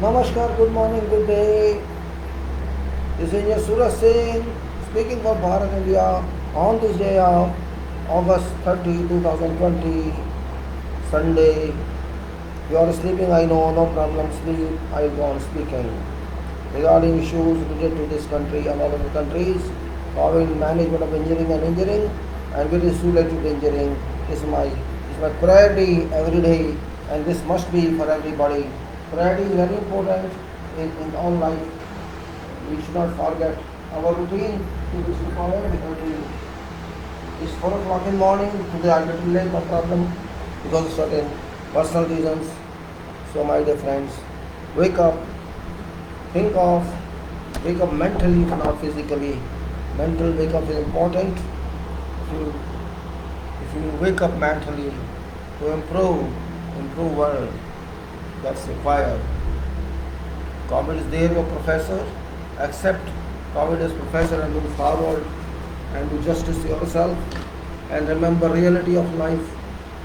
Namaskar, good morning, good day. This is your Suraj Singh speaking for Bharat India on this day of August 30, 2020, Sunday. You are sleeping, I know, no problem, sleep. I'll go on speaking. Regarding issues related to this country and all other countries, COVID management of engineering and with issue related to engineering is my priority every day, and this must be for everybody. Priority is very important in all life. We should not forget our routine to which we follow because it's 4 o'clock in the morning. Today I get late, no problem, because of certain personal reasons. So my dear friends, wake up, wake up mentally, not physically. Mental wake up is important. If you wake up mentally to improve world, that's required. COVID is there, your professor. Accept COVID as professor and move forward and do justice to yourself and remember reality of life.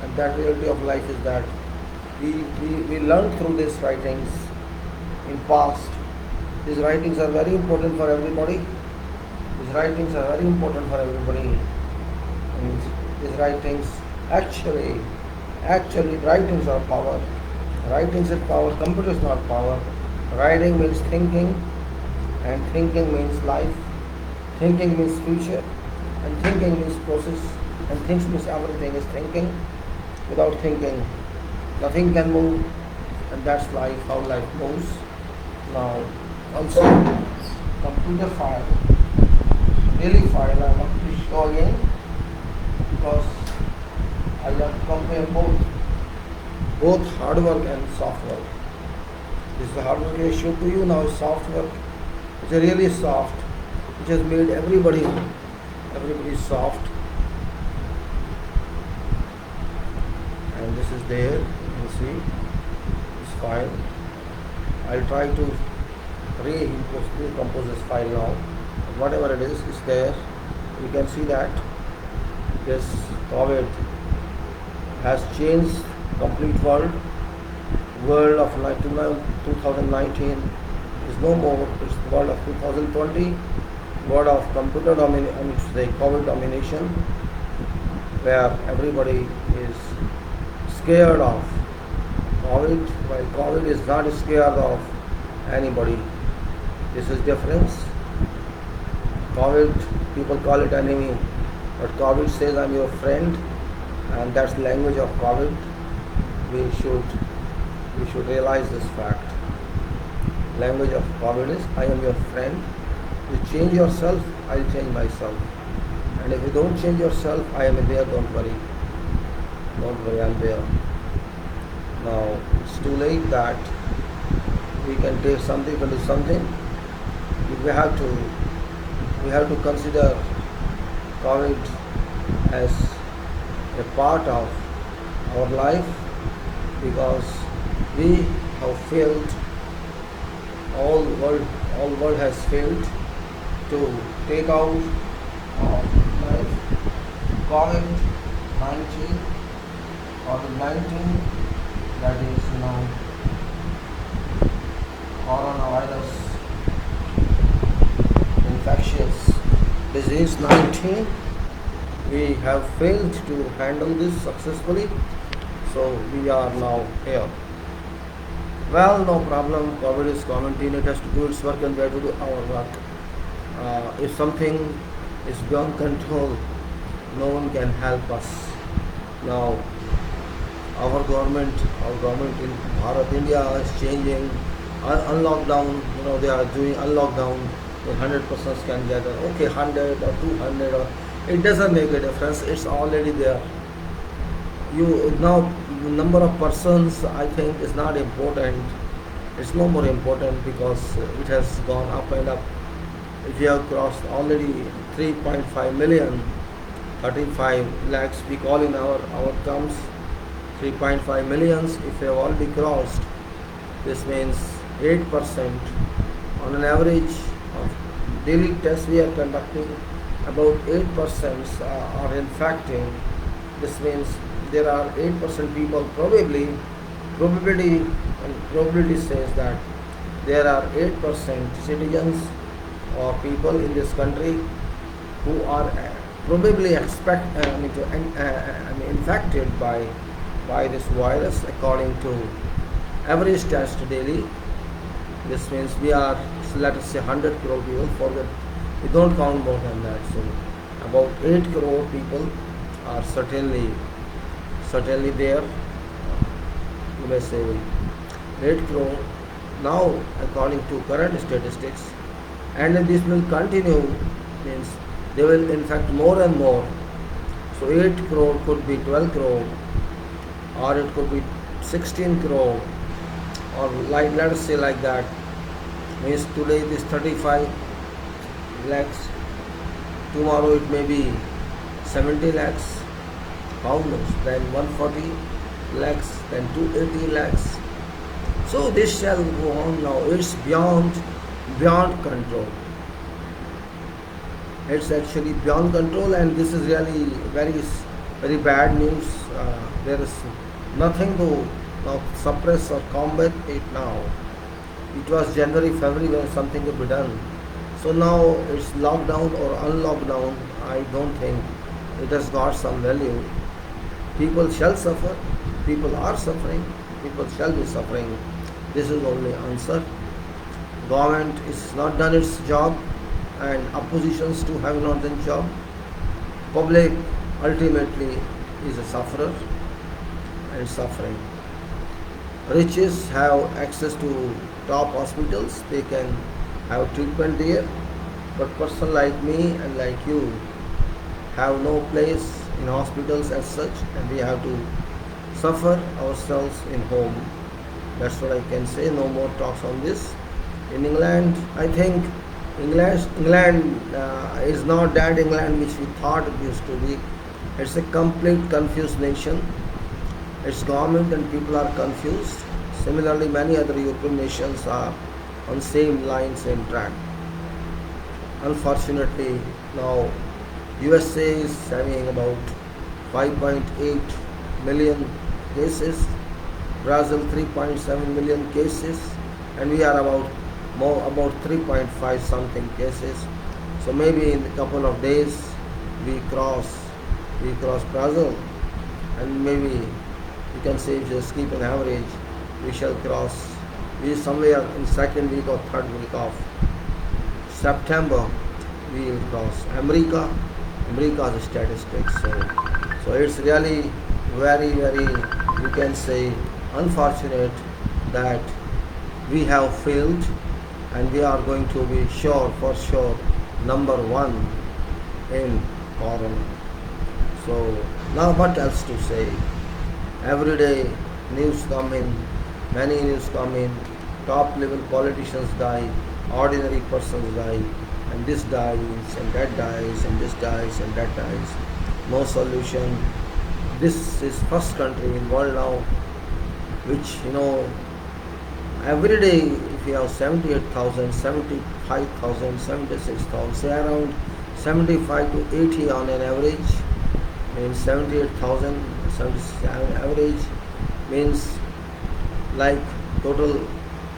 And that reality of life is that we learned through these writings in past. These writings are very important for everybody. These writings are very important for everybody. And these writings actually writings are power. Writings is power, computer is not power. Writing means thinking, and thinking means life. Thinking means future, and thinking means process, and things means everything is thinking. Without thinking, nothing can move, and that's life, how life moves. Now, also, computer file, daily file I want to show again because I want to compare both hard work and soft work. This is the hard work I showed to you, now is soft work. It's really soft, which has made everybody soft. And this is there, you can see this file. I'll try to recompose this file now. Whatever it is, it's there. You can see that this COVID has changed complete world of 2019 is no more. It's the world of 2020, world of computer domination, COVID domination, where everybody is scared of COVID, while COVID is not scared of anybody. This is difference. COVID, people call it enemy, but COVID says I'm your friend, and that's the language of COVID. We should realize this fact. Language of COVID is I am your friend. You change yourself, I'll change myself. And if you don't change yourself, I am there, don't worry. Don't worry, I'm there. Now it's too late that we can take something, we can do something. We have to consider COVID as a part of our life because we have failed. All world has failed to take out of life COVID-19, that is coronavirus infectious disease 19. We have failed to handle this successfully, so we are now here. Well, no problem. COVID is quarantine. It has to do its work and we have to do our work. If something is beyond control, no one can help us. Now, our government in Bharat, India is changing. Unlockdown, they are doing unlockdown. 100% can gather. Okay, 100 or 200, or it doesn't make a difference. It's already there. You now the number of persons I think is not important. It's no more important because it has gone up and up. If you have crossed already 3.5 million, 35 lakhs we call in our terms, 3.5 millions. If you have already crossed, this means 8% on an average of daily tests we are conducting. About 8% are infecting. This means there are 8% people probability says that there are 8% citizens or people in this country who are probably infected by this virus according to average test daily. This means we are, so let us say 100 crore people, for that we don't count more than that. So about 8 crore people are certainly there. You may say 8 crore now according to current statistics, and this will continue, means they will infect more and more. So 8 crore could be 12 crore, or it could be 16 crore, or like, let us say like that. Means today it is 35 lakhs, tomorrow it may be 70 lakhs, how much? Then 140 lakhs, then 280 lakhs. So this shall go on now. It's beyond control. It's actually beyond control, and this is really very bad news. There is nothing to now suppress or combat it now. It was January, February when something could be done. So now it's lockdown or unlockdown. I don't think it has got some value. People shall suffer. People are suffering. People shall be suffering. This is only answer. Government is not done its job, and oppositions too have not done job. Public ultimately is a sufferer and suffering. Riches have access to top hospitals, they can have treatment there, but person like me and like you have no place in hospitals as such, and we have to suffer ourselves in home. That's what I can say. No more talks on this. In England, I think England is not that England which we thought it used to be. It's a complete confused nation. Its government and people are confused. Similarly, many other European nations are on same line, same track. Unfortunately, now USA is having about 5.8 million cases, Brazil 3.7 million cases, and we are about 3.5 something cases. So maybe in a couple of days we cross Brazil, and maybe you can say, if you just keep an average, we shall cross, we somewhere in second week or third week of September we will cross America's statistics. So it's really very, you can say, unfortunate that we have failed, and we are going to be for sure number one in corona. So now what else to say? Every day news come in, many news come in, top level politicians die, ordinary persons die, and this dies, and that dies, and this dies, and that dies. No solution. This is first country in world now which, every day if you have 78,000, 75,000, 76,000, say around 75 to 80 on an average, means 78,000, 77 average, means like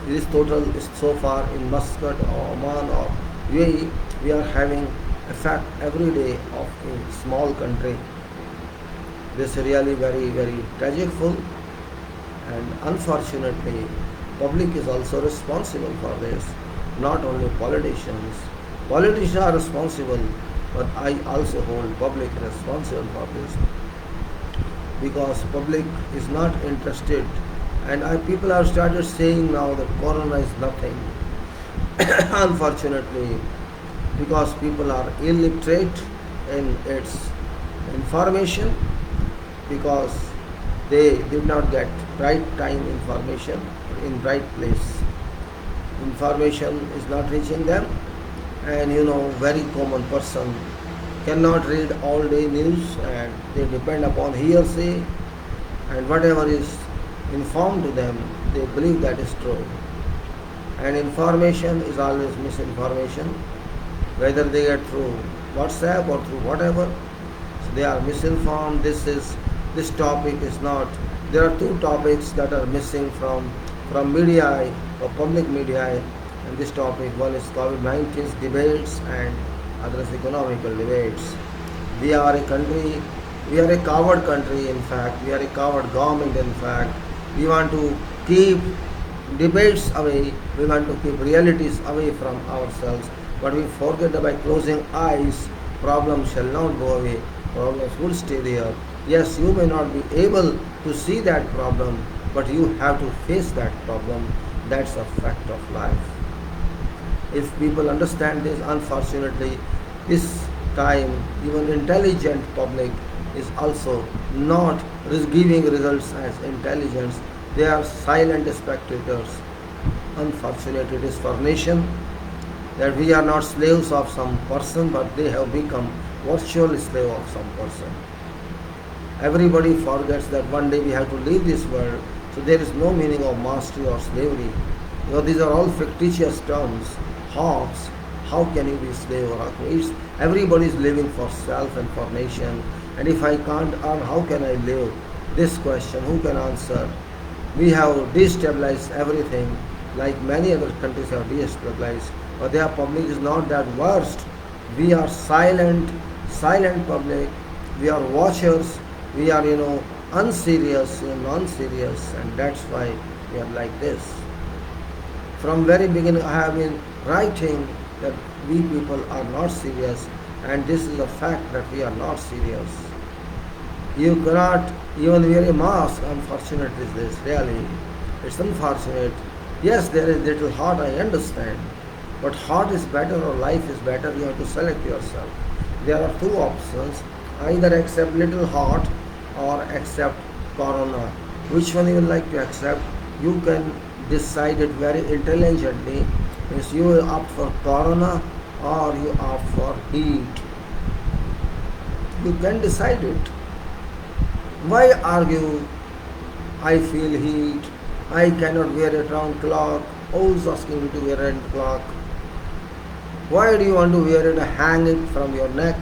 this total is so far in Muscat or Oman or UAE, we are having effect every day of a small country. This is really very tragicful, and unfortunately public is also responsible for this, not only politicians. Politicians are responsible, but I also hold public responsible for this, because public is not interested, and people have started saying now that corona is nothing. Unfortunately, because people are illiterate in its information, because they did not get right time information in right place. Information is not reaching them, and very common person cannot read all day news, and they depend upon hearsay, and whatever is informed to them, they believe that is true. And information is always misinformation, whether they get through WhatsApp or through whatever. So they are misinformed. This topic is not. There are two topics that are missing from from media or public media in this topic. One is COVID-19 debates and other is economical debates. We are a country, we are a coward country in fact, we are a coward government in fact. We want to keep debates away, we want to keep realities away from ourselves, but we forget that by closing eyes, problems shall not go away, problems will stay there. Yes, you may not be able to see that problem, but you have to face that problem. That's a fact of life. If people understand this, unfortunately, this time even intelligent public is also not giving results as intelligence. They are silent spectators. Unfortunate it is for nation that we are not slaves of some person, but they have become virtual slave of some person. Everybody forgets that one day we have to leave this world, so there is no meaning of mastery or slavery. These are all fictitious terms. Hobbes, how can you be slave or how? Everybody is living for self and for nation. And if I can't earn, how can I live? This question, who can answer? We have destabilized everything, like many other countries have destabilized, but their public is not that worst. We are silent public. We are watchers. We are, unserious, non-serious, and that's why we are like this. From very beginning, I have been writing that we people are not serious, and this is a fact that we are not serious. You cannot even wear a mask. Unfortunate is this, really. It's unfortunate. Yes, there is little hot, I understand. But hot is better or life is better, you have to select yourself. There are two options. Either accept little hot or accept corona. Which one you would like to accept? You can decide it very intelligently. Means you will opt for corona or you opt for heat. You can decide it. Why argue? I feel heat. I cannot wear a round clock. Who's asking you to wear a round clock? Why do you want to wear it, hang it from your neck?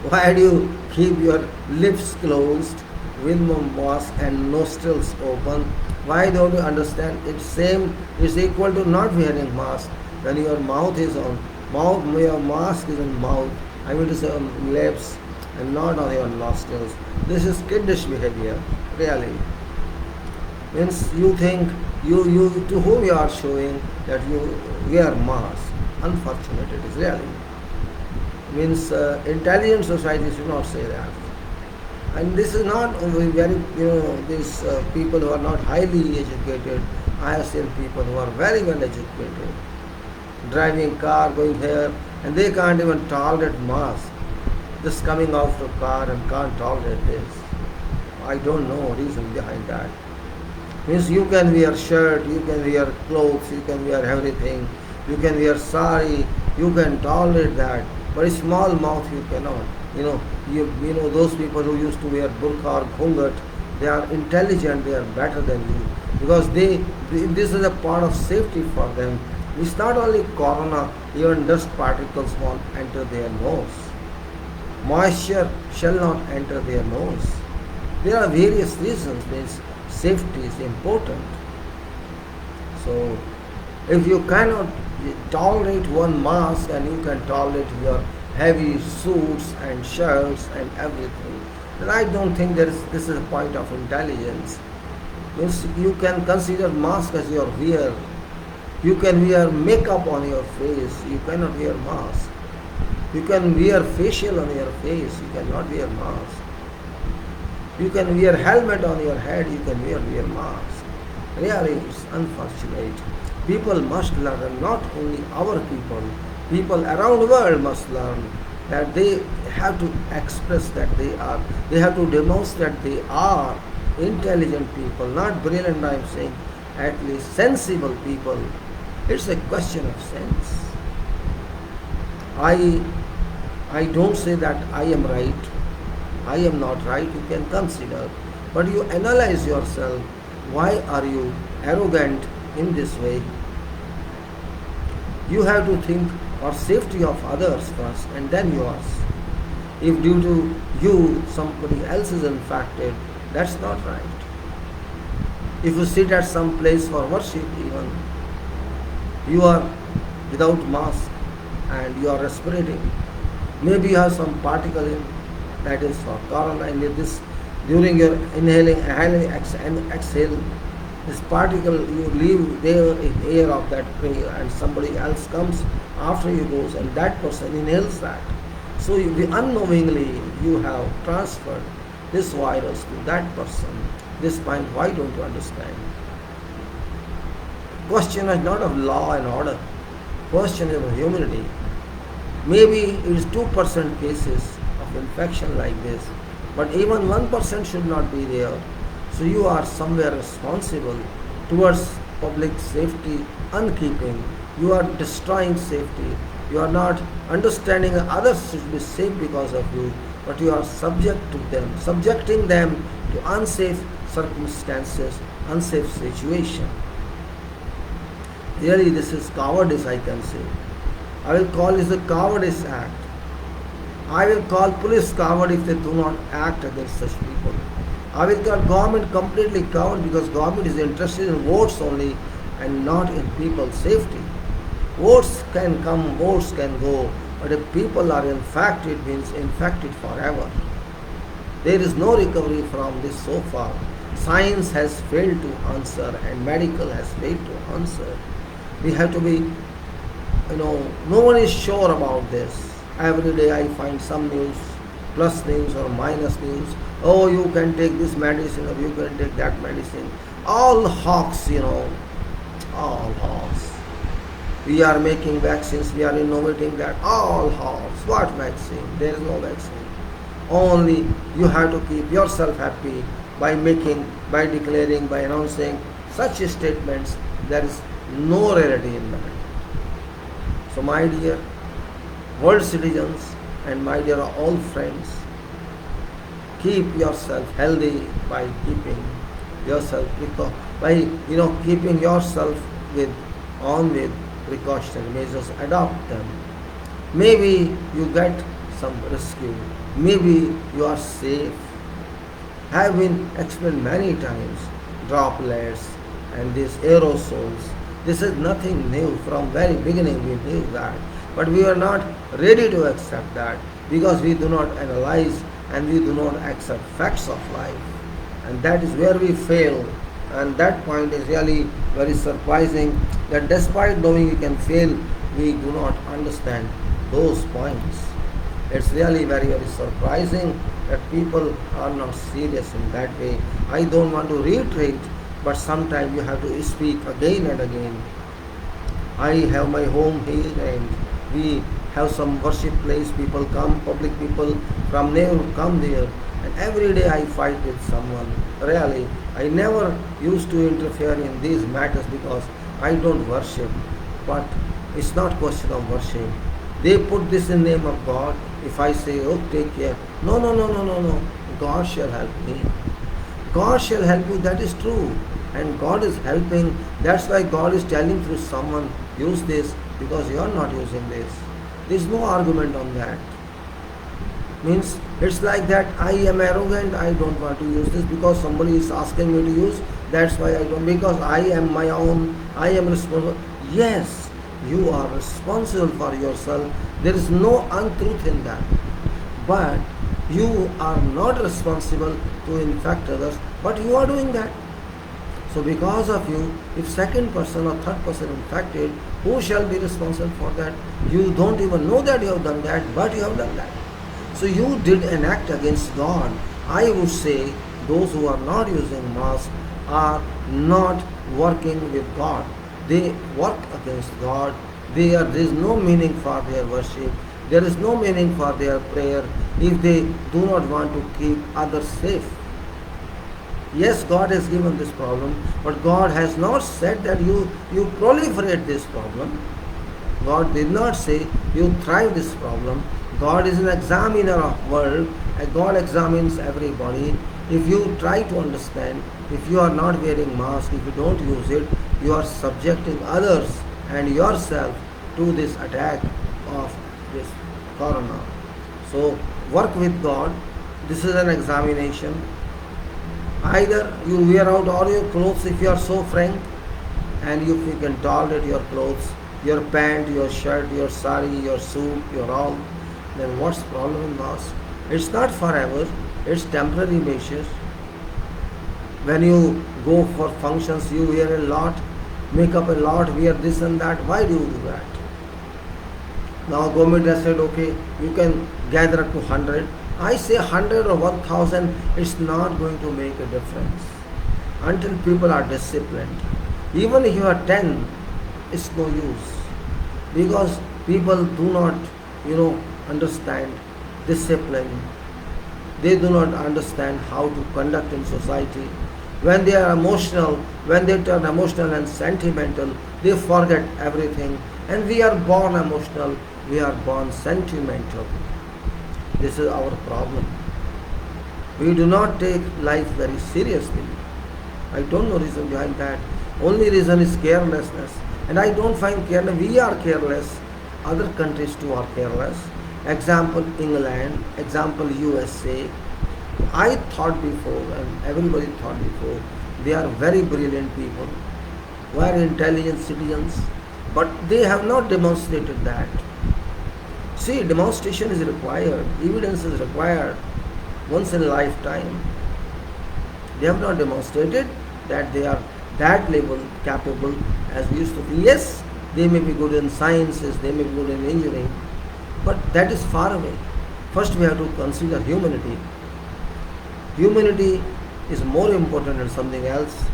Why do you keep your lips closed with mask and nostrils open? Why don't you understand? It's equal to not wearing mask. When your mouth is on your mask is on mouth, I mean to say on lips and not on your nostrils. This is kiddish behavior, really. Means you think you to whom you are showing that you wear mask. Unfortunate it is, really. Means intelligent society should not say that. And this is not very, these people who are not highly educated. I have seen people who are very well educated, driving car, going here, and they can't even tolerate mask. Just coming out of car and can't tolerate this. I don't know reason behind that. Means you can wear shirt, you can wear clothes, you can wear everything, you can wear sari, you can tolerate that. But a small mouth you cannot. Those people who used to wear burqa or ghungat, they are intelligent, they are better than you. Because this is a part of safety for them. It's not only corona, even dust particles won't enter their nose. Moisture shall not enter their nose. There are various reasons. Means safety is important. So, if you cannot tolerate one mask and you can tolerate your heavy suits and shirts and everything, then I don't think this is a point of intelligence. Means you can consider mask as your wear. You can wear makeup on your face. You cannot wear mask. You can wear facial on your face. You cannot wear mask. You can wear helmet on your head. You can wear mask. Really, it's unfortunate. People must learn, and not only our people around the world must learn that they have to express that they have to demonstrate they are intelligent people, not brilliant, I am saying, at least sensible people. It's a question of sense. I don't say that I am right, I am not right, you can consider, but you analyze yourself. Why are you arrogant in this way? You have to think of safety of others first and then yours. If due to you somebody else is infected, that's not right. If you sit at some place for worship, even you are without mask and you are respirating. Maybe you have some particle in, that is for corona, and this during your inhaling, exhale, this particle you leave there in air of that prayer, and somebody else comes after you goes, and that person inhales that. So unknowingly you have transferred this virus to that person. This point, why don't you understand? Question is not of law and order. Question is of humanity. Maybe it is 2% cases of infection like this, but even 1% should not be there. So you are somewhere responsible towards public safety unkeeping. You are destroying safety. You are not understanding that others should be safe because of you, but you are subjecting them to unsafe circumstances, unsafe situation. Really, this is cowardice, I can say. I will call this a cowardice act. I will call police coward if they do not act against such people. I will call government completely coward because government is interested in votes only and not in people's safety. Votes can come, votes can go, but if people are infected, it means infected forever. There is no recovery from this so far. Science has failed to answer and medical has failed to answer. We have to be, no one is sure about this. Every day I find some news, plus news or minus news. Oh, you can take this medicine or you can take that medicine. All hawks, all hawks. We are making vaccines, we are innovating that. All hawks. What vaccine? There is no vaccine. Only you have to keep yourself happy by declaring, by announcing such statements. There is no reality in that. So my dear world citizens and my dear all friends, keep yourself healthy by keeping yourself keeping yourself with precautionary measures. Adopt them. Maybe you get some rescue. Maybe you are safe. Have been explained many times. Droplets and these aerosols. This is nothing new. From very beginning we knew that. But we are not ready to accept that because we do not analyze and we do not accept facts of life. And that is where we fail. And that point is really very surprising that despite knowing we can fail, we do not understand those points. It's really very, very surprising that people are not serious in that way. I don't want to reiterate, but sometimes you have to speak again and again. I have my home here and we have some worship place, people come, public people from there come there, and every day I fight with someone. Really, I never used to interfere in these matters because I don't worship, but it's not question of worship. They put this in the name of God. If I say, oh, take care, no, God shall help me. God shall help you, that is true. And God is helping. That's why God is telling through someone, use this because you are not using this. There is no argument on that. Means it's like that I am arrogant, I don't want to use this because somebody is asking me to use. That's why I don't, because I am my own, I am responsible. Yes, you are responsible for yourself. There is no untruth in that. But you are not responsible to infect others, but you are doing that. So because of you, if second person or third person infected, who shall be responsible for that? You don't even know that you have done that, but you have done that. So you did an act against God. I would say those who are not using mask are not working with God. They work against God. There is no meaning for their worship. There is no meaning for their prayer if they do not want to keep others safe. Yes, God has given this problem, but God has not said that you proliferate this problem. God did not say you thrive this problem. God is an examiner of world, and God examines everybody. If you try to understand, if you are not wearing mask, if you don't use it, you are subjecting others and yourself to this attack of this corona. So work with God. This is an examination. Either you wear out all your clothes if you are so frank, and if you can tolerate your clothes, your pant, your shirt, your sari, your suit, your all, then what's the problem in loss? It's not forever, it's temporary measures. When you go for functions, you wear a lot, make up a lot, wear this and that. Why do you do that? Now government has said, okay, you can gather up to 100. I say 100 or 1000, it's not going to make a difference until people are disciplined. Even if you are 10, it's no use, because people do not, understand discipline. They do not understand how to conduct in society. When they are emotional, when they turn emotional and sentimental, they forget everything. And we are born emotional, we are born sentimental. This is our problem. We do not take life very seriously. I don't know reason behind that. Only reason is carelessness. And I don't find careless. We are careless. Other countries too are careless. Example England, example USA. I thought before, and everybody thought before, they are very brilliant people, very intelligent citizens, but they have not demonstrated that. See, demonstration is required, evidence is required once in a lifetime. They have not demonstrated that they are that level capable as we used to be. Yes, they may be good in sciences, they may be good in engineering, but that is far away. First we have to consider humanity. Humanity is more important than something else.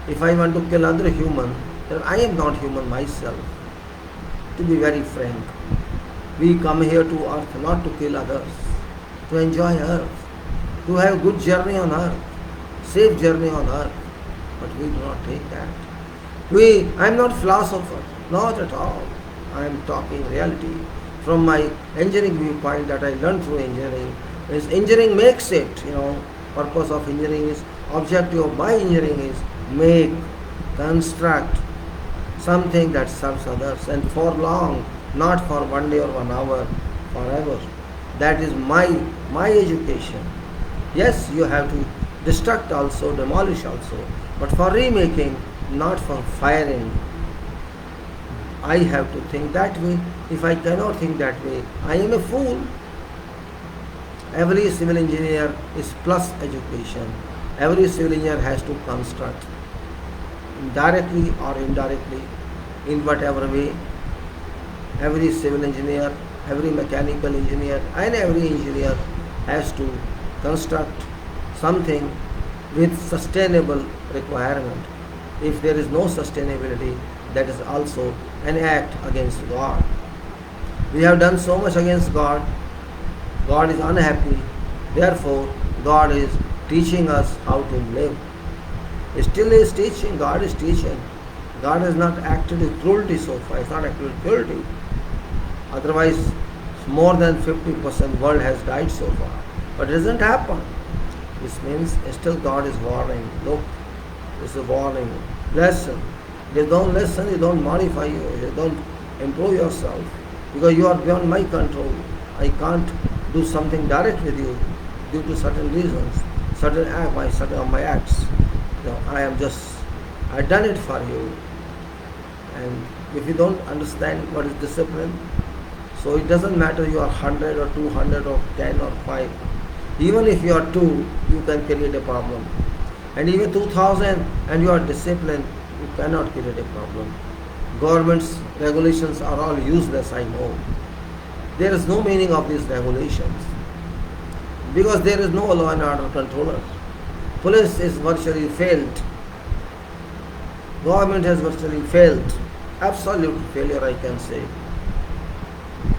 If I want to kill another human, then I am not human myself. To be very frank, we come here to earth not to kill others, to enjoy earth, to have good journey on earth, safe journey on earth. But we do not take that. I am not philosopher, not at all. I am talking reality. From my engineering viewpoint that I learned through engineering, is engineering makes it, purpose of engineering is, objective of my engineering is make, construct something that serves others, and for long, not for 1 day or 1 hour, forever. That is my education. Yes, you have to destruct also, demolish also, but for remaking, not for firing. I have to think that way. If I cannot think that way, I am a fool. Every civil engineer is plus education. Every civil engineer has to construct, directly or indirectly, in whatever way. Every civil engineer, every mechanical engineer, and every engineer has to construct something with sustainable requirement. If there is no sustainability, that is also an act against God. We have done so much against God. God is unhappy. Therefore, God is teaching us how to live. Still is teaching. God is teaching. God has not acted with cruelty so far. It's not acted with cruelty. Otherwise, more than 50% world has died so far. But it doesn't happen. This means still God is warning. Look, this is a warning. Lesson. They don't listen, you don't modify you, you don't improve yourself, because you are beyond my control. I can't do something direct with you due to certain reasons, certain acts. I've done it for you. And if you don't understand what is discipline, so it doesn't matter you are 100 or 200 or 10 or 5. Even if you are 2, you can create a problem. And even 2000 and you are disciplined, you cannot create a problem. Government's regulations are all useless, I know. There is no meaning of these regulations, because there is no law and order controller. Police is virtually failed. Government has virtually failed. Absolute failure, I can say.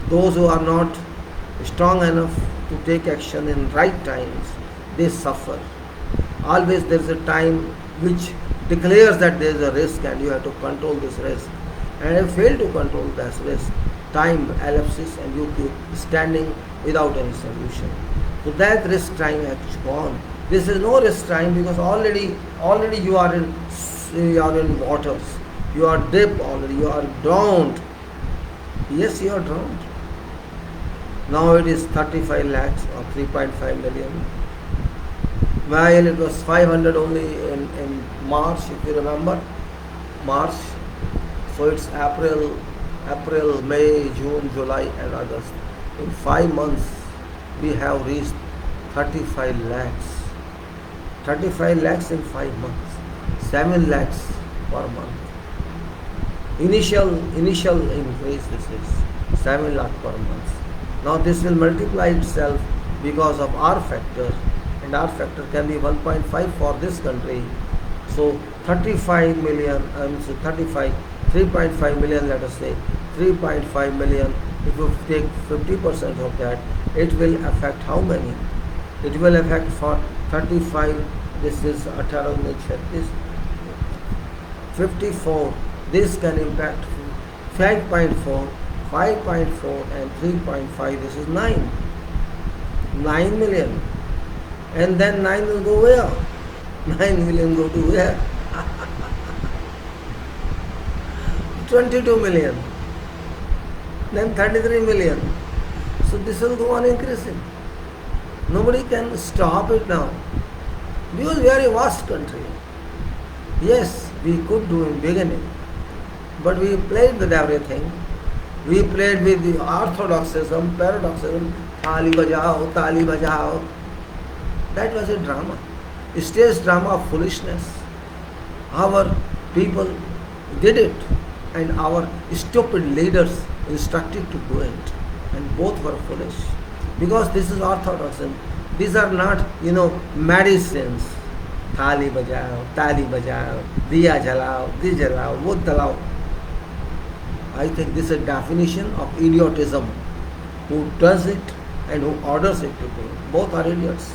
Those who are not strong enough to take action in right times, they suffer. Always there is a time which declares that there is a risk and you have to control this risk. And you fail to control this risk. Time elapses and you keep standing without any solution. So that risk time has gone. This is no risk time, because already you are in waters. You are deep already. You are drowned. Yes, you are drowned. Now it is 35 lakhs or 3.5 million. while it was 500 only in March, if you remember, March. So it's April, May, June, July and August. In 5 months, we have reached 35 lakhs. 35 lakhs in 5 months. 7 lakhs per month. Initial increase this is 7 lakh per month. Now this will multiply itself because of R factor, and R factor can be 1.5 for this country. So 35 million, 3.5 million, let us say 3.5 million. If you take 50% of that, it will affect how many? It will affect for 35. This is 54. This can impact 5.4, 5.4 and 3.5. This is 9. 9 million. And then 9 will go where? 9 million go to where? 22 million. Then 33 million. So this will go on increasing. Nobody can stop it now. Because we are a vast country. Yes, we could do in beginning. But we played with everything. We played with the orthodoxism, paradoxism, Tali bajao. That was a drama. A stage drama of foolishness. Our people did it, and our stupid leaders instructed to do it. And both were foolish. Because this is orthodoxism. These are not, medicines. Tali bajao, diya jalao, di jalao, wood dalao. I think this is a definition of idiotism. Who does it and who orders it to do. Both are idiots.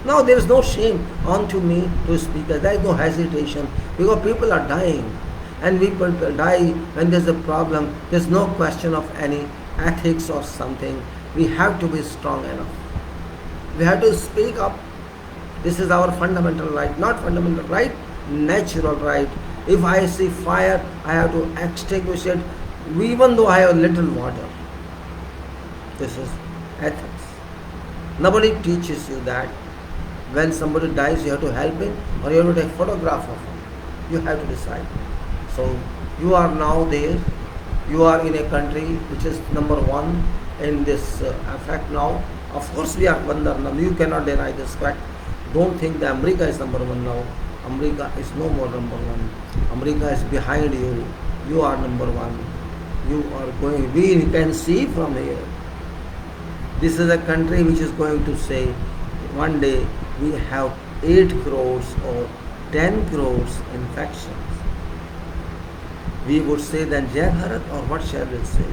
Now there is no shame unto me to speak. There is no hesitation because people are dying, and people die when there is a problem. There is no question of any ethics or something. We have to be strong enough. We have to speak up. This is our fundamental right, not fundamental right, natural right. If I see fire, I have to extinguish it, even though I have little water. This is ethics. Nobody teaches you that. When somebody dies, you have to help him or you have to take a photograph of him. You have to decide. So you are now there. You are in a country which is number one in this effect now. Of course we are one. You cannot deny this fact. Don't think that America is number one now. America is no more number one. America is behind you. You are number one. You are going. We can see from here. This is a country which is going to say one day we have 8 crores or 10 crores infections. We would say then Jai Bharat, or what shall we say?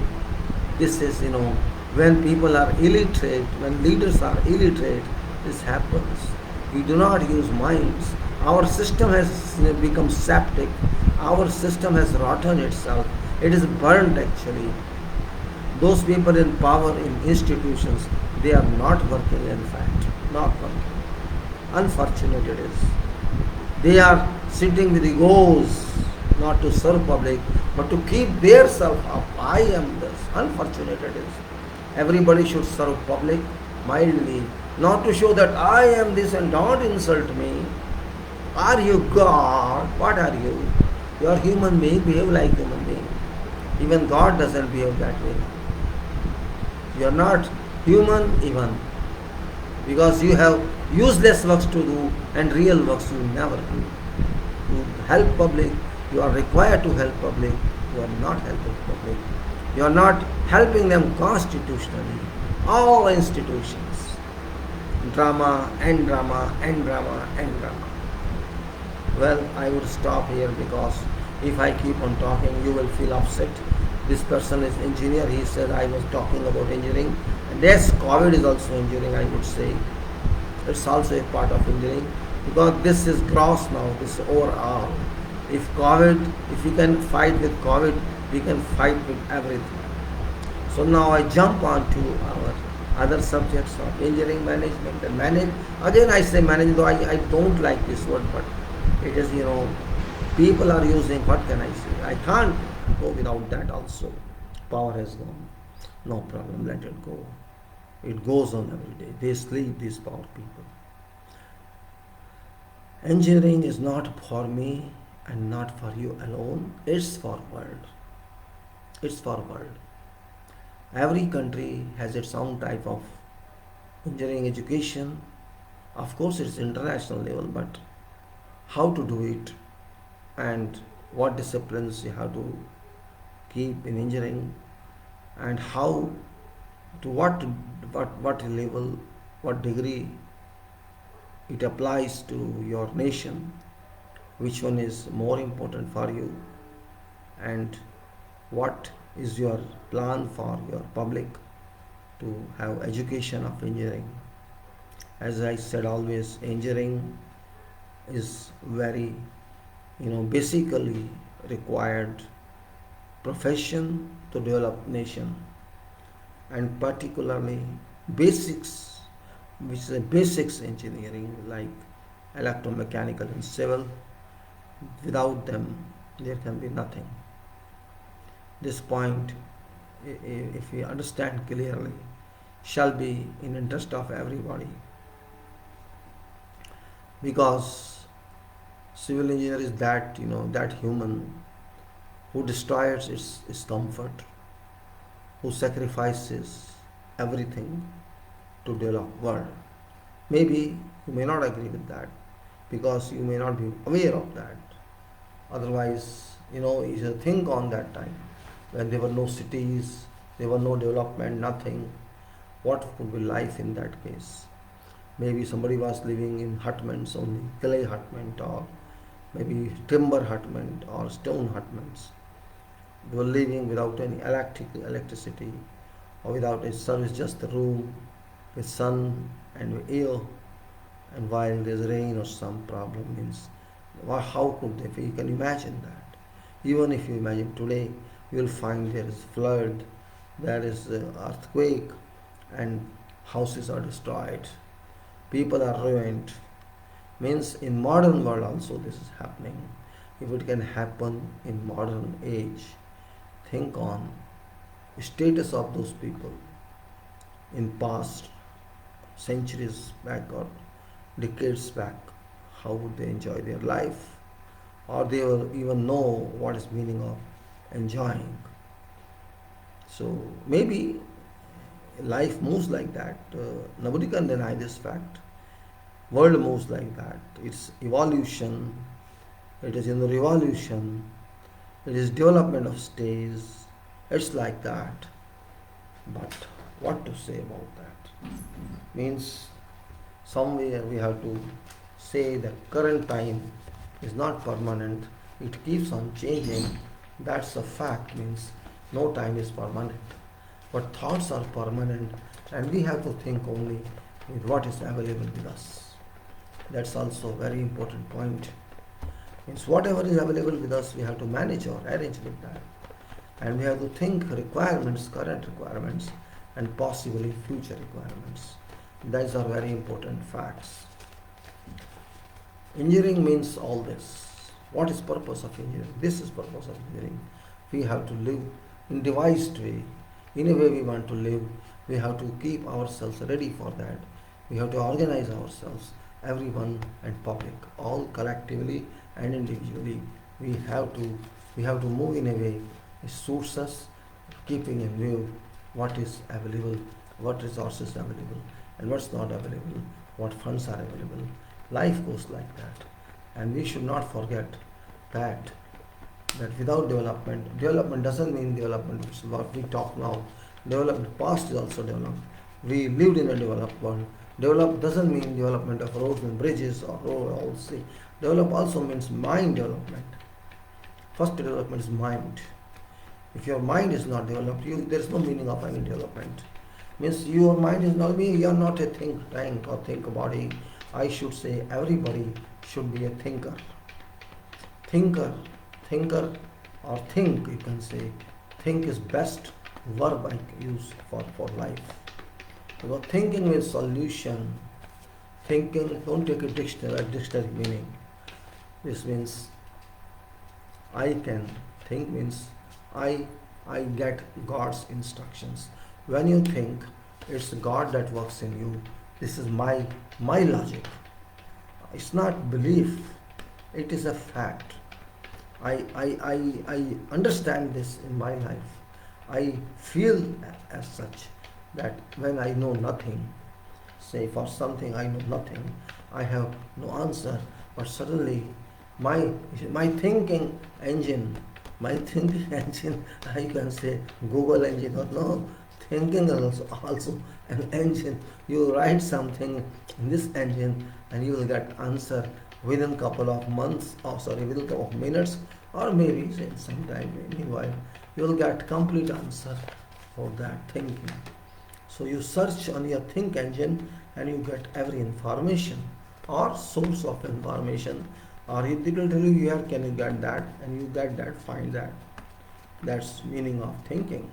This is, when people are illiterate, when leaders are illiterate, this happens. We do not use minds. Our system has become septic. Our system has rotten itself. It is burnt actually. Those people in power in institutions, they are not working in fact. Not working. Unfortunate it is. They are sitting with egos, not to serve public, but to keep their self up. I am this. Unfortunate it is. Everybody should serve public mildly, not to show that I am this and don't insult me. Are you God? What are you? You are human being, behave like human being. Even God doesn't behave that way. You are not human even, because you have useless works to do and real works you never do. To help public, you are required to help public. You are not helping public. You are not helping them constitutionally. All institutions. Drama and drama and drama and drama. Well, I would stop here because if I keep on talking, you will feel upset. This person is engineer. He said I was talking about engineering. And yes, COVID is also engineering, I would say. It's also a part of engineering because this is gross now. This is overall. If we can fight with COVID, we can fight with everything. So now I jump on to our other subjects of engineering management and Again I say management, though I don't like this word, but it is, people are using, what can I say? I can't go without that also. Power has gone. No problem, let it go. It goes on every day. They sleep, these power people. Engineering is not for me and not for you alone. It's for world. It's for world. Every country has its own type of engineering education. Of course, it's international level, but how to do it and what disciplines you have to keep in engineering and how to what level, what degree it applies to your nation, which one is more important for you, and what is your plan for your public to have education of engineering. As I said, always engineering is very basically required profession to develop nation, and particularly basics, which is a basics engineering like electromechanical and civil. Without them there can be nothing. This point, if we understand clearly, shall be in interest of everybody, because civil engineer is that that human who destroys its comfort, who sacrifices everything to develop world. Maybe you may not agree with that because you may not be aware of that. Otherwise, you should think on that time when there were no cities, there were no development, nothing. What would be life in that case? Maybe somebody was living in hutments only, clay hutment, or maybe timber hutment or stone hutments. They were living without any electricity or without a service, just the room with sun and air, and while there's rain or some problem means, how could they? You can imagine that. Even if you imagine today, you will find there is flood, there is earthquake, and houses are destroyed, people are ruined. Means in modern world also this is happening. If it can happen in modern age, think on status of those people in past centuries back or decades back. How would they enjoy their life, or they will even know what is meaning of enjoying? So maybe life moves like that. Nobody can deny this fact. World moves like that. It's evolution. It is in the revolution. It is development of stages. It's like that. But what to say about that? Means somewhere we have to say that current time is not permanent. It keeps on changing. That's a fact. Means no time is permanent. But thoughts are permanent, and we have to think only with what is available with us. That's also a very important point. Means whatever is available with us, we have to manage or arrange with that. And we have to think requirements, current requirements, and possibly future requirements. These are very important facts. Engineering means all this. What is purpose of engineering? This is purpose of engineering. We have to live in devised way. In a way we want to live, we have to keep ourselves ready for that. We have to organize ourselves, everyone and public, all collectively and individually. We have to move in a way it suits us, keeping in view what is available, what resources available, and what's not available, what funds are available. Life goes like that, and we should not forget that without development doesn't mean development which is what we talk now. Development past is also developed. We lived in a developed world. Develop doesn't mean development of roads and bridges or all sea. Develop also means mind development. First development is mind. If your mind is not developed, there is no meaning of any development. Means your mind is not being, you are not a think tank or think body. I should say everybody should be a thinker. Thinker or think, you can say. Think is best verb I use for life. Because thinking means solution. Thinking, don't take a dictionary meaning. This means I can. Think means I get God's instructions. When you think, it's God that works in you. This is my logic. It's not belief, it is a fact. I understand this in my life. I feel as such that when I know nothing, say for something I know nothing, I have no answer, but suddenly my my thinking engine, my thinking engine, I can say Google engine or no, thinking is also an engine. You write something in this engine and you will get answer within couple of months, or sorry, within couple of minutes, or maybe in some time. Meanwhile, you will get complete answer for that thinking. So you search on your think engine and you get every information or source of information, or if people tell you here can you get that, and you get that, find that. That's meaning of thinking.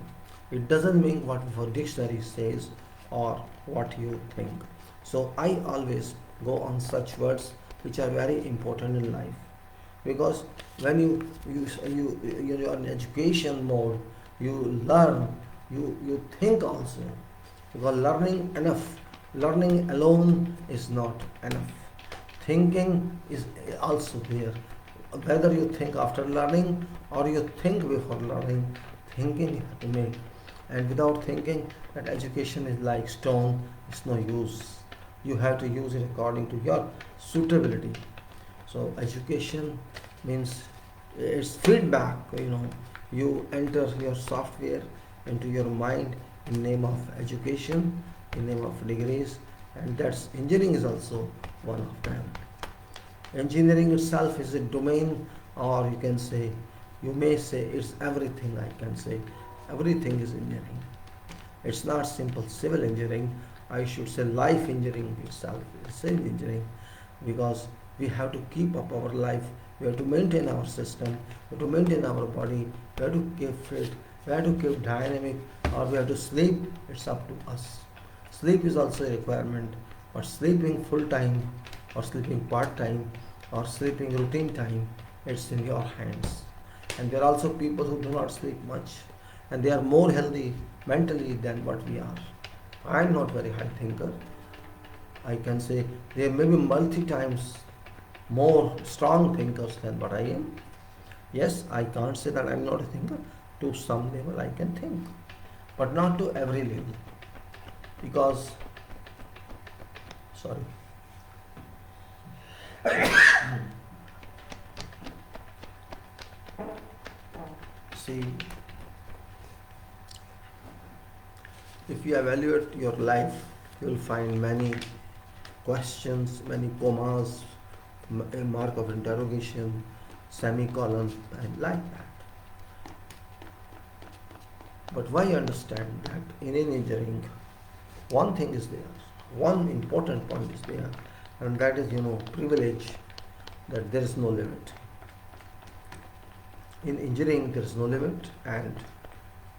It doesn't mean what your dictionary says or what you think. So I always go on such words which are very important in life, because when you're in education mode, you learn, you think also, because learning alone is not enough. Thinking is also there. Whether you think after learning or you think before learning, thinking you have to make. And without thinking, that education is like stone, it's no use. You have to use it according to your suitability. So education means it's feedback, you enter your software into your mind in name of education, in name of degrees, and that's engineering is also one of them. Engineering itself is a domain, or you may say it's everything. I can say everything is engineering. It's not simple civil engineering. I should say life engineering itself is civil engineering, because we have to keep up our life. We have to maintain our system. We have to maintain our body. We have to keep fit. We have to keep dynamic, or we have to sleep. It's up to us. Sleep is also a requirement, but sleeping full time or sleeping part time or sleeping routine time, it's in your hands. And there are also people who do not sleep much, and they are more healthy mentally than what we are. I am not very high thinker. I can say there may be multi times more strong thinkers than what I am. Yes, I can't say that I am not a thinker. To some level I can think, but not to every level, because sorry. See, if you evaluate your life, you will find many questions, many commas, a mark of interrogation, semicolon, and like that. But why understand that in engineering, one thing is there, one important point is there, and that is, privilege, that there is no limit. In engineering, there is no limit, and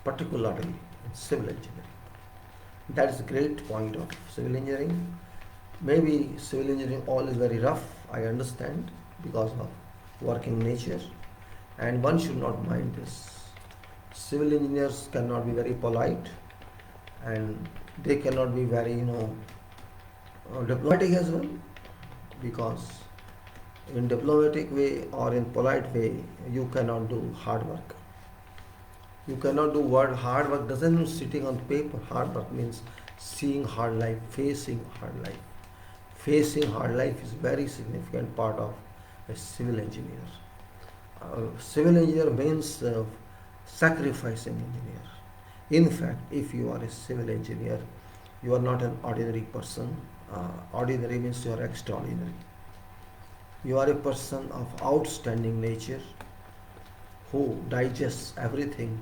particularly in civil engineering. That is a great point of civil engineering. Maybe civil engineering all is very rough, I understand, because of working nature, and one should not mind this. Civil engineers cannot be very polite, and they cannot be very, diplomatic as well, because in diplomatic way or in polite way, you cannot do hard work. You cannot do what hard work doesn't mean sitting on paper. Hard work means seeing hard life, facing hard life. Facing hard life is very significant part of a civil engineer. Civil engineer means sacrificing engineer. In fact, if you are a civil engineer, you are not an ordinary person. Ordinary means you are extraordinary. You are a person of outstanding nature who digests everything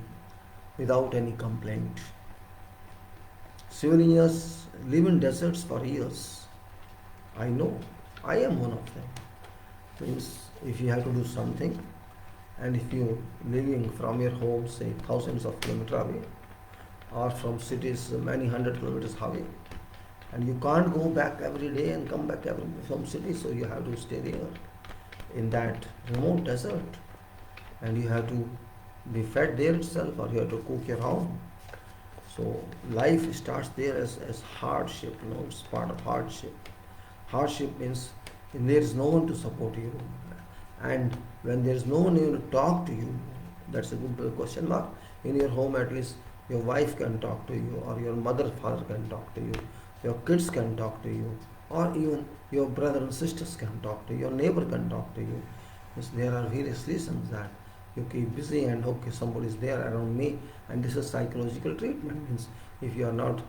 without any complaint. Civil engineers live in deserts for years. I know. I am one of them. Means if you have to do something, and if you living from your home, say thousands of kilometers away, or from cities many hundred kilometers away, and you can't go back every day and come back from city, so you have to stay there in that remote desert, and you have to be fed there itself, or you have to cook your own. So life starts there as hardship, it's part of hardship. Hardship means and there is no one to support you, and when there is no one to talk to you, that's a good question mark. In your home, at least your wife can talk to you, or your mother, father can talk to you, your kids can talk to you, or even your brother and sisters can talk to you, your neighbor can talk to you. Yes, there are various reasons that you keep busy and okay, somebody is there around me, and this is psychological treatment. Means if you are not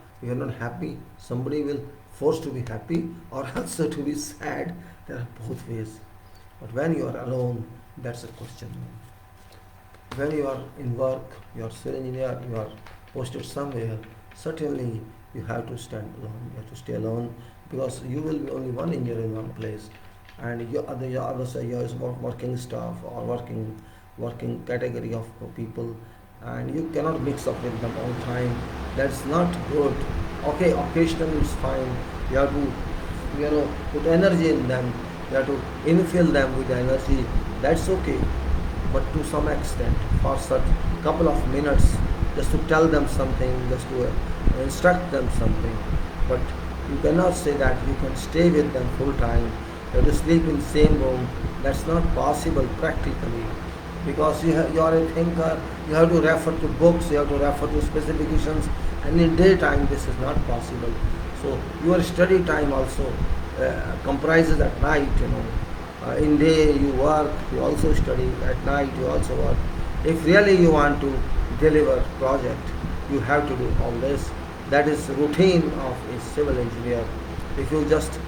happy, somebody will force to be happy or also to be sad. There are both ways. But when you are alone, that's a question. When you are in work, you are civil engineer, you are posted somewhere, certainly you have to stand alone, you have to stay alone, because you will be only one engineer in one place, and your other side, your working staff or working category of people, and you cannot mix up with them all the time. That's not good. Okay, occasionally it's fine. You have to, put energy in them. You have to infill them with energy. That's okay. But to some extent, for such couple of minutes, just to tell them something, just to instruct them something. But you cannot say that you can stay with them full time. You have to sleep in the same room. That's not possible practically, because you are a thinker. You have to refer to books. You have to refer to specifications. And in daytime, this is not possible. So your study time also comprises at night. In day you work, you also study. At night you also work. If really you want to deliver project, you have to do all this. That is routine of a civil engineer. If you just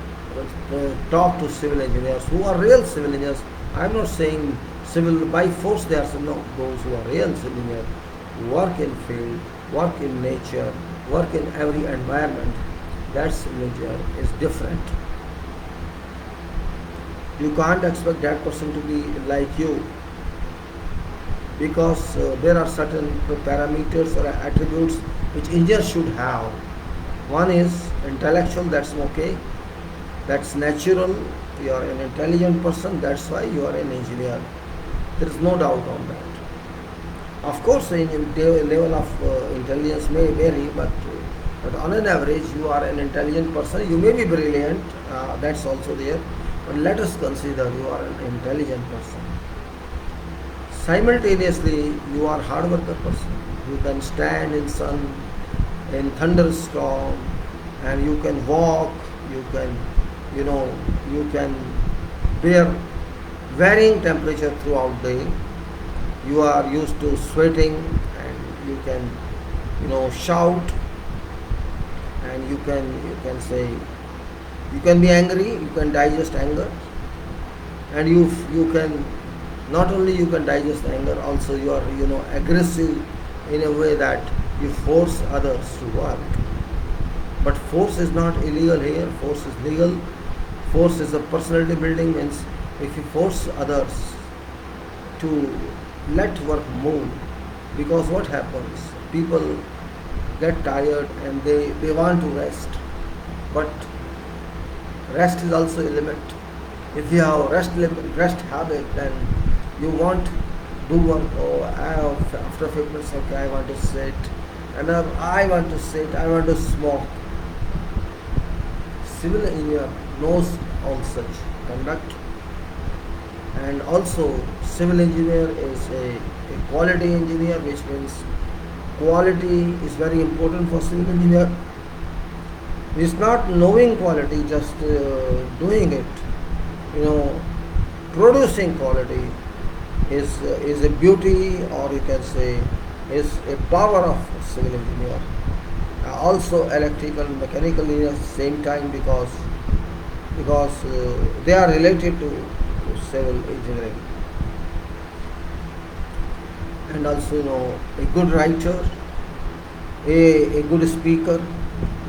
talk to civil engineers who are real civil engineers, I am not saying civil by force, they are no, those who are real civil engineers, work in field, work in nature, work in every environment, that civil engineer is different. You can't expect that person to be like you, because there are certain parameters or attributes which engineers should have. One is intellectual, that's okay, that's natural. You are an intelligent person, that's why you are an engineer. There is no doubt on that. Of course, the level of intelligence may vary, but on an average, you are an intelligent person. You may be brilliant, that's also there. But let us consider you are an intelligent person. Simultaneously, you are a hard worker person. You can stand in sun, in thunderstorm, and you can walk. You can, you can bear varying temperature throughout the day. You are used to sweating, and you can, shout, and you can say. You can be angry, you can digest anger, and you can, not only you can digest anger, also you are aggressive in a way that you force others to work. But force is not illegal here, force is legal. Force is a personality building, means if you force others to let work move, because what happens, people get tired and they want to rest, but rest is also a limit. If you have rest habit, then you won't do work. Oh, after 5 minutes, okay, I want to sit, and I want to sit, I want to smoke. Civil engineer knows all such conduct, and also civil engineer is a quality engineer, which means quality is very important for civil engineer. It's not knowing quality, just doing it. Producing quality is a beauty, or you can say is a power of civil engineer. Also electrical and mechanical engineers at the same time, because they are related to civil engineering. And also a good writer, a good speaker,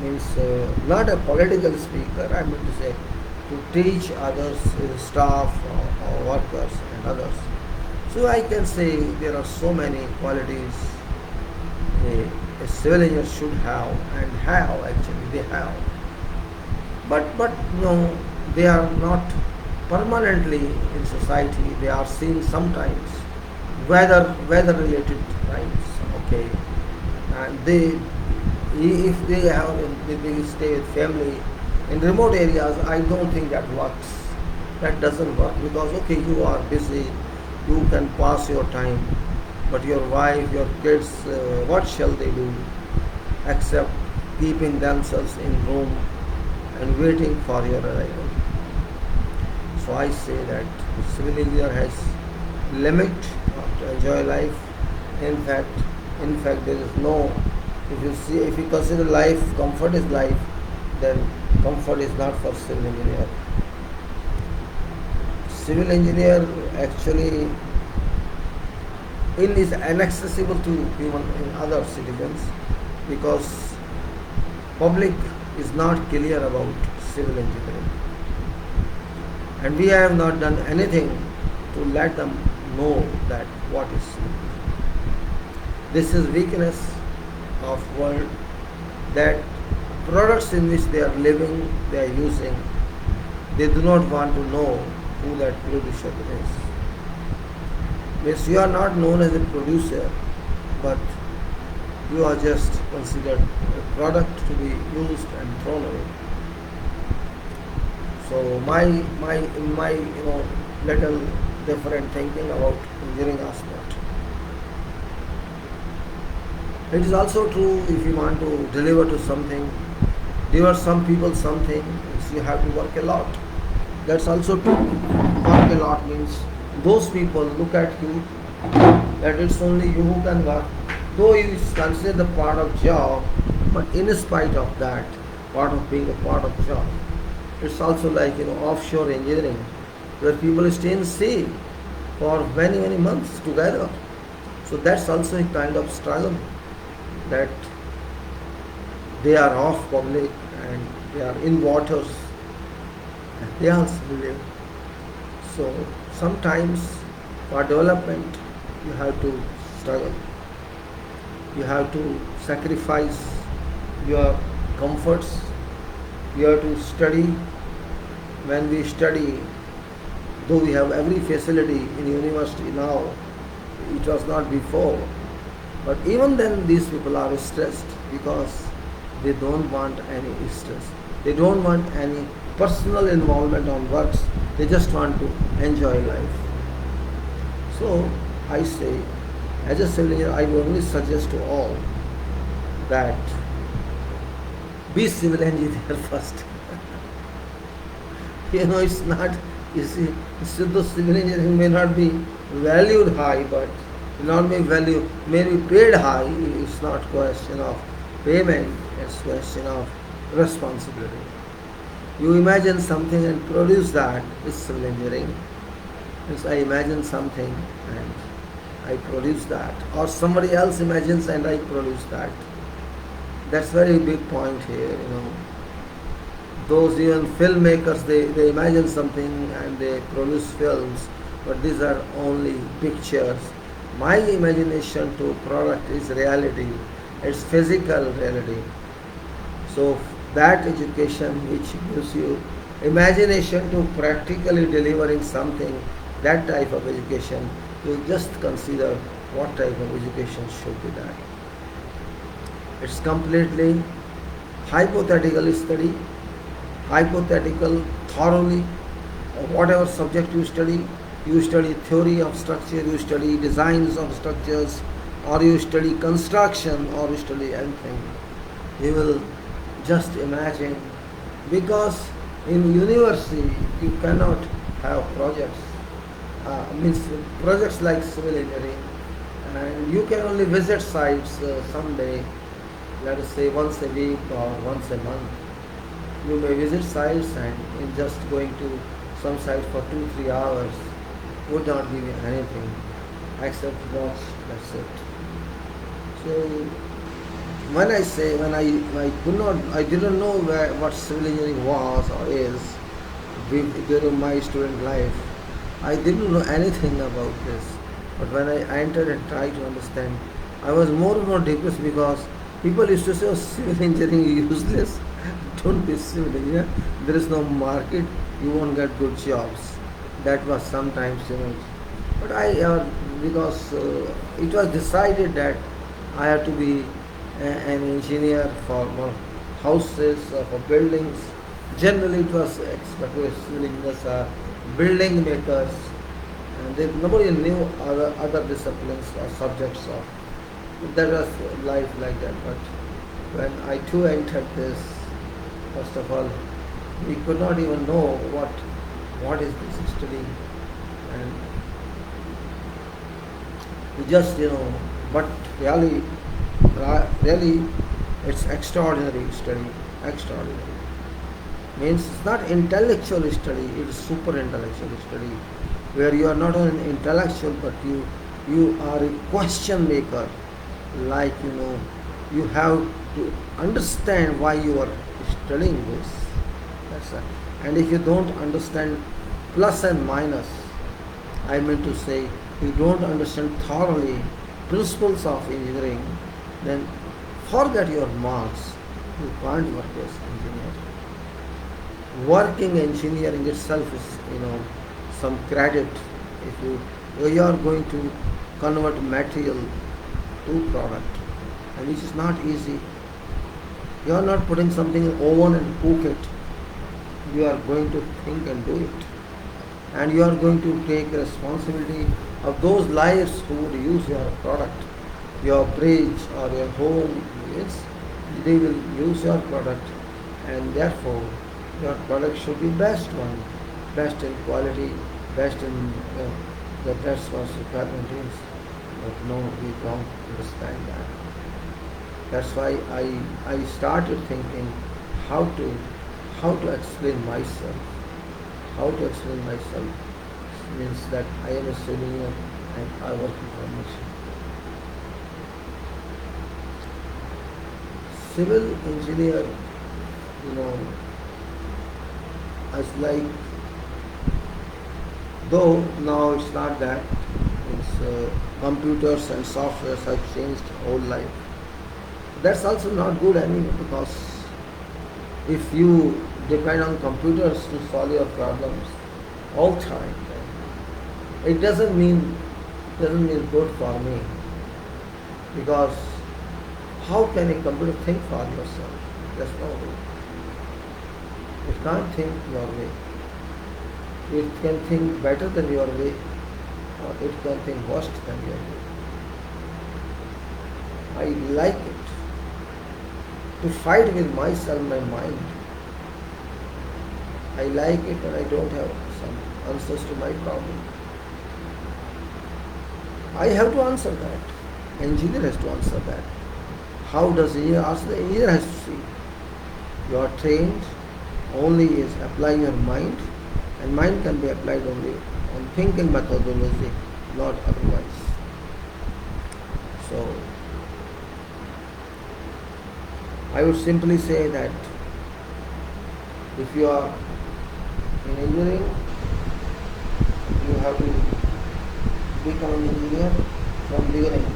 means not a political speaker, I mean to say to teach others, staff or workers and others. So I can say there are so many qualities a civil engineer should have, and have, actually they have. But they are not permanently in society. They are seen sometimes, weather related crimes. Okay, and if they stay with family in remote areas, I don't think that works. That doesn't work because okay, you are busy, you can pass your time, but your wife, your kids, what shall they do except keeping themselves in room and waiting for your arrival? So I say that civil engineer has limit to enjoy life. In fact, there is no. If you consider life, comfort is life, then comfort is not for civil engineer. Civil engineer actually is inaccessible to human in other citizens because public is not clear about civil engineering, and we have not done anything to let them know that what is civil. This is weakness of world, that products in which they are living, they are using, they do not want to know who that producer is. Means you are not known as a producer, but you are just considered a product to be used and thrown away. So my little different thinking about engineering aspect. It is also true if you want to deliver some people something, so you have to work a lot. That's also true. Work a lot means those people look at you that it's only you who can work. Though you consider the part of job, but in spite of that, part of being a part of job, it's also like offshore engineering, where people stay in sea for many months together. So that's also a kind of struggle, that they are off public and they are in waters and they also live. So sometimes for development you have to struggle. You have to sacrifice your comforts. You have to study. When we study, though we have every facility in university now, it was not before. But even then these people are stressed because they don't want any stress. They don't want any personal involvement on works. They just want to enjoy life. So I say, as a civil engineer, I would only suggest to all that be civil engineer first. It's not, the civil engineering may not be valued high, but not be valued, may be paid high. It's not question of payment, it's question of responsibility. You imagine something and produce that is civil engineering. Yes, I imagine something and I produce that, or somebody else imagines and I produce that. That's very big point here. Those even filmmakers, they imagine something and they produce films, but these are only pictures. My imagination to product is reality. It's physical reality. So that education which gives you imagination to practically delivering something, that type of education, you just consider what type of education should be that. It's completely hypothetical study, hypothetical thoroughly. Whatever subject you study theory of structure, you study designs of structures, or you study construction, or you study anything. You will just imagine, because in university you cannot have projects, projects like civil engineering, and you can only visit sites someday, let us say once a week or once a month. You may visit sites and in just going to some site for 2-3 hours would not give you anything except watch, that's it. So when I didn't know what civil engineering was or is during my student life, I didn't know anything about this. But when I entered and tried to understand, I was more and more depressed because people used to say, oh, civil engineering is useless. Don't be civil engineer. There is no market. You won't get good jobs. That was sometimes, But because it was decided that I have to be an engineer for houses or for buildings. Generally, it was expected civil engineers are building makers, and nobody knew other disciplines or subjects of. That was life like that. But when I too entered this, first of all, we could not even know what is this study, and we just but really, really, it's extraordinary study, extraordinary. Means it's not intellectual study, it is super intellectual study, where you are not an intellectual, but you are a question maker. Like you have to understand why you are studying this. That's it. And if you don't understand plus and minus, I mean to say, you don't understand thoroughly principles of engineering, then forget your marks. You can't work as engineer. Working engineering itself is some credit. If you are going to convert material to product, and which is not easy. You are not putting something in oven and cook it. You are going to think and do it, and you are going to take responsibility of those lives who would use your product, your bridge or your home. Yes, they will use your product, and therefore your product should be best one, best in quality, best in the best was requirement is. But no, we don't understand that. That's why I started thinking how to explain myself. How to explain myself means that I am a civil engineer and I work in machine. Civil engineer, as like, though now it's not that, it's computers and software have changed whole life. That's also not good anymore, because if you depend on computers to solve your problems all time, it doesn't mean good for me, because how can a computer think for yourself? That's no way. It can't think your way. It can think better than your way, or it can think worse than your way. I like it to fight with myself, my mind. I like it when I don't have some answers to my problem. I have to answer that. Engineer has to answer that. How does the engineer answer? The engineer has to see. You are trained only is applying your mind, and mind can be applied only on thinking methodology, not otherwise. So I would simply say that if you are in engineering, you have to become an engineer from beginning.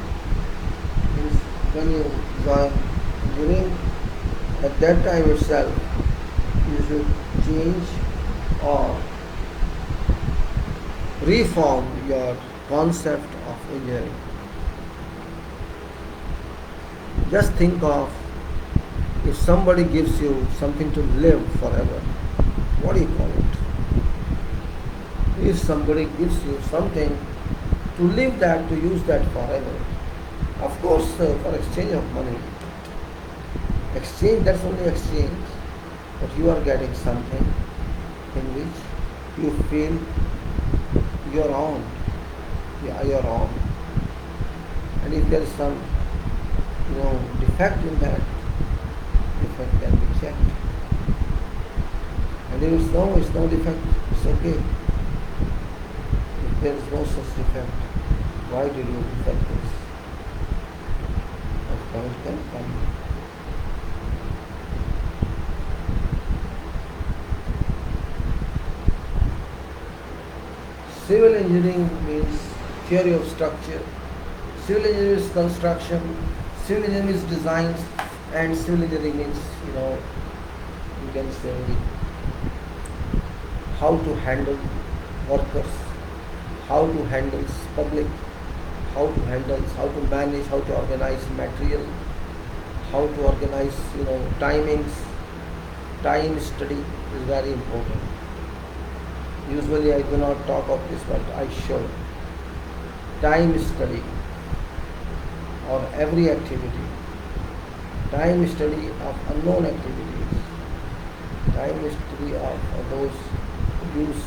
Means when you join engineering, at that time itself, you should change or reform your concept of engineering. Just think of, if somebody gives you something to live forever, what do you call it? If somebody gives you something to live that, to use that forever, of course, for exchange of money, exchange, that's only exchange, but you are getting something in which you feel your own. Yeah, your own. And if there is some defect in that, defect can be checked. And if it's no defect, it's okay. If there is no such defect, why did you defect this? That point can come. Civil engineering means theory of structure. Civil engineering is construction. Civil engineering is designs, and civil engineering means you can say how to handle workers, how to handle public, how to manage, how to organize material, how to organize timings. Time study is very important. Usually I do not talk of this, but I should. Time study or every activity. Time study of unknown activities. Time study of those who use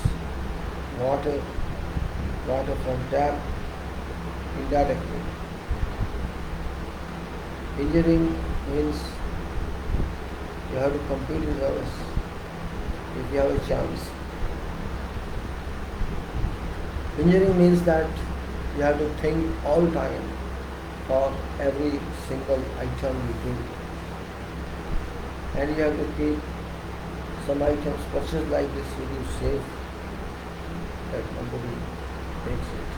water, water from tap indirectly. Engineering means you have to compete with others if you have a chance. Engineering means that you have to think all time for every single item you do. And you have to keep some items purchased like this will be safe that nobody takes it.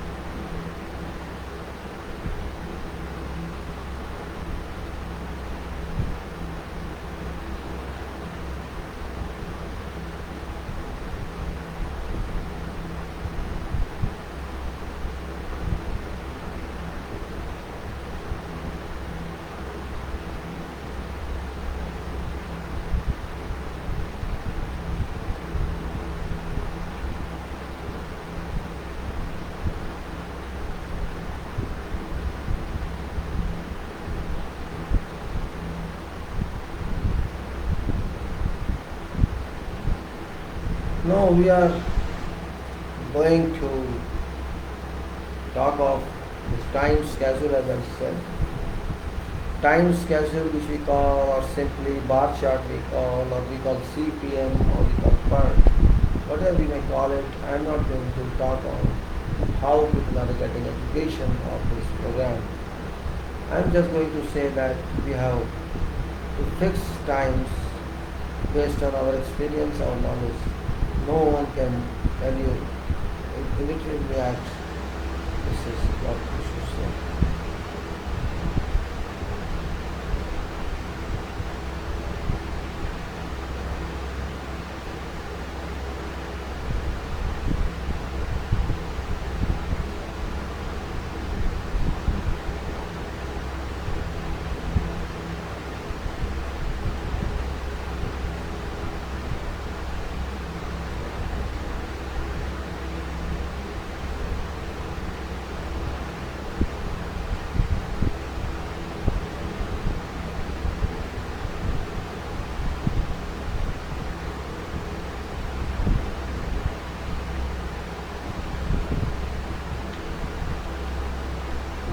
No, we are going to talk of this time schedule as I said. Time schedule which we call or simply bar chart we call or we call CPM or we call PERT. Whatever we may call it, I am not going to talk on how people are getting education of this program. I am just going to say that we have to fix times based on our experience, our knowledge. No one can tell you immediately that this is what you should say.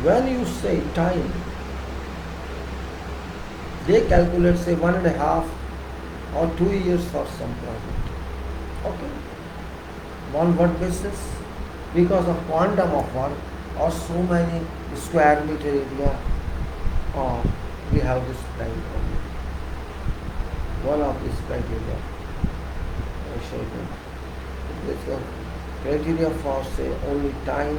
When you say time, they calculate say 1.5 or 2 years for some project. Okay. On what basis? Because of quantum of work or so many square meter area or we have this time only. One of these criteria. I show you. This is the criteria for say only time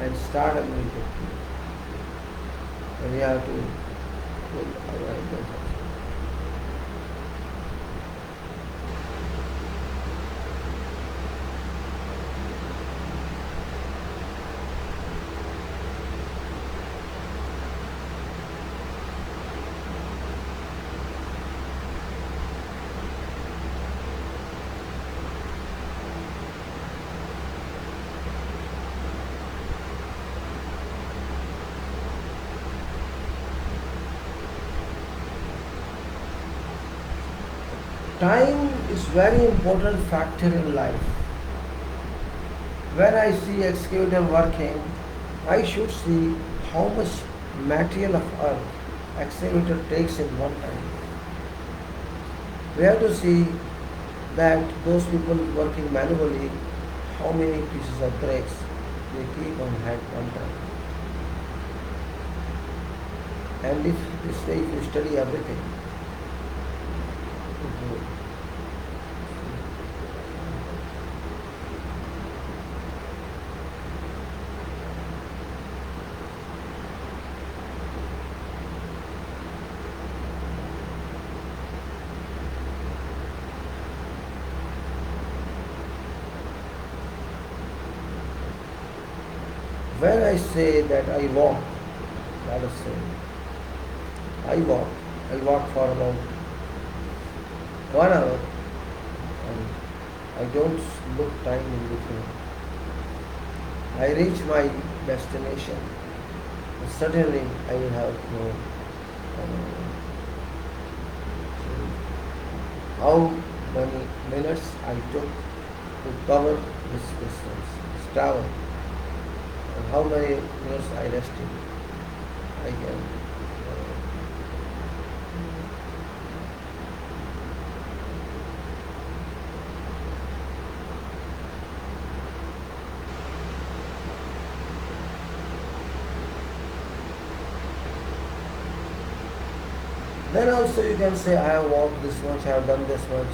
and start immediately. And we have to write that. Time is very important factor in life. When I see excavator working, I should see how much material of earth excavator takes in one time. We have to see that those people working manually, how many pieces of bricks they keep on hand one time. And if you study everything, when I say that I walk, let us say, I walk for about 1 hour and I don't look time in between. I reach my destination. Certainly, I will have um, how many minutes I took to cover this distance, this travel, and how many minutes I rested. I can. Then also you can say, I have walked this much, I have done this much,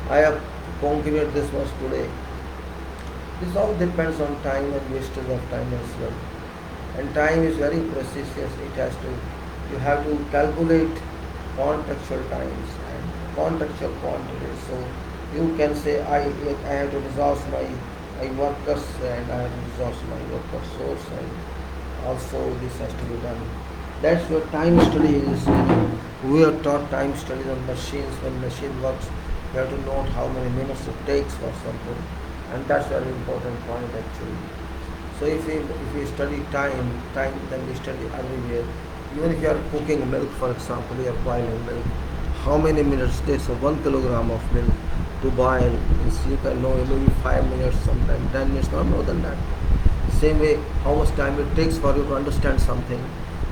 I have conquered this much today. This all depends on time and wastage of time as well. And time is very precious. You have to calculate contextual times and contextual quantities. So you can say, I have to resource my workers and I have to resource my worker source, and also this has to be done. That's what time study is. We are taught time studies on machines. When machine works, you have to note how many minutes it takes for something, and that's a very important point actually. So if we study time, then we study everywhere. Even if you are cooking milk, for example, you are boiling milk, how many minutes it takes for 1 kilogram of milk to boil? You can know maybe 5 minutes, sometimes 10 minutes, not more than that. Same way, how much time it takes for you to understand something,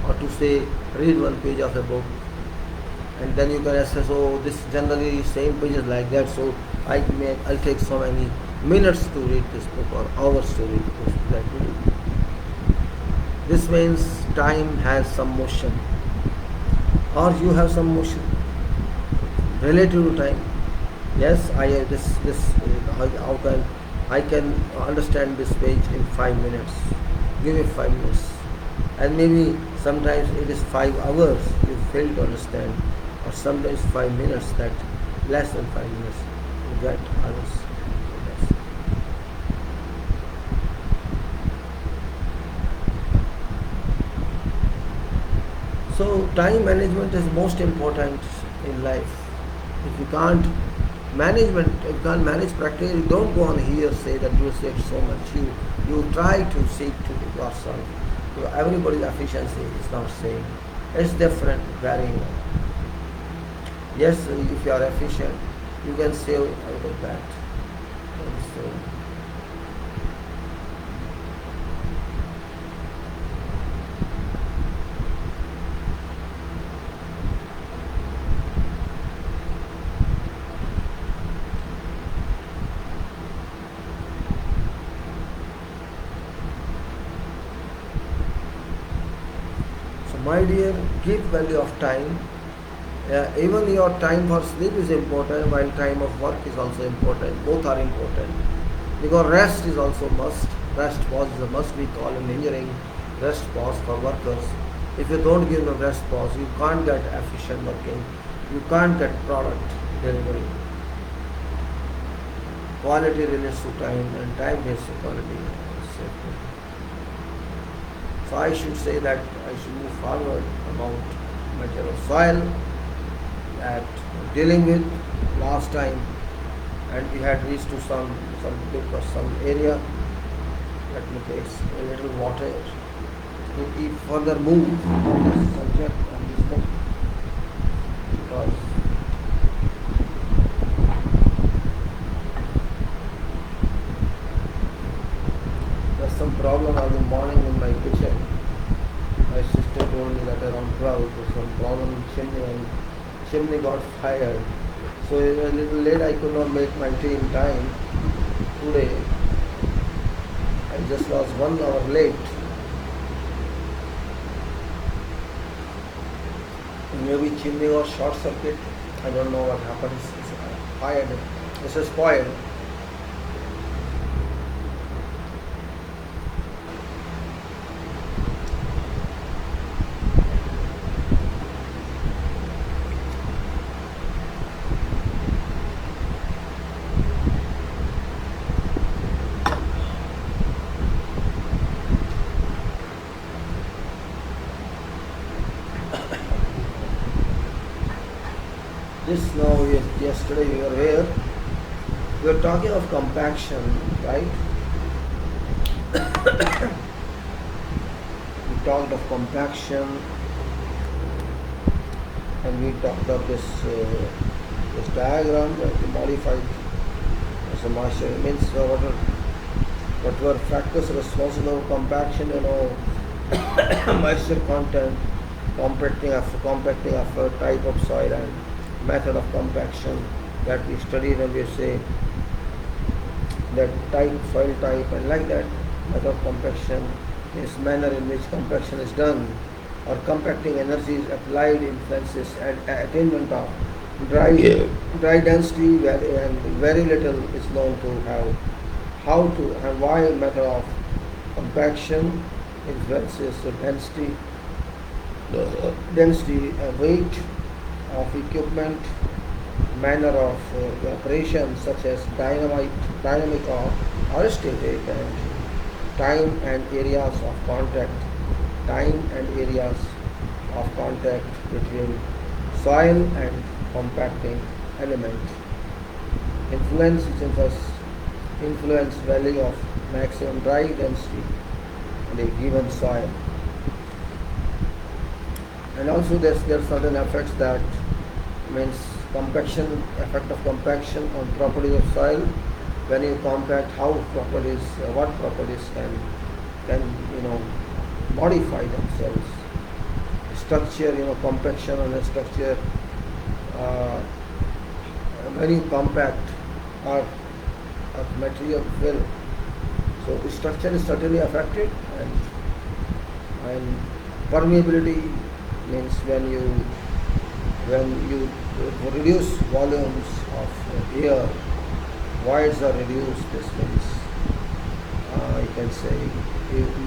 or to say read one page of a book, and then you can assess, oh, this generally same page is like that, so I'll take so many minutes to read this book or hours to read this that book. This means time has some motion, or you have some motion relative to time. Yes, how can I can understand this page in 5 minutes. Give me 5 minutes. And maybe sometimes it is 5 hours you fail to understand, or sometimes 5 minutes, that less than 5 minutes you get others. So time management is most important in life. If you can't manage practically, don't go on here say that you saved so much. You try to see to yourself. Everybody's efficiency is not same. It's different, varying. Yes, if you are efficient, you can save out of that. My dear, give value of time. Even your time for sleep is important, while time of work is also important. Both are important. Because rest is also must. Rest pause is a must, we call in engineering rest pause for workers. If you don't give them rest pause, you can't get efficient working. You can't get product delivery. Quality relates to time, and time relates to quality. So I should say that I should move forward about matter of soil that dealing with last time, and we had reached to some area. Let me take a little water to further move this subject and this book, because there's some problem early morning in my kitchen. My sister told me that around 12 there's some problem in chimney, and chimney got fired. So it was a little late, I could not make my tea in time today. I just was 1 hour late. Maybe chimney was short circuit. I don't know what happened. It's fired. It's spoiled. This now, yesterday we were here We're talking of compaction, right? We talked of compaction, and we talked of this diagram that we modified as a moisture. It means what were factors responsible for compaction, moisture content, compacting of a type of soil, and method of compaction that we studied, and we say that type, soil type, and like that method of compaction is manner in which compaction is done, or compacting energies applied influences at attainment of dry density, and very little is known to how to and why method of compaction influences the density, weight of equipment, manner of operation such as dynamic or static, and time and areas of contact between soil and compacting element. Influence value of maximum dry density in a given soil. And also there are certain effects that means effect of compaction on properties of soil. When you compact, what properties can modify themselves. Structure, compaction on a structure. When you compact or material fill, so the structure is certainly affected, and permeability means when you reduce volumes of air, voids are reduced. This means you can say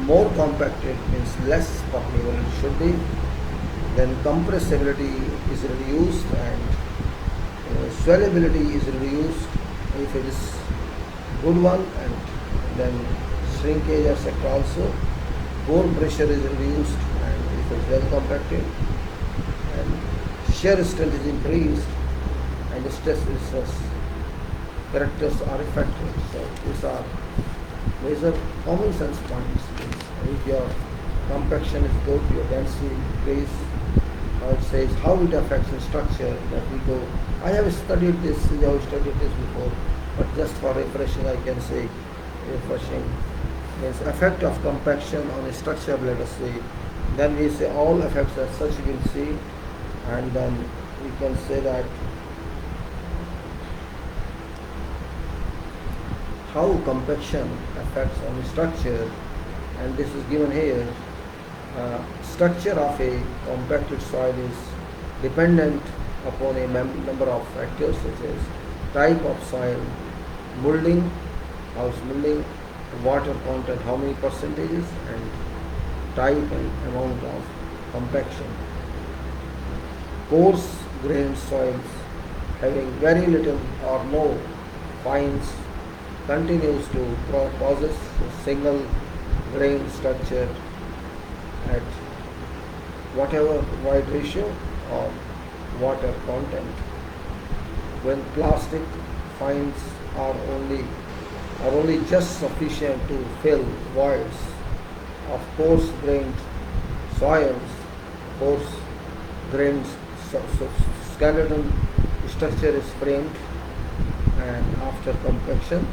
more compacted means less permeable it should be. Then compressibility is reduced, and swellability is reduced if it is good one, and then shrinkage etc. also. Pore pressure is reduced, and if it is well compacted, and shear strength is increased, and the stress characters are affected. So these are major common sense points. If your compaction is good, your density increase, it says how it affects the structure that we go. I have studied this before, but just for refreshing, I can say means effect of compaction on a structure, let us say. Then we say all effects as such we will see, and then we can say that how compaction affects on the structure, and this is given here. Structure of a compacted soil is dependent upon a number of factors such as type of soil, molding, house molding, water content, how many percentages, and type and amount of compaction. Coarse grained soils having very little or no fines continues to possess a single grain structure at whatever wide ratio of water content. When plastic fines are only just sufficient to fill voids of coarse grained soils, coarse grained skeleton structure is framed, and after compaction,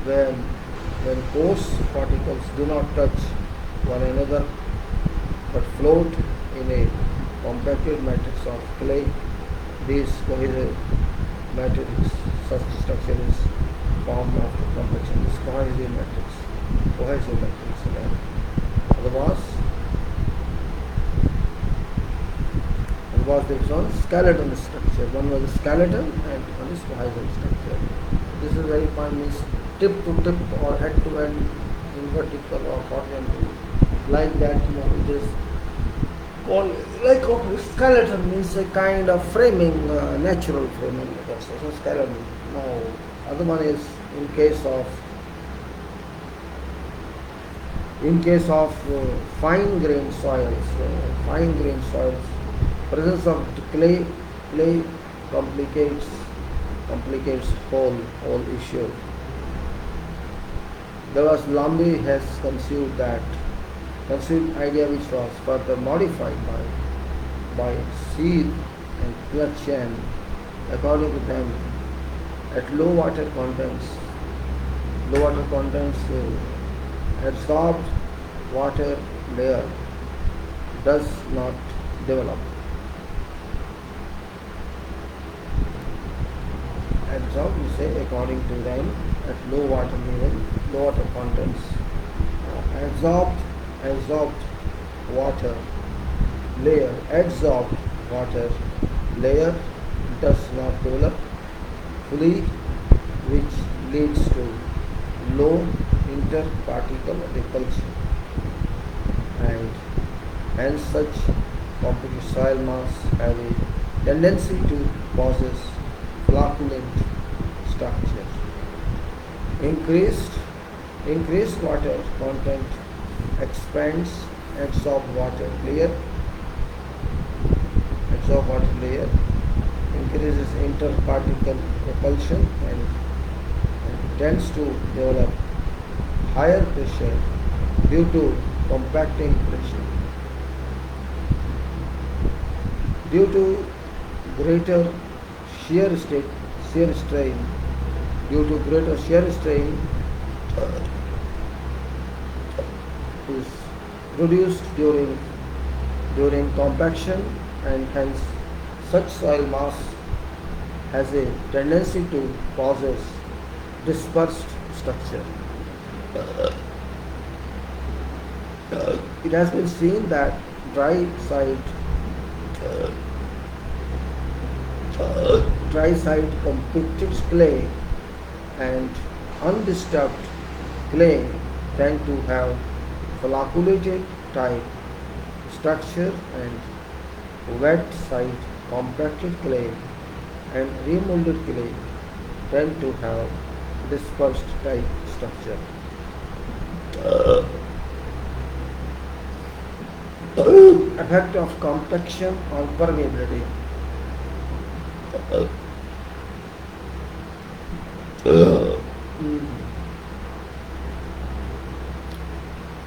when coarse particles do not touch one another but float in a compacted matrix of clay, these cohesive matrix, such structure is formed after compaction. This cohesive matrix. Otherwise there is one skeleton structure. One was a skeleton and one is cohesive structure. This is very fine, means tip to tip or head to head in vertical or horizontal. Like that, it is called like a skeleton, means a kind of framing, natural framing. That's a skeleton. Now, other one is in case of fine grained soils. Presence of clay complicates complicates whole issue. There was Lambe has conceived idea which was further modified by Seed and Clutchen. According to them, at low water contents, absorbed water layer does not develop. Absorbed, we say, according to them, at low water level, low water contents, absorbed water water layer does not develop fully, which leads to low interparticle repulsion, and hence such complex soil mass have a tendency to possess flocculent structure. Increased water content expands adsorbed water layer, increases interparticle repulsion, and tends to develop higher pressure due to compacting pressure. Due to greater shear strain, is produced during compaction, and hence such soil mass has a tendency to possess dispersed structure. It has been seen that dry side compacted clay and undisturbed clay tend to have flocculated type structure, and wet side compacted clay and remolded clay tend to have dispersed type structure. Effect of compaction on permeability.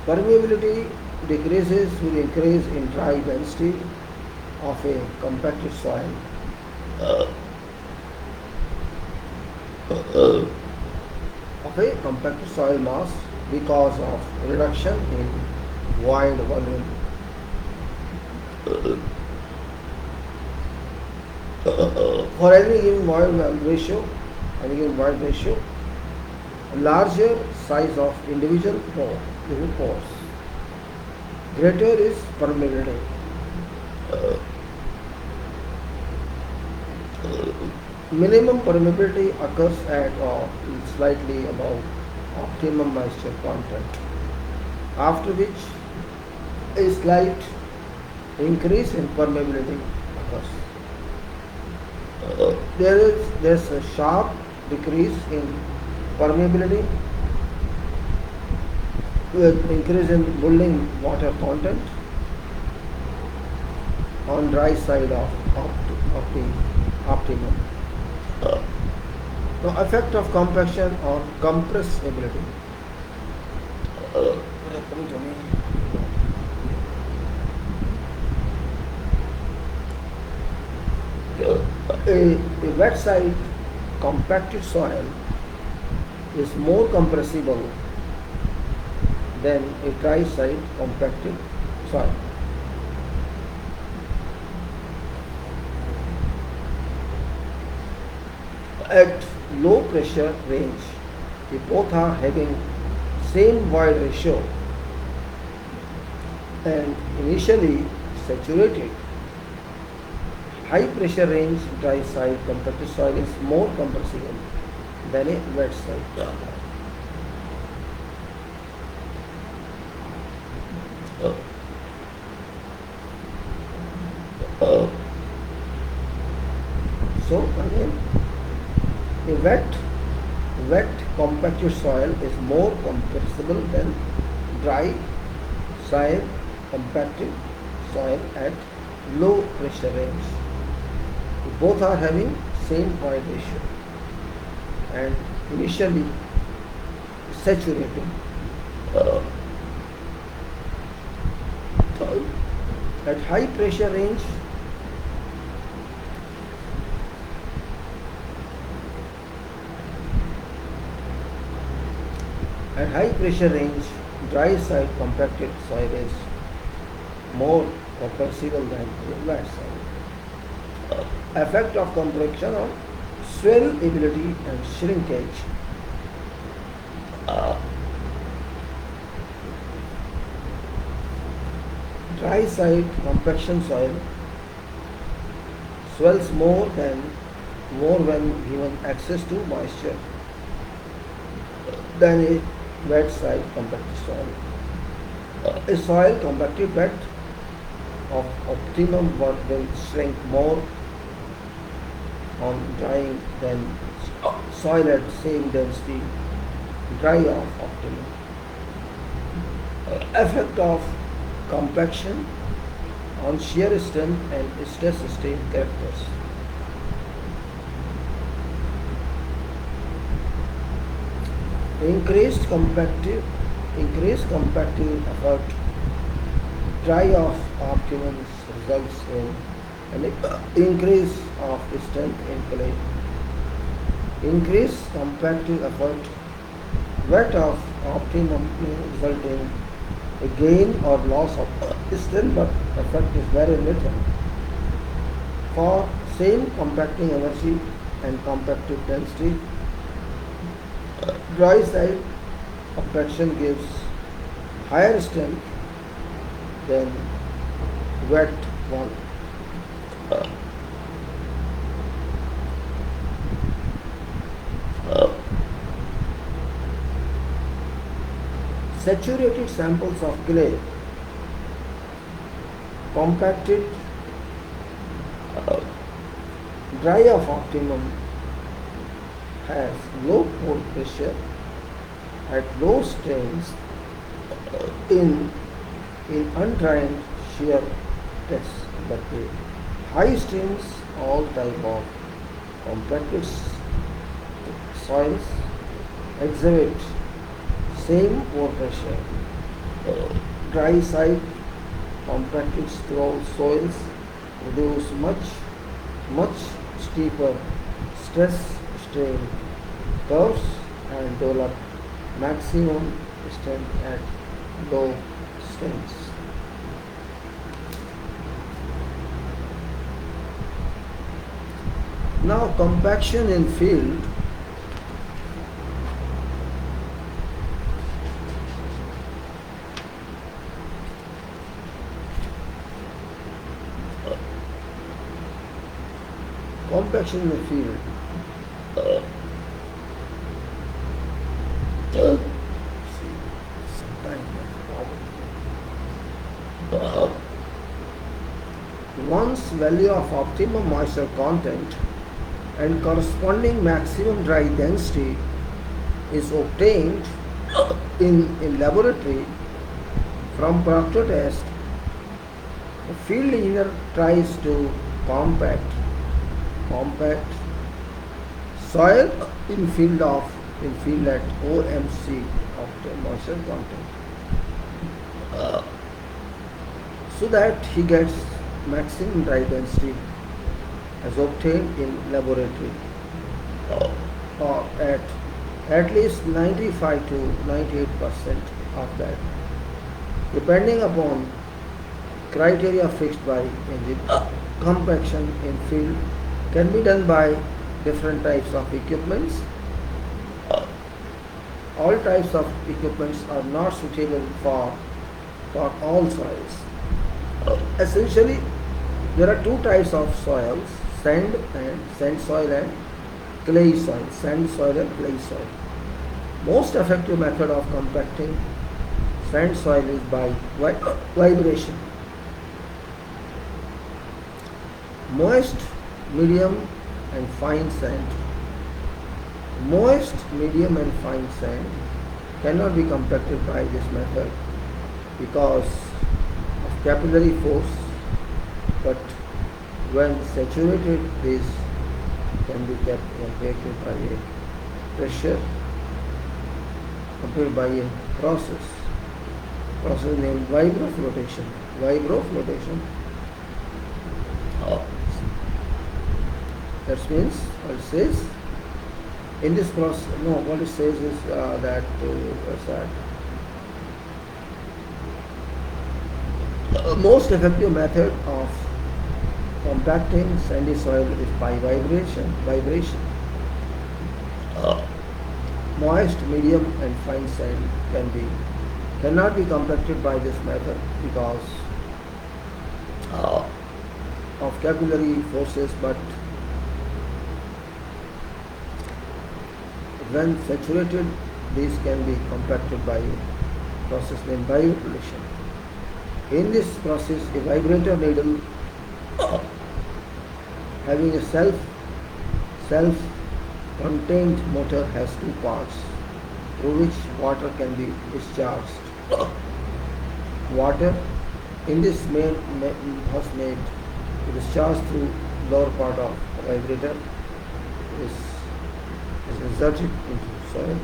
Permeability decreases with increase in dry density of a compacted soil. Mass because of reduction in void volume. For any given void ratio, larger size of individual pores, greater is permeability. Minimum permeability occurs at or slightly above optimum moisture content, after which a slight increase in permeability occurs. There's a sharp decrease in permeability with increase in building water content on dry side of the optimum. Now, effect of compaction on compressibility. A wet side compacted soil is more compressible than a dry side compacted soil. At low pressure range, if both are having same void ratio and initially saturated, high pressure range dry side compacted soil is more compressible than a wet side. So again, a wet compacted soil is more compressible than dry side compacted soil at low pressure range. Both are having same void ratio. and initially saturating. Uh, at high pressure range, dry side compacted soil is more compressible than wet soil. Effect of compression on swellability and shrinkage. Dry side compaction soil swells more when given access to moisture than a wet side compacted soil. A soil compacted bed of optimum work will shrink more on drying than soil at same density dry of optimum. Effect of compaction on shear strength and stress strain characters. Increased compactive effort dry of optimum results in an increase of strength in clay. Increased compactive effort wet of optimum may result in a gain or loss of strength, but effect is very little. For same compacting energy and compactive density, dry side compaction gives higher strength than wet one. Saturated samples of clay compacted dry of optimum has low pore pressure at low strains in undried shear tests, but the high strains all type of compacted soils exhibit same pore pressure. Dry side compacted soils produce much steeper stress strain curves and develop maximum strength at low strains. Now compaction in field. Compaction in the field. Once value of optimum moisture content and corresponding maximum dry density is obtained in laboratory from proctor test, the field engineer tries to compact soil in field at OMC of moisture content, so that he gets maximum dry density as obtained in laboratory or at least 95 to 98% of that, depending upon criteria fixed by engineer. Compaction in field can be done by different types of equipments. All types of equipments are not suitable for all soils. Essentially, there are two types of soils: sand soil and clay soil. Sand soil and clay soil. Most effective method of compacting sand soil is by vibration. Moist, medium and fine sand. Moist, medium and fine sand cannot be compacted by this method because of capillary force, but when saturated, this can be kept compacted by a pressure obtained by a process named vibroflotation. Vibroflotation. That means what it says in this process. No, what it says is that what's that? Most effective method of compacting sandy soil is by vibration. Moist, medium, and fine sand cannot be compacted by this method because of capillary forces, but when saturated, these can be compacted by a process named vibroflotation. In this process, a vibrator needle having a self-contained motor has two parts through which water can be discharged. Water in this thus made to discharge through lower part of the vibrator is inserted into soil.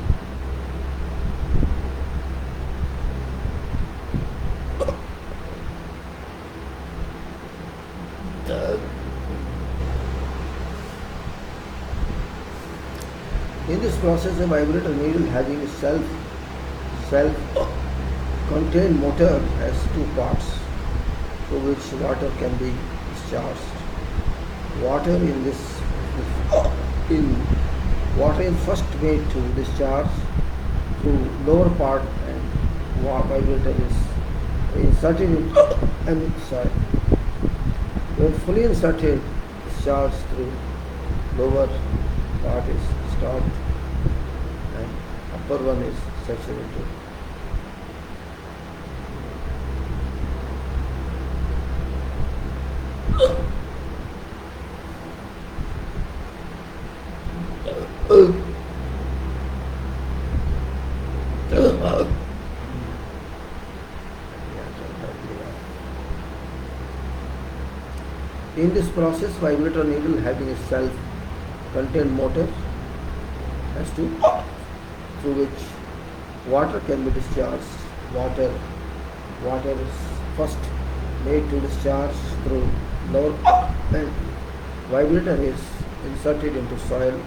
In this process, a vibrator needle having a self-contained motor has two parts through which water can be discharged. Water is first made to discharge through lower part, and vibrator is inserted in soil. When fully inserted, discharge through lower part is stopped and upper one is saturated. In this process, vibrator needle having a self-contained motor has two through which water can be discharged. Water is first made to discharge through lower and vibrator is inserted into soil.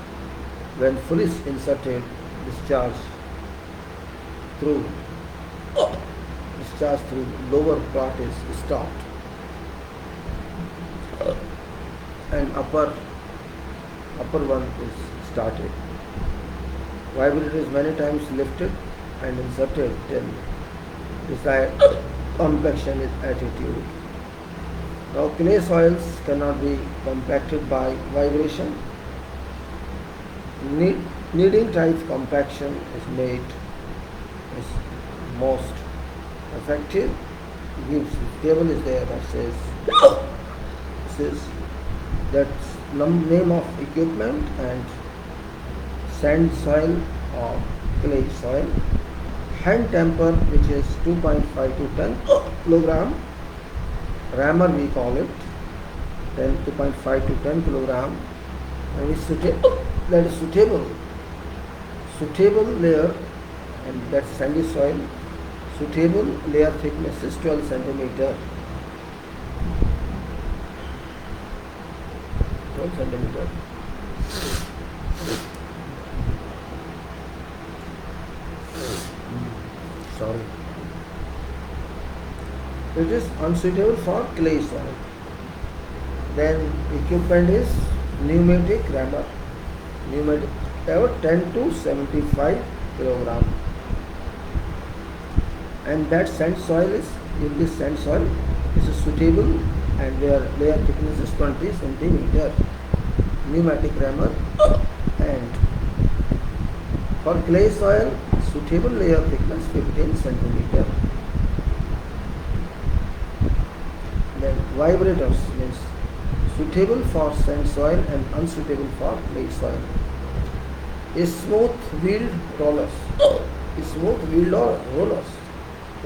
When fully inserted, discharge through lower part is stopped and upper one is started. Vibrator is many times lifted and inserted till desired compaction is achieved. Now, clay soils cannot be compacted by vibration. Kneading type compaction is most effective. Gives table is there that says that's name of equipment and sand soil or clay soil. Hand temper, which is 2.5 to 10 kilogram. Rammer we call it, 2.5 to 10 kilogram. And it's that is suitable layer, and that's sandy soil. Suitable layer thickness is 12 centimeter. 12 centimeter. Sorry. It is unsuitable for clay soil. Then equipment is pneumatic rammer. Pneumatic power 10 to 75 kilogram. And that sand soil is, in this sand soil, this is suitable, and their layer thickness is 20 centimeter. Pneumatic rammer. And for clay soil, suitable layer thickness 15 centimeter. Then vibrators means suitable for sand soil and unsuitable for clay soil. A smooth wheeled rollers.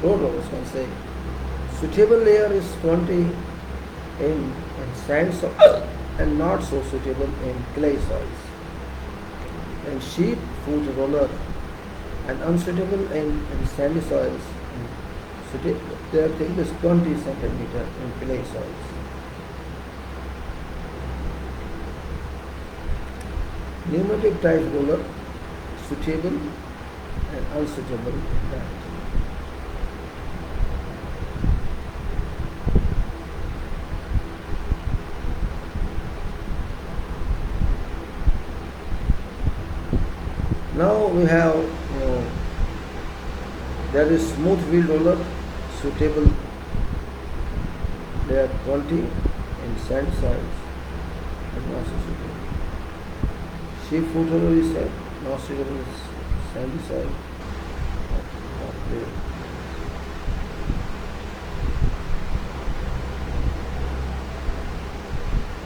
Road rollers can say. Suitable layer is 20 in sand soil and not so suitable in clay soils. And sheep foot roller and unsuitable in sandy soils. Their thickness is 20 centimeter in clay soils. Pneumatic type roller, suitable and unsuitable in that. Now we have, there is smooth wheel roller, suitable. They are 20 in sand soils and not suitable. Sheep foot roller is not suitable in sandy soil.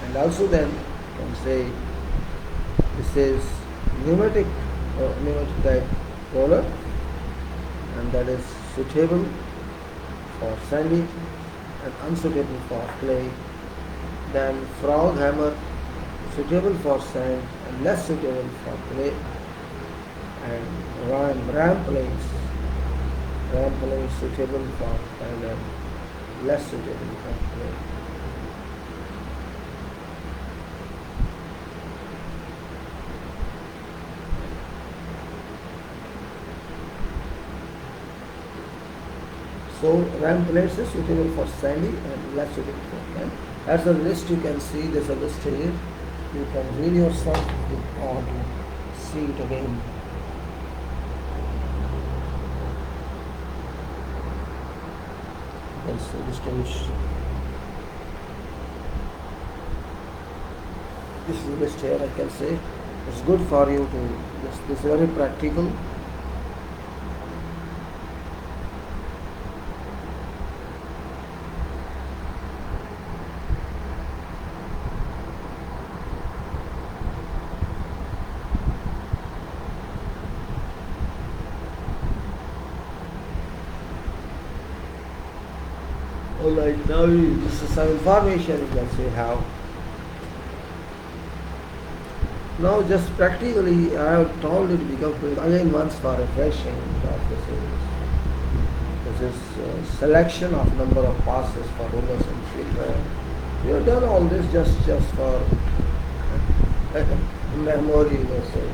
And also then you can say this is pneumatic type roller, and that is suitable for sandy and unsuitable for clay. Then frog hammer, suitable for sand and less suitable for clay. And ram planes suitable for sand and less suitable for clay. So ram plates is suitable for sandy and less suitable for clay. As a list you can see, there's a list here. You can read yourself or see it again. You can see this list. This is the list here, I can say. It's good for you to, this is very practical. Alright, now this is some information you can see how. Now just practically I have told it because again once for refreshing this is selection of number of passes for rollers and field. We have done all this just for memory, let's say.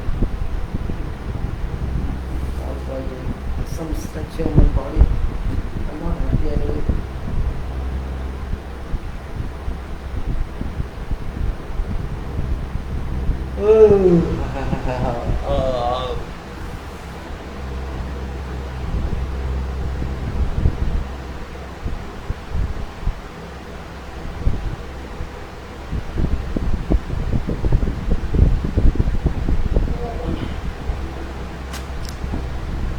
I'm finding some stretching on my body. I'm not happy anyway.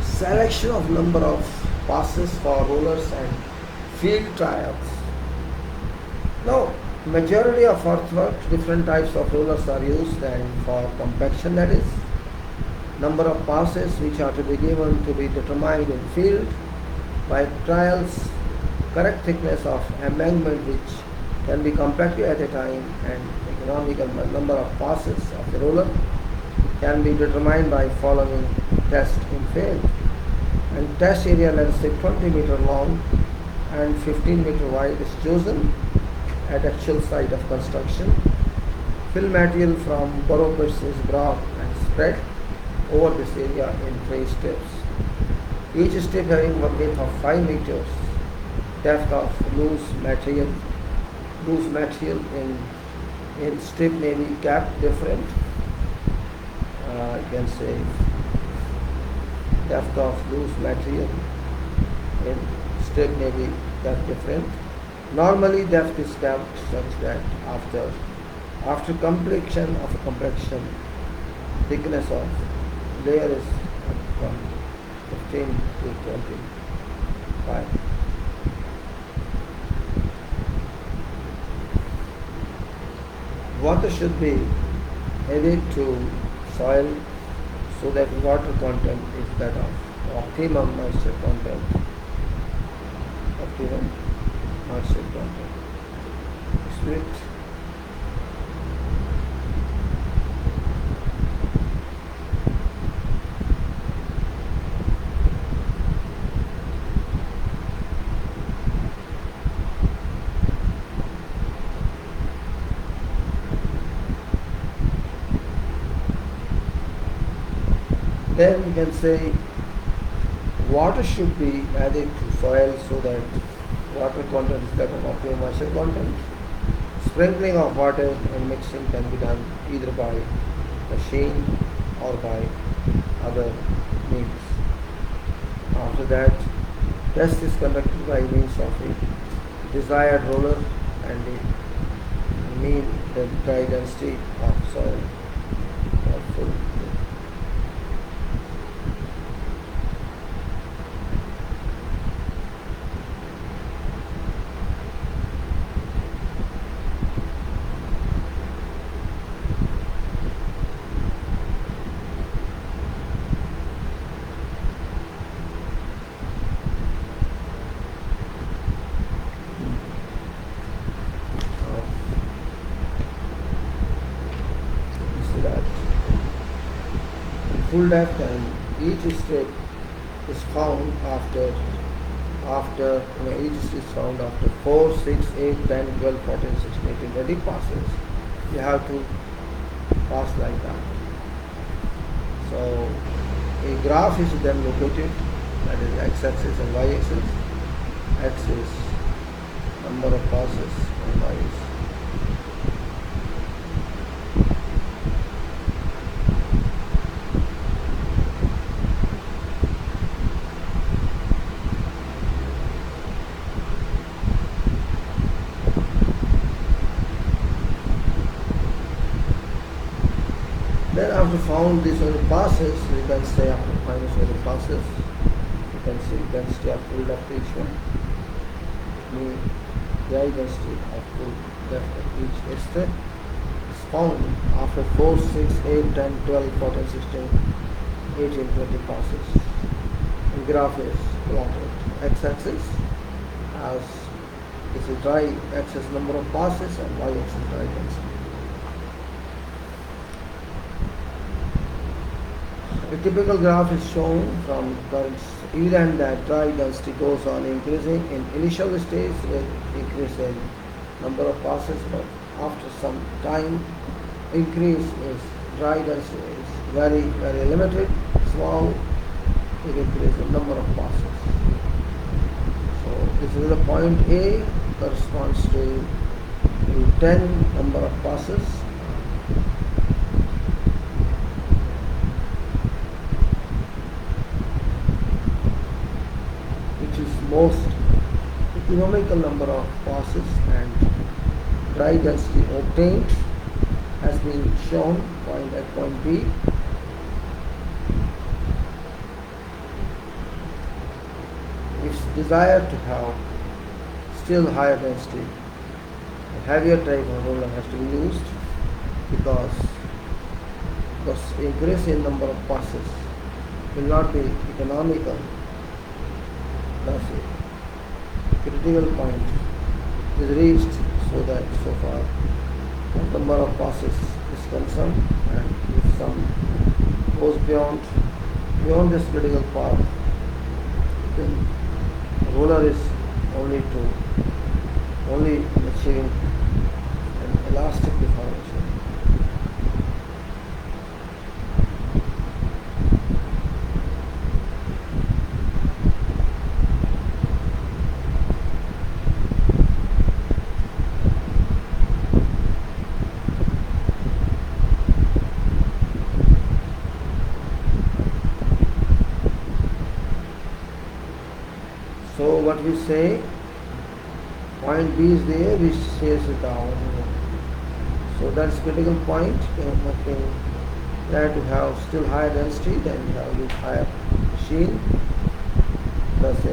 Selection of number of passes for rollers and field trials. Now, majority of earthwork, different types of rollers are used, and for compaction, that is, number of passes which are to be given to be determined in field by trials, correct thickness of embankment which can be compacted at a time, and economical number of passes of the roller can be determined by following test in field. And test area, let us say 20 meter long and 15 meter wide, is chosen at actual site of construction. Fill material from burrow pits is brought and spread over this area in 3 steps. Each step having a width of 5 meters. Depth of loose material in step may be kept different. You can say depth of loose material in step may be kept different. Normally depth is kept such that after completion of a compaction, thickness of layer is from 15 to 25. Water should be added to soil so that water content is better. Optimum moisture content. Split. Then you can say water should be added to soil so that water content is better of moisture content. Sprinkling of water and mixing can be done either by machine or by other means. After that, test is conducted by means of a desired roller and a mean the dry density of soil or full. Full depth, and each step is found after each is found after 4, 6, 8, 10, 12, 14, 16, 18, 20 passes. You have to pass like that. So a graph is then located, that is x-axis and y-axis. X is number of passes and y is then after found these are the passes, we can say after finding the passes, you can see density of full depth each one, mean dry density of full depth of each step is found after 4, 6, 8, 10, 12, 14, 16, 18, 20 passes. The graph is plotted. X-axis as is a dry axis number of passes and y-axis dry density. A typical graph is shown from currents evident that dry density goes on increasing in initial stage with increase in number of passes, but after some time increase is dry density is very limited, small, it increase in number of passes. So this is the point A corresponds to 10 number of passes. Most economical number of passes and dry density obtained has been shown point at point B. If desired to have still higher density, a heavier type of roller has to be used because increase in number of passes will not be economical. Thus, a critical point is reached so far the number of passes is concerned, and if some goes beyond this critical part, then the roller is only achieving an elastic deformation. So what we say, point B is there, which says it down. So that's critical point. There to have still higher density, then you have a higher machine. Thus a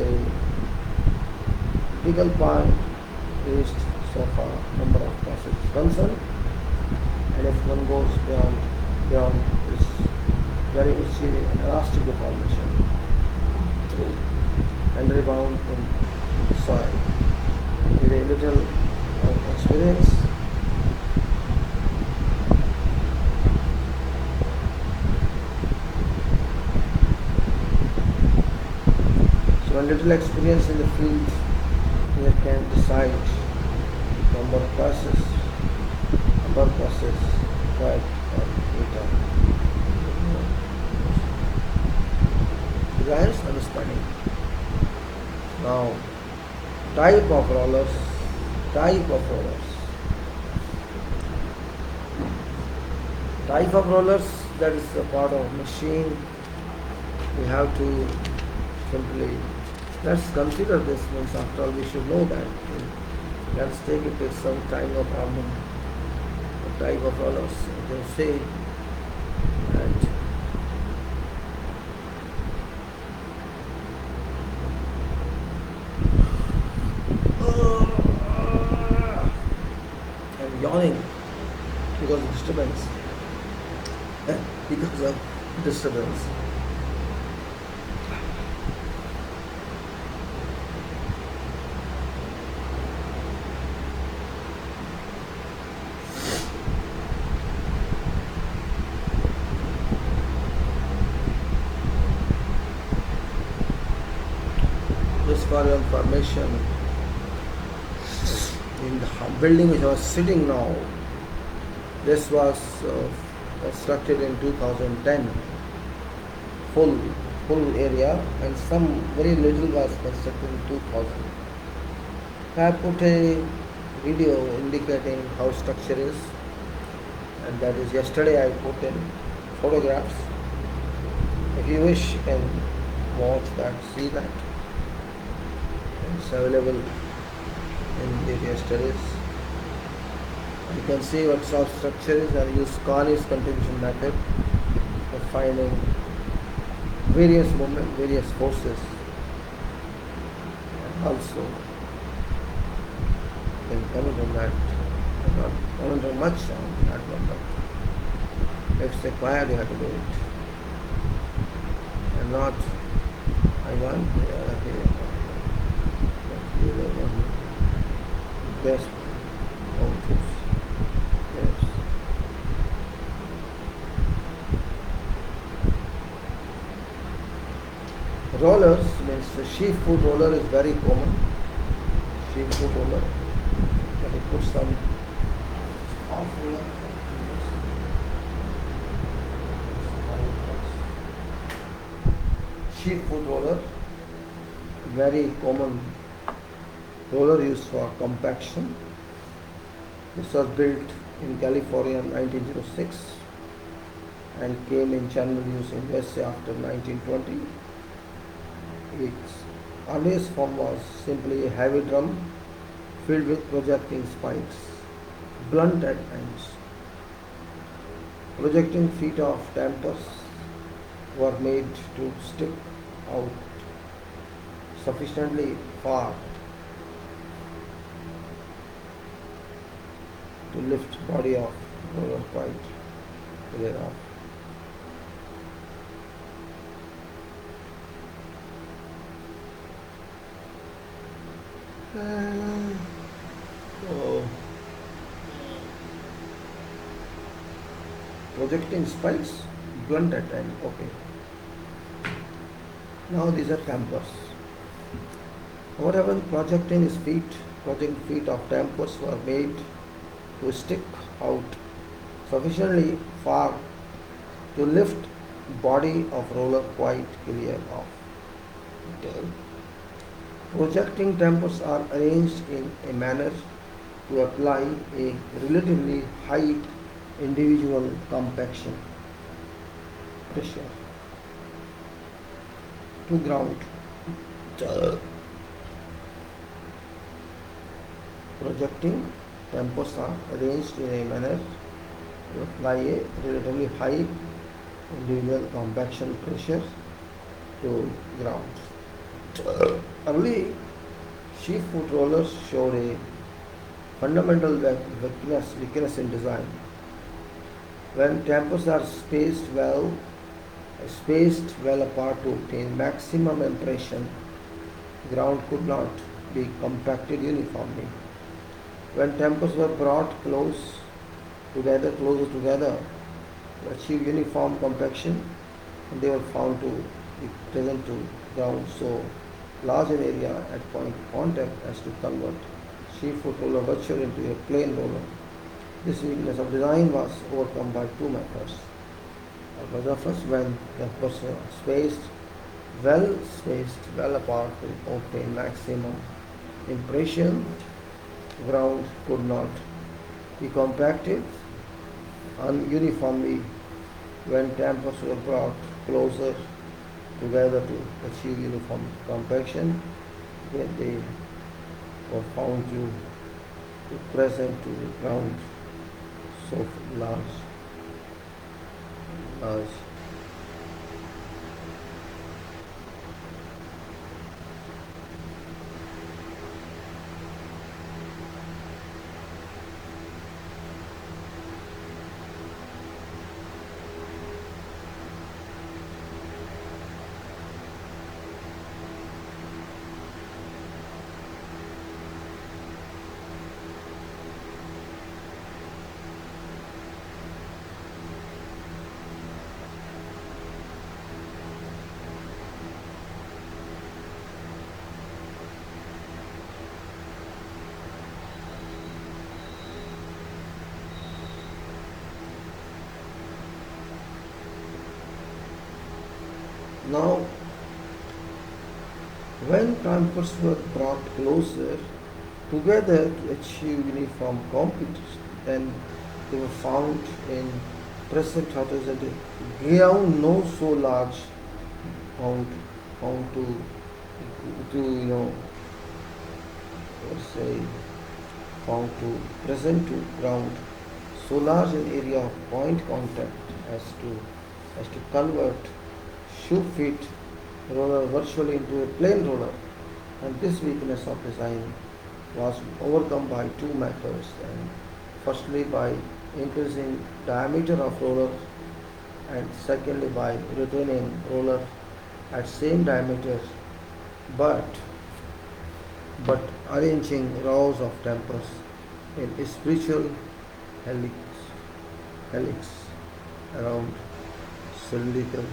critical point reached so far number of passes is concerned. And if one goes beyond this very achieving an elastic deformation and rebound in the soil. With a little experience, so a little experience in the field, you can decide number of passes required for meter. Type of rollers. Type of rollers. Type of rollers, that is a part of machine. We have to simply, let's consider this, means after all we should know that. Let's take it with some time, no problem. The type of rollers, you can say that I'm yawning because of disturbance. Because of disturbance. Just for your information, in the building which I was sitting now, this was constructed in 2010, full area, and some very little was constructed in 2000. I put a video indicating how structure is, and that is yesterday I put in photographs. If you wish, you can watch that, see that. It's available in the yesterday's. You can see what sort of structure is. I use Cornish contribution method for finding various movement, various forces, and also you can comment on that. Not comment on much on that one, but if it's required, you have to do it, and not I want best outputs. Yes. Rollers means the sheep foot roller is very common. Sheep foot roller. Let me put some off roller. Sheep foot roller, very common roller used for compaction. This was built in California in 1906 and came in general use in USA after 1920. Its earliest form was simply a heavy drum filled with projecting spikes, blunt at ends. Projecting feet of dampers were made to stick out sufficiently far to lift body of roller quite clear off. Projecting spikes, blunt at end. Okay. Now these are dampers. What happened? Projecting feet of dampers were made to stick out sufficiently far to lift body of roller quite clear of. Projecting dampers are arranged in a manner to apply a relatively high individual compaction pressure to ground. Projecting dampers are arranged in a manner to apply a relatively high individual compaction pressure to ground. Early sheep foot rollers showed a fundamental weakness in design. When dampers are spaced well apart to obtain maximum impression, ground could not be compacted uniformly. When dampers were brought closer together to achieve uniform compaction, they were found to be present to ground so large an area at point of contact as to convert sheep foot roller virtually into a plain roller. This weakness of design was overcome by two methods. First, when dampers were spaced well apart to obtain maximum impression, ground could not be compacted uniformly when tampers were brought closer together to achieve uniform compaction. When they were found to be present to the ground so large. Now, when tampers were brought closer together to achieve uniform competition, then they were found in present horizontal ground no so large found found to let's say found to present to ground so large an area of point contact as to convert shoe fit roller virtually into a plain roller, and this weakness of design was overcome by two methods. And firstly, by increasing diameter of roller, and secondly by retaining roller at same diameter, but but arranging rows of tempers in a spiritual helix around cylindrical.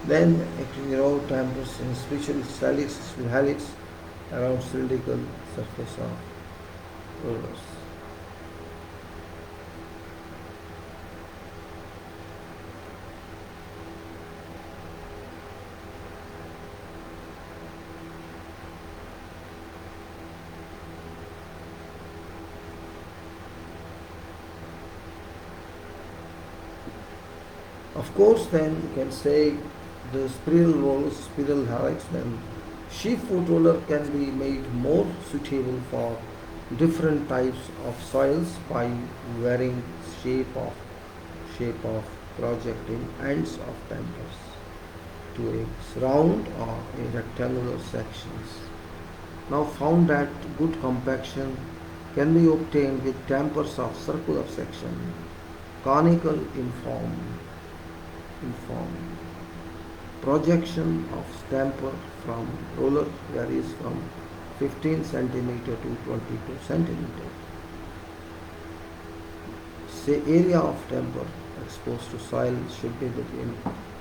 Then a row tampers in spiritual helix around cylindrical surface of rollers. Of course, then you can say the spiral helix, then sheep foot roller can be made more suitable for different types of soils by varying shape of projecting ends of tempers to a round or a rectangular sections. Now found that good compaction can be obtained with tempers of circular section, conical inform. Projection of stamper from roller varies from 15 centimeter to 22 centimeter. Say area of temper exposed to soil should be between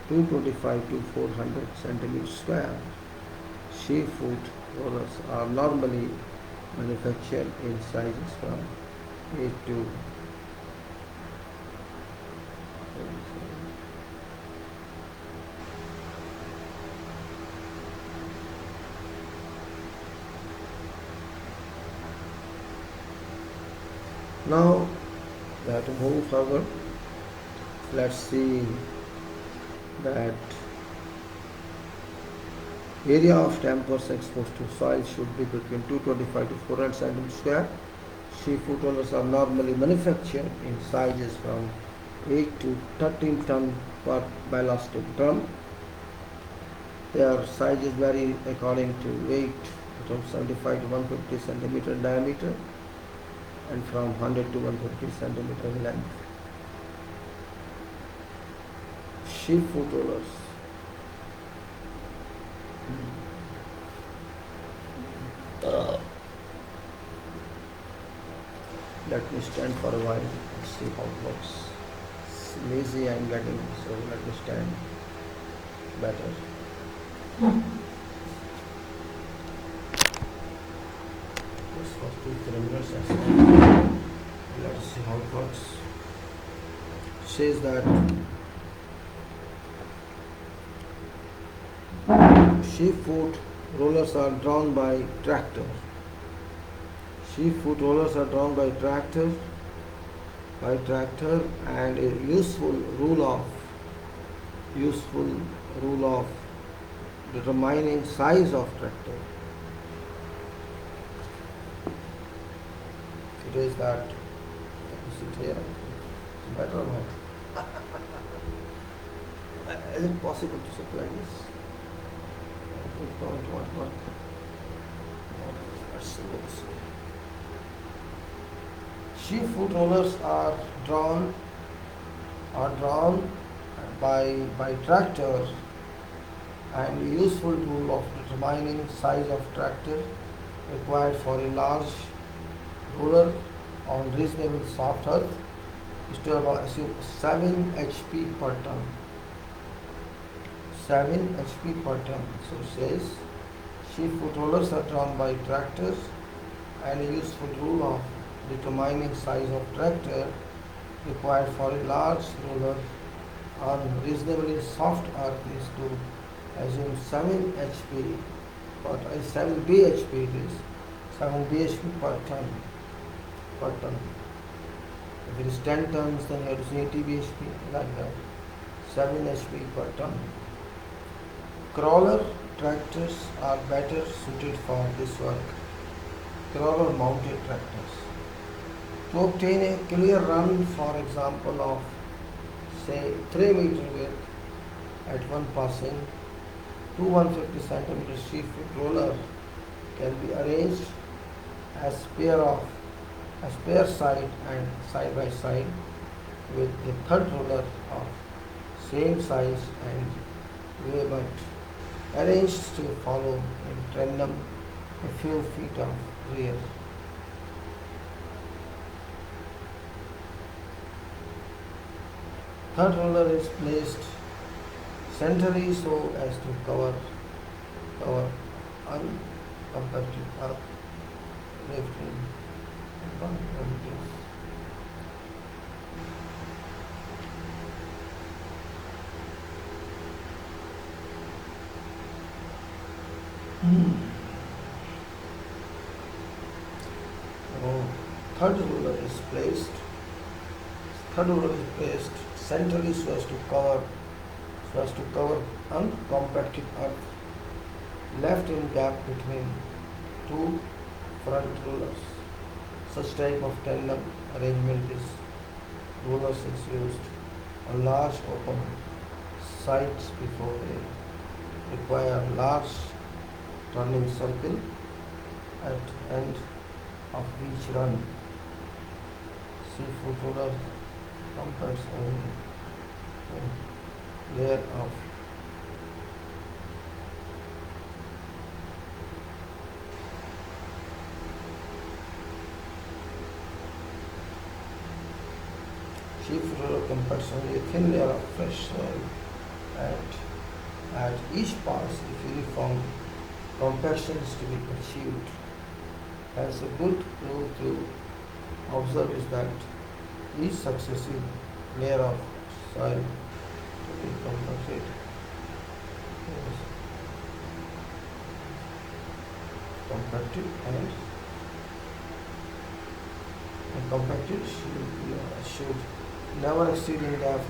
225 to 400 centimeters square. Sheep foot rollers are normally manufactured in sizes from 8 to Now we have to move forward. Let's see that area of tempers exposed to soil should be between 225 to 400 centimeters square. Sheep foot rollers are normally manufactured in sizes from 8 to 13 ton per ballasted drum. Their sizes vary according to weight, from 75 to 150 centimeter diameter and from 100 to 150 centimeter length. Sheep foot rollers. Let me stand for a while and see how it looks. It's lazy I'm getting, so let me stand. better. This was 2 kilometers as well. Let us see how it works. Says that sheep-foot rollers are drawn by tractor. Sheep-foot rollers are drawn by tractor, and a useful rule of determining size of tractor. It is that, is it here? Better or not? Is it possible to supply this? What? Let's see. Sheep-foot rollers are drawn by tractor, and a useful tool of determining size of tractor required for a large roller on reasonably soft earth is to assume 7 HP per ton. 7 HP per ton. So it says sheep-foot rollers are drawn by tractors, and a useful rule of determining size of tractor required for a large roller on reasonably soft earth is to assume 7 HP, but 7 bhp it is, 7 bhp per ton. If it is 10 tons, then you have to say 80 bhp, like that. 7 HP per ton. Crawler tractors are better suited for this work. Crawler mounted tractors. To obtain a clear run, for example, of say 3 meter width at one passing, 150 centimeter sheep-foot roller can be arranged as pair side and side by side with a third roller of same size and way, but arranged to follow in tandem a few feet of rear. Third roller is placed centrally so as to cover uncompacted earth lifting Third roller is placed centrally so as to cover uncompacted earth left in gap between two front rollers. Such type of tandem arrangement is rollers is used on large open sites before they require large turning circle at end of each run. Sheep-foot roller compacts a layer of sheep-foot roller compacts only a thin layer of fresh soil, and at each pass if uniform compaction is to be achieved. As a good rule to observe is that each successive layer of soil to be compacted is compacted and compacted should never exceed in depth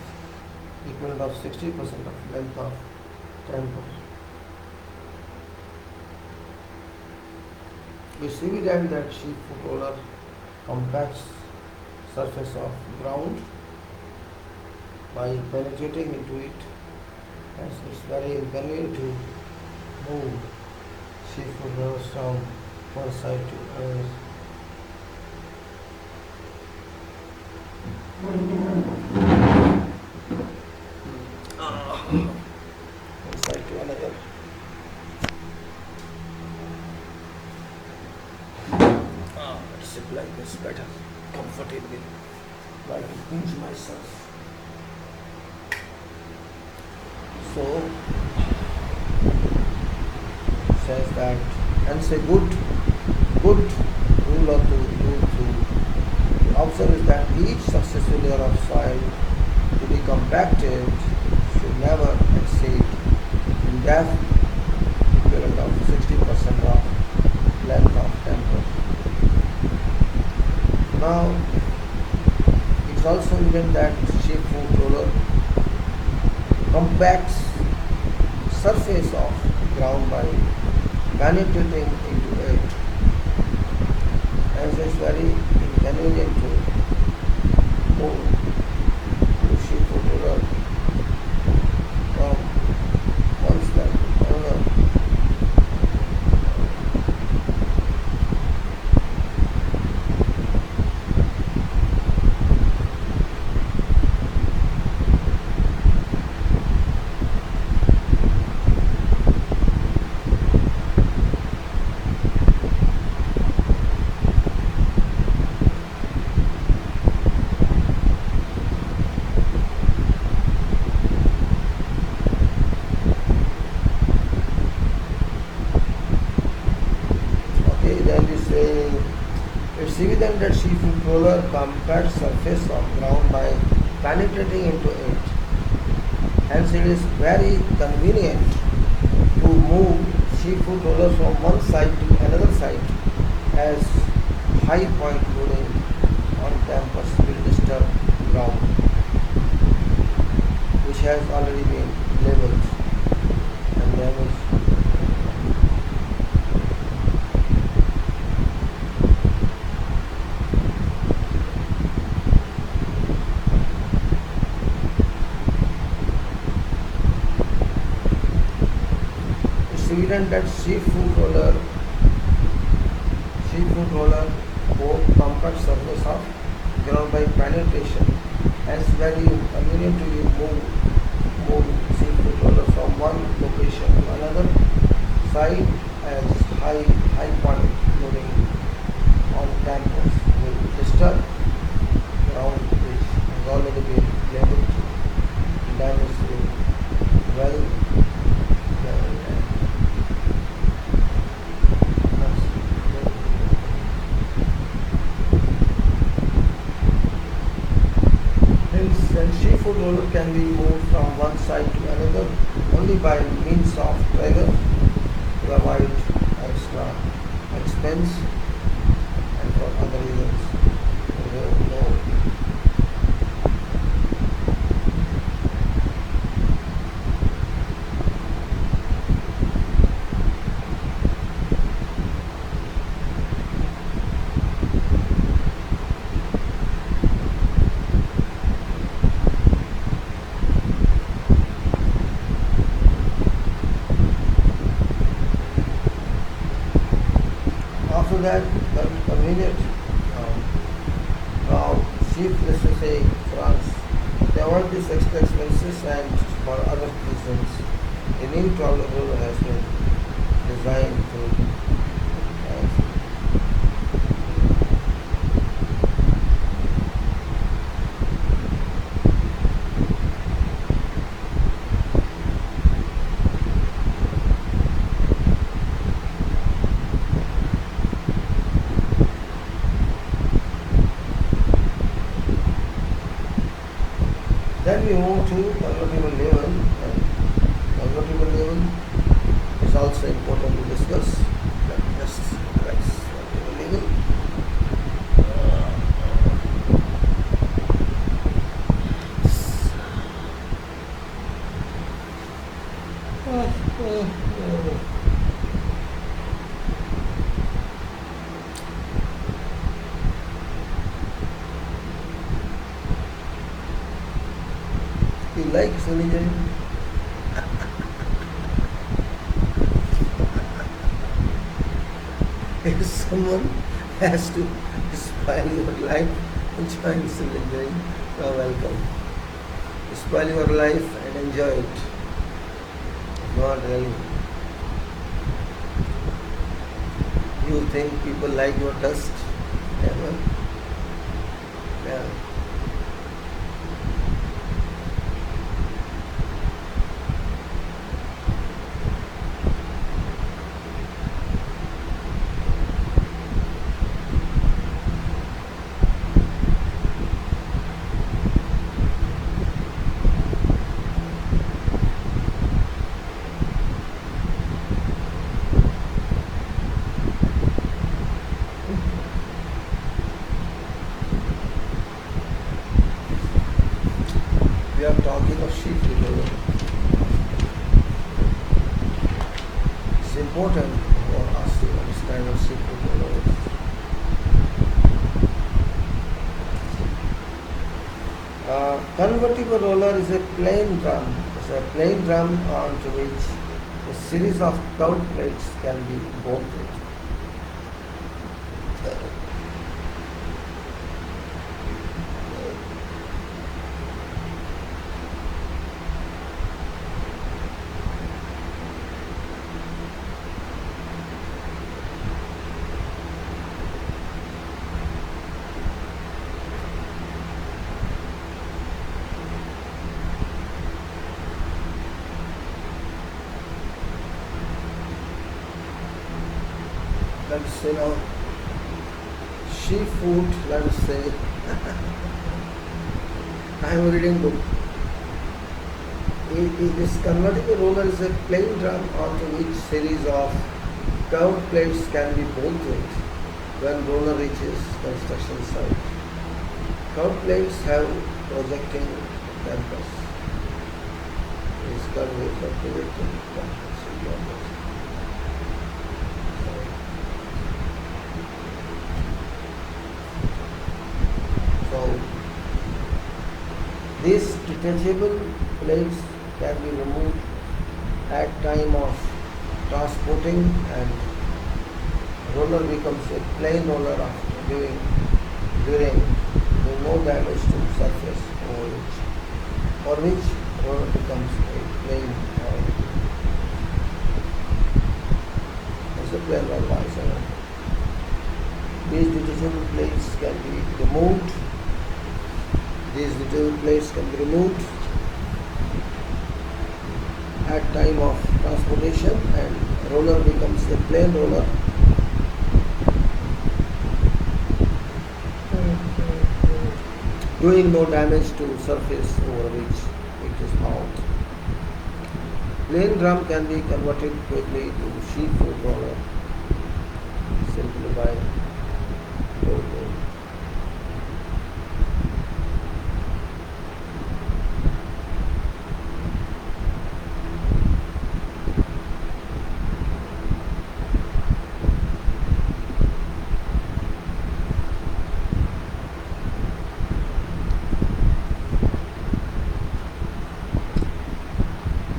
equivalent of 60% of length of temple. It is evident that sheep-foot roller compacts surface of ground by penetrating into it, as it's very inconvenient to move sheep-foot rollers from one side to another. One side to another. Let's sit like this better, comfortably, so I can pinch myself. So says that, hence a good rule of the rule to observe is that each successive layer of soil to be compacted should never exceed in depth equivalent of 60% of length of temper. Now, it's also evident that sheep foot roller compacts surface of ground by penetrating into it, as it's very inconvenient to move the sheep foot roller from one slab to another. It's evident that sheep foot roller compacts surface of ground by penetrating into it. Hence it is very convenient to move sheep foot roller from one side to another side, as high point loading on campus will disturb ground which has already been leveled and damaged. Evident that sheep foot roller both compact surface of ground by penetration, hence very convenient to you move sheep foot roller from one location to another side, as high point loading on campus will disturb ground which has already been labeled and damaged well. Sheep foot roller can be moved from one side to another only by means of trigger to avoid extra expense and for other reasons. After that, the convenient now sheep, let's just say France, they avoid these extra expenses, and for other reasons a new travel roller has been designed to then we move to convertible level, and convertible level is also important to discuss. Let's convertible level. You like Sunny? If someone has to spoil your life, enjoy Sunny, you are welcome. Spoil your life and enjoy it. Not really. You think people like your dust? Never. Yeah. we are talking of sheep roller. It's important for us to understand what sheep roller is. Convertible roller is a plain drum. It's a plain drum onto which a series of curved plates can be bolted. Let's say now sheep food, let us say I am reading book. This convertible roller is a plain drum onto which series of curved plates can be bolted when roller reaches construction site. Curved plates have projecting dampers. This curve is projecting dampers. So these detachable plates can be removed at time of transporting, and roller becomes a plain roller after during no damage to surface for which roller becomes a plain roller. It's a plain roller. These detachable plates can be removed. These detachable plates can be removed at time of transportation, and roller becomes a plain roller doing no damage to surface over which it is hauled. Plain drum can be converted quickly to sheep food roller simply by rolling.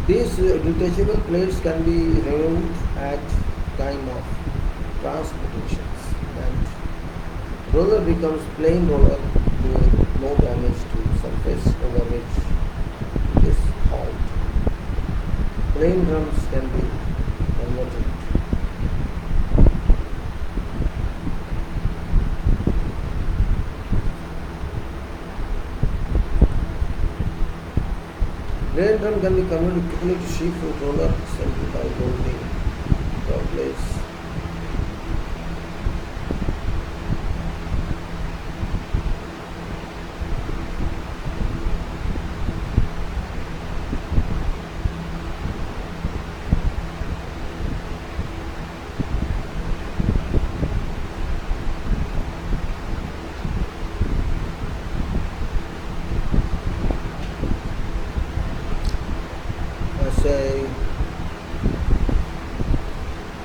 These detachable plates can be removed at time of transportations, and roller becomes plain roller doing no damage to surface over which it is hauled. Plain drums can be converted. Plain drum can be converted quickly to sheep food roller simply by rolling the plates.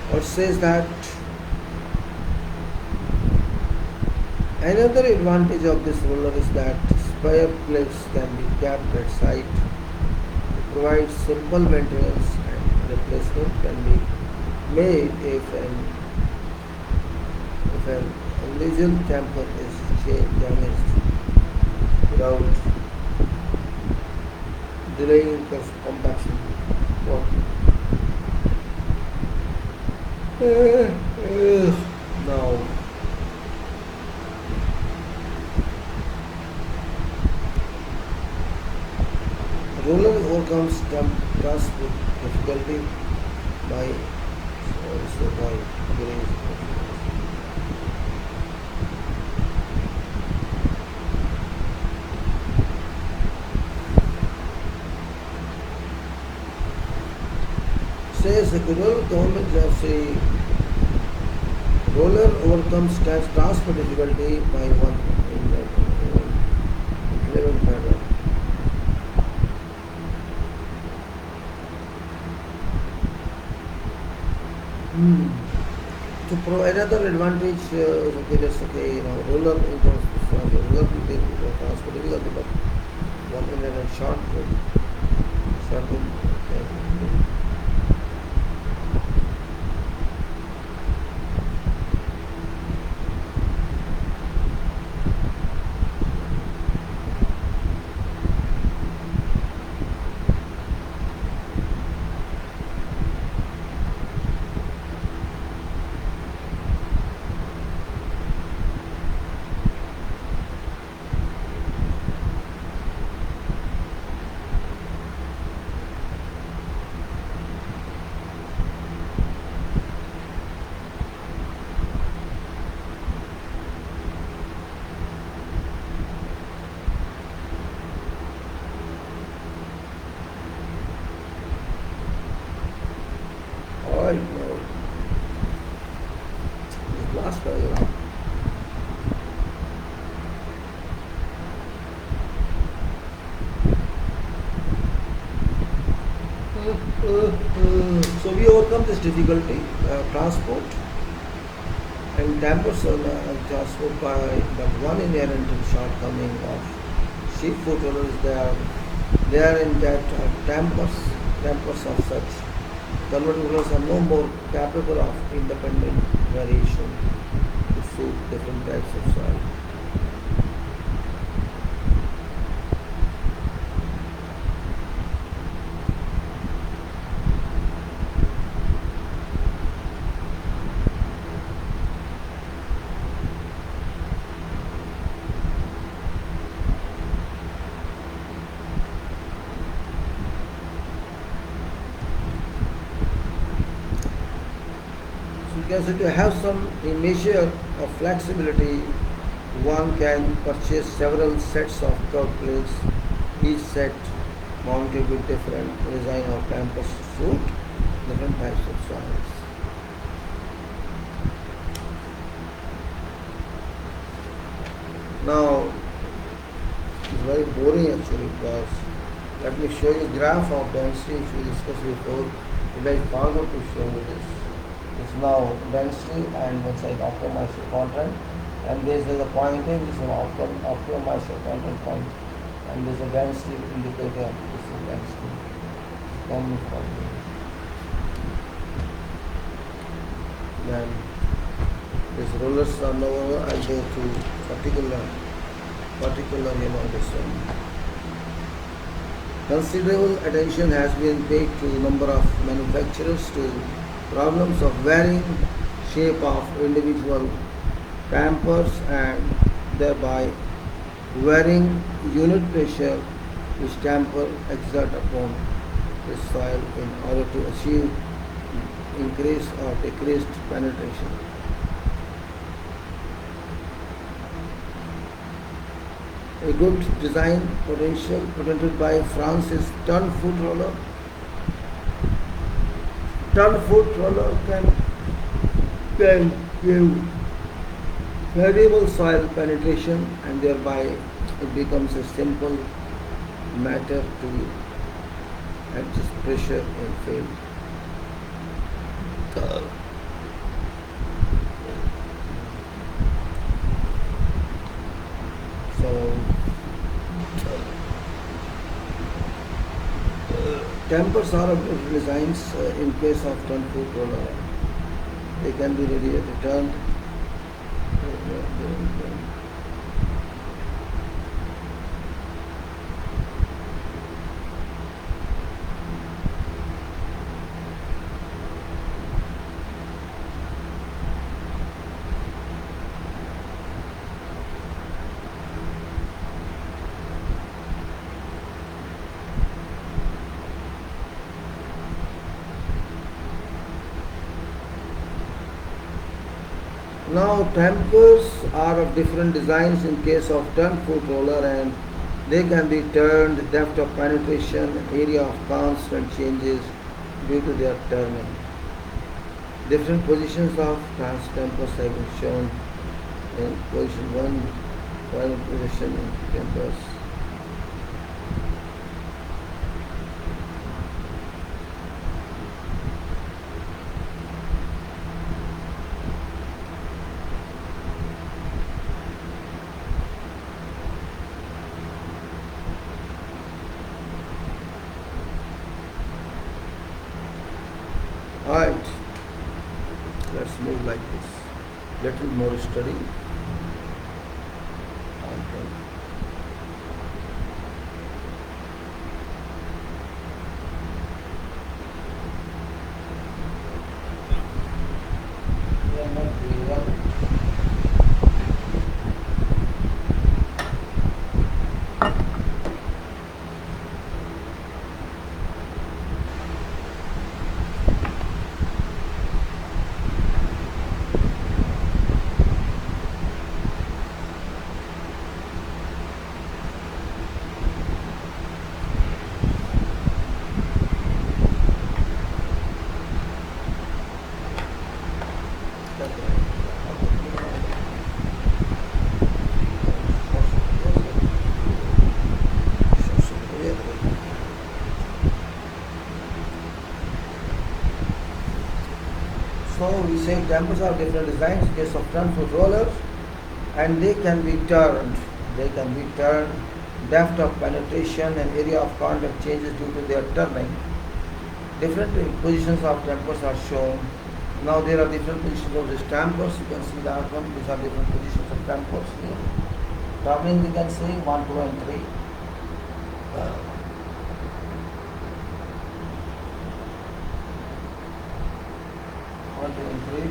It says that another advantage of this roller is that spare plates can be kept at site. It provides simple maintenance, and replacement can be made if an illegal tamper is damaged without delaying compaction work. Now, roller overcomes transport difficulty by says the federal government of say roller overcomes transport difficulty by one in the 11 pattern. Another advantage, okay, that's okay, roller in terms of roller transport difficulty, but one in a short room, okay. Alright, now, this last paragraph. So we overcome this difficulty, transport and dampers on transport by but one inherent shortcoming of sheep foot rollers. They are in that dampers of such converting rollers are no more capable of independent variation to suit different types of soil. So to have some measure of flexibility, one can purchase several sets of curved plates, each set mounted with different design of dampers to suit different types of soils. Now, it's very boring actually, because let me show you graph of density which we discussed before. If I forgot to show you this. It's now density, and one side optimize your content, and there's a point A which is an optimize your content point, and there's a density indicator. This is density. Common point. Then this rollers are now I go to particular this one. Considerable attention has been paid to number of manufacturers to problems of varying shape of individual dampers and thereby varying unit pressure which damper exert upon the soil in order to achieve increased or decreased penetration. A good design potential presented by France's turn-foot roller. Turn-foot roller can give variable soil penetration, and thereby it becomes a simple matter to adjust pressure in field. Dampers are of different designs in case of turn-foot roller. They can be returned. Now dampers are of different designs in case of turn-foot roller, and they can be turned, depth of penetration, area of constant changes due to their turning. Different positions of dampers have been shown in position 1, while position in dampers. Alright, let's move like this. Little more study. Okay. We are not real. So we say dampers are different designs in case of turn foot rollers, and they can be turned. They can be turned. Depth of penetration and area of contact changes due to their turning. Different positions of dampers are shown. Now there are different positions of these dampers. You can see that one. These are different positions of dampers here. Turning we can see 1, 2 and 3. 1, 2 and 3.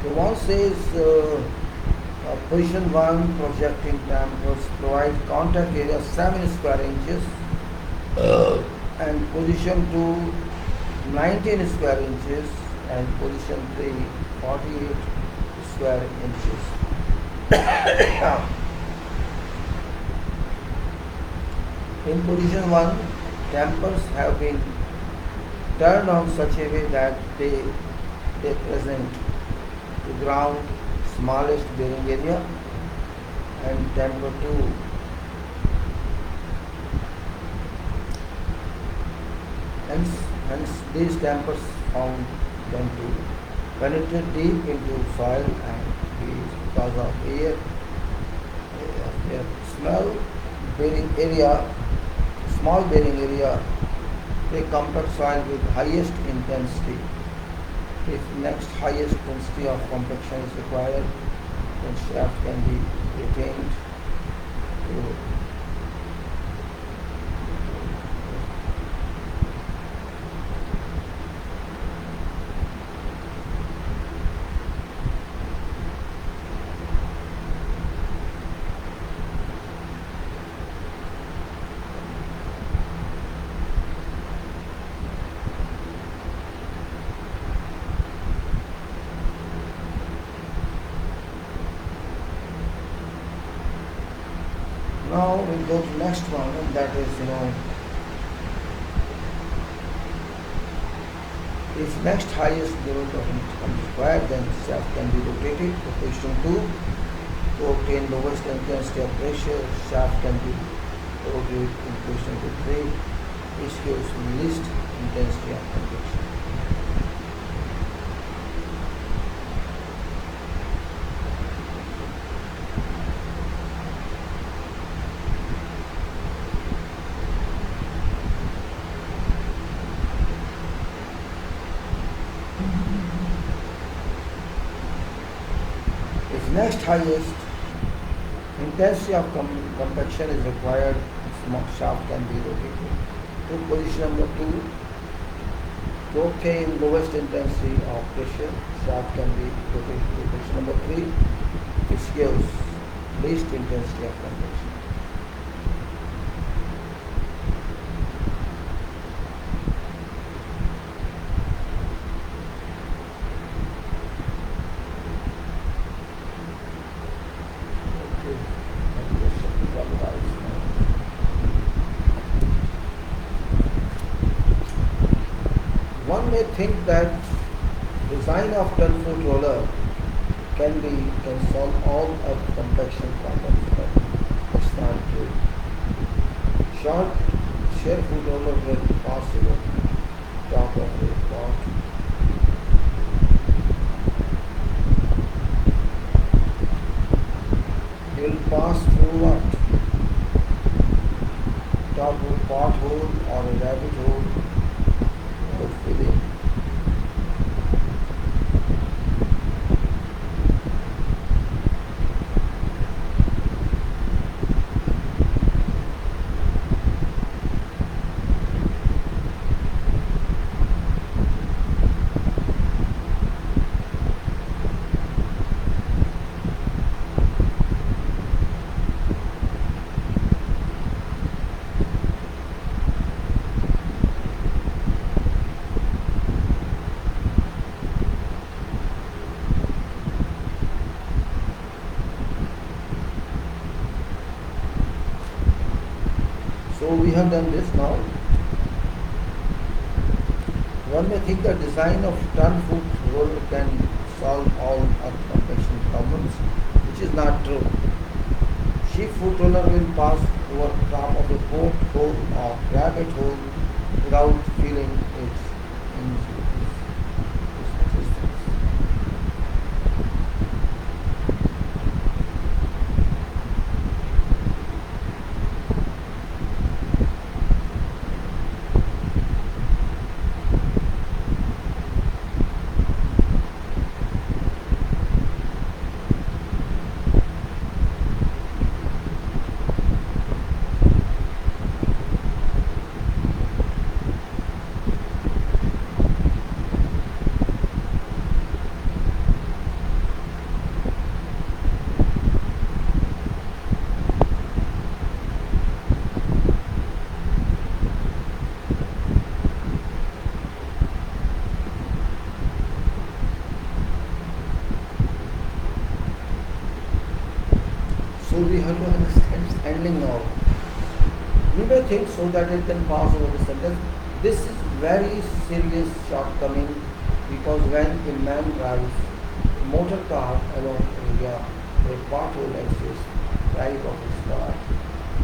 The one says position 1 projecting dampers provide contact area 7 square inches and position 2 19 square inches and position 3 48 square inches. In position 1, dampers have been turned on such a way that they present the ground smallest bearing area, and damper 2 hence these dampers found them to penetrate deep into soil and because of air small bearing area, they compact soil with highest intensity. If next highest intensity of compaction is required, then shaft can be retained to Now we go to next one, and that is, if next highest level of is required, then shaft can be rotated to position 2 to obtain lowest intensity of pressure. Shaft can be rotated in position 3, which gives least intensity of compression. Next highest intensity of compaction is required, shaft can be rotated to position number 2 to obtain lowest intensity of pressure. Shaft can be rotated to position number 3, which gives least intensity of compaction. One may think that design of 10-foot roller can solve all of compaction problems, but it's not true. Short shear foot roller will pass over top of the pot. It will pass through what? Top of pot hole or a rabbit hole or filling. So we have done this now. One may think the design of turn foot roller can solve all earth compression problems, which is not true. Sheep foot roller will pass over top of a port hole or rabbit hole without feeling its existence. So we have to understand handling now. We may think so that it can pass over the center. This is very serious shortcoming because when a man drives a motor car along area where pothole exists, drive of his car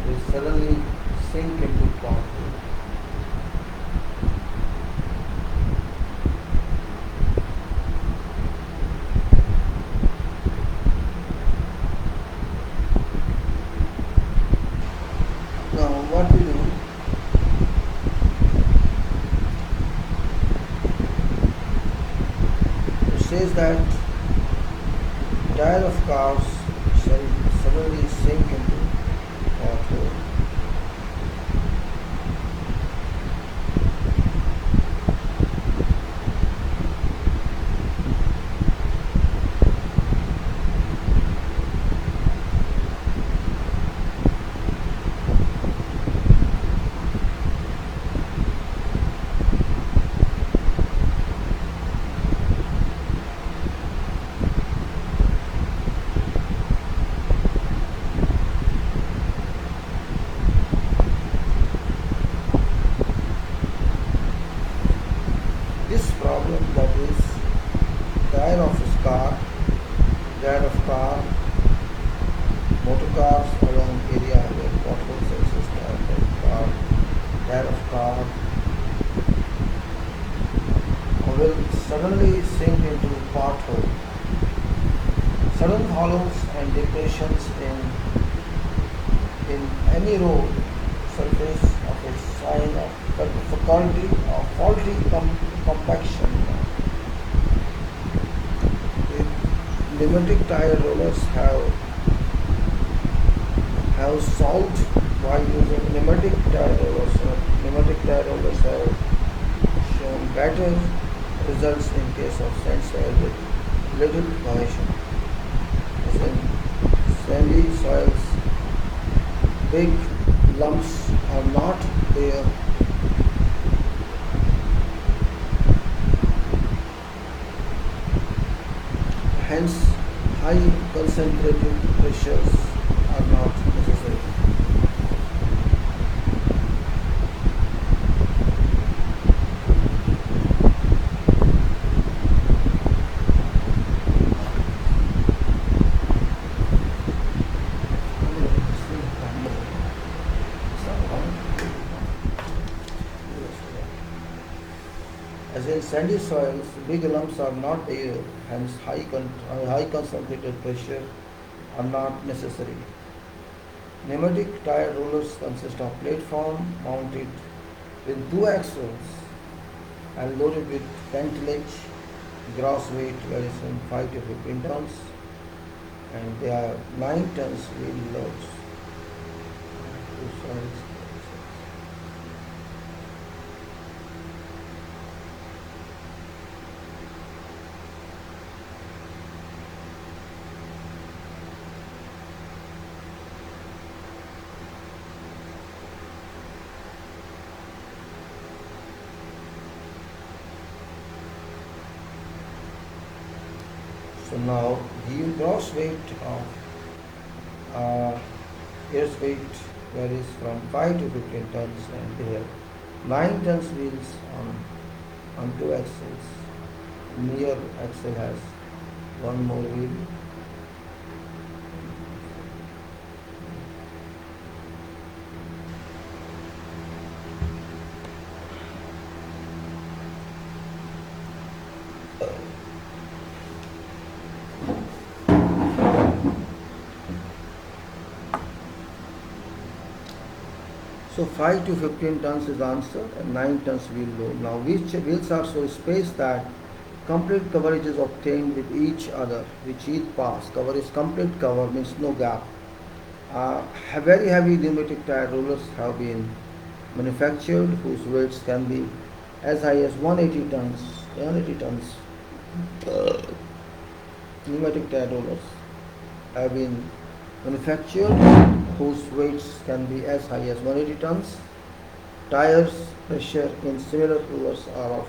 will suddenly sink into pothole. Now what we do, it says that tire of cars shall suddenly sink into pothole. This problem, that is tire of his car, tire of car, motor cars along area where potholes exist, tire of car will suddenly sink into pothole. Sudden hollows and depressions in any road surface of a sign of faulty compaction. Pneumatic tire rollers have solved by using pneumatic tire rollers. Pneumatic tire rollers have shown better results in case of sand soil with little cohesion. As in sandy soils, big lumps are not there. Hence, high concentrated pressures are not necessary. As in sandy soils, big lumps are not there, hence high concentrated pressure are not necessary. Pneumatic tire rollers consist of platform mounted with two axles and loaded with ventilage. Gross weight varies from 5 to 15 tons and they are 9 tons wheel loads. So now the gross weight of Air's weight varies from 5 to 15 tons, and they have 9 tons wheels on two axles. Near axle has one more wheel. So 5 to 15 tons is answer and 9 tons wheel load. Now wheels are so spaced that complete coverage is obtained with each other, which each pass. Cover is complete cover, means no gap. Very heavy pneumatic tire rollers have been manufactured whose weights can be as high as 180 tons. 180 tons. Pneumatic tire rollers have been manufactured whose weights can be as high as 180 tons. Tires pressure in similar rollers are of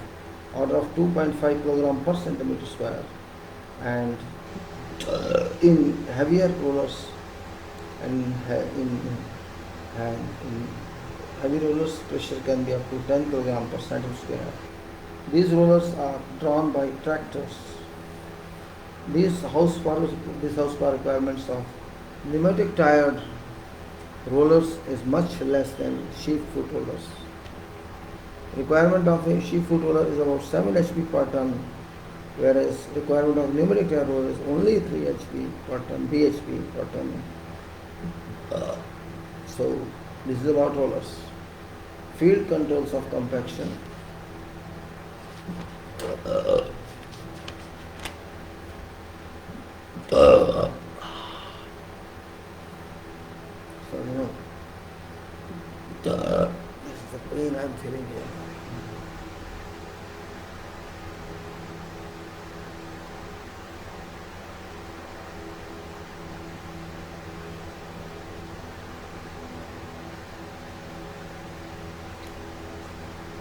order of 2.5 kg per centimeter square, and in heavier rollers and in heavy rollers pressure can be up to 10 kg per centimeter square. These rollers are drawn by tractors. These horsepower requirements of pneumatic tired rollers is much less than sheep foot rollers. Requirement of a sheep foot roller is about 7 HP per ton, whereas requirement of pneumatic tire roller is only 3 HP per ton, bhp per ton. So this is about rollers. Field controls of compaction. So this is the pain I'm feeling here.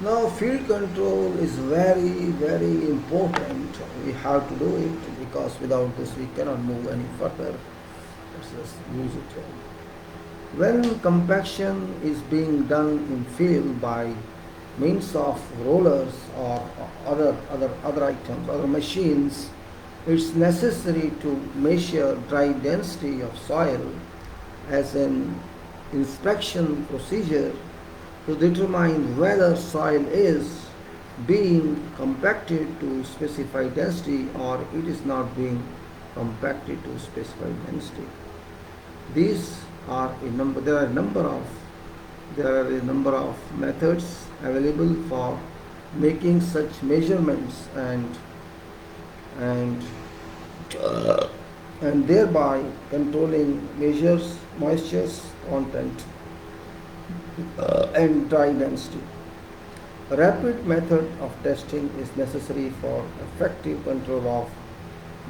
Now field control is very, very important. We have to do it because without this we cannot move any further. Let's just use it. When compaction is being done in field by means of rollers or other items, other machines, it's necessary to measure dry density of soil as an inspection procedure to determine whether soil is being compacted to specified density or it is not being compacted to specified density. These are there are a number of methods available for making such measurements and thereby controlling measures moisture content and dry density. A rapid method of testing is necessary for effective control of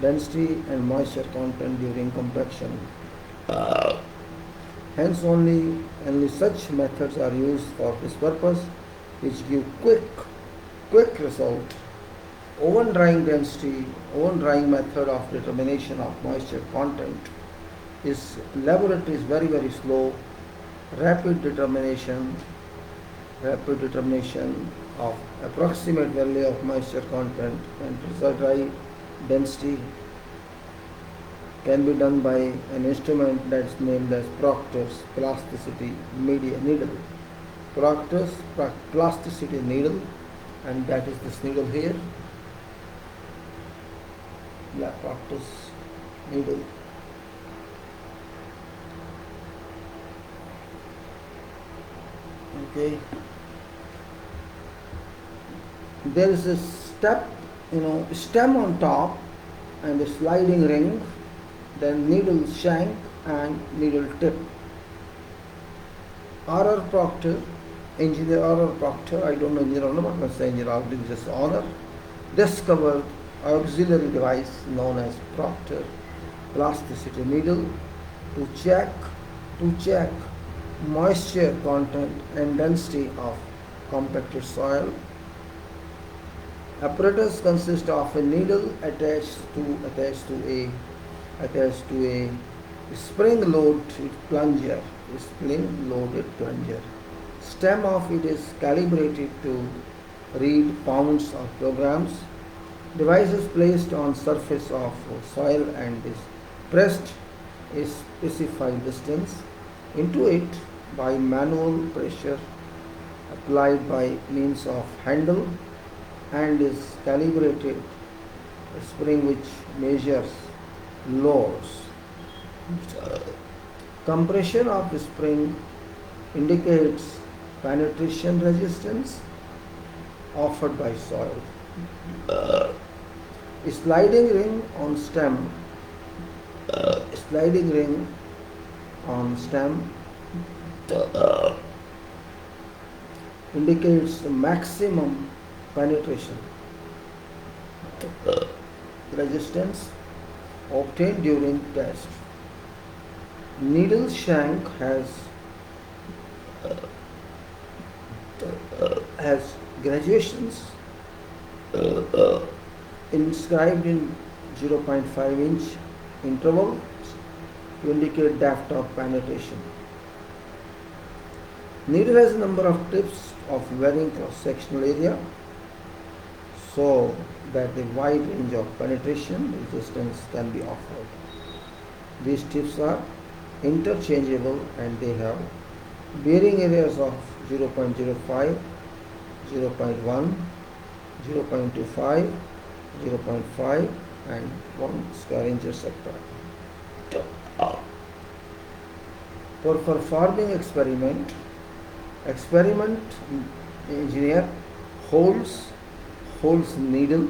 density and moisture content during compaction. Hence only such methods are used for this purpose, which give quick result. Oven drying method of determination of moisture content is laboratory is very, very slow. Rapid determination of approximate value of moisture content and result dry density can be done by an instrument that is named as Proctor's plasticity needle. Proctor's plasticity needle, and that is this needle here. Proctor's needle. Okay. There is a stem on top and a sliding ring, then needle shank and needle tip. Engineer R.R. Proctor, I don't know engineer, I'm not going to say engineer, I'll do just honor, discovered auxiliary device known as Proctor plasticity needle to check moisture content and density of compacted soil. Apparatus consists of a needle attached to a spring load plunger spring loaded plunger. Stem of it is calibrated to read pounds of programs. Device is placed on surface of soil and is pressed a specified distance into it by manual pressure applied by means of handle and is calibrated a spring which measures loads. Compression of the spring indicates penetration resistance offered by soil. A sliding ring on stem, sliding ring on stem indicates the maximum penetration resistance obtained during test. Needle shank has graduations inscribed in 0.5 inch interval to indicate depth of penetration. Needle has a number of tips of varying cross-sectional area so that a wide range of penetration resistance can be offered. These tips are interchangeable and they have bearing areas of 0.05, 0.1, 0.25, 0.5 and 1 square inch sector. For performing experiment engineer holds needle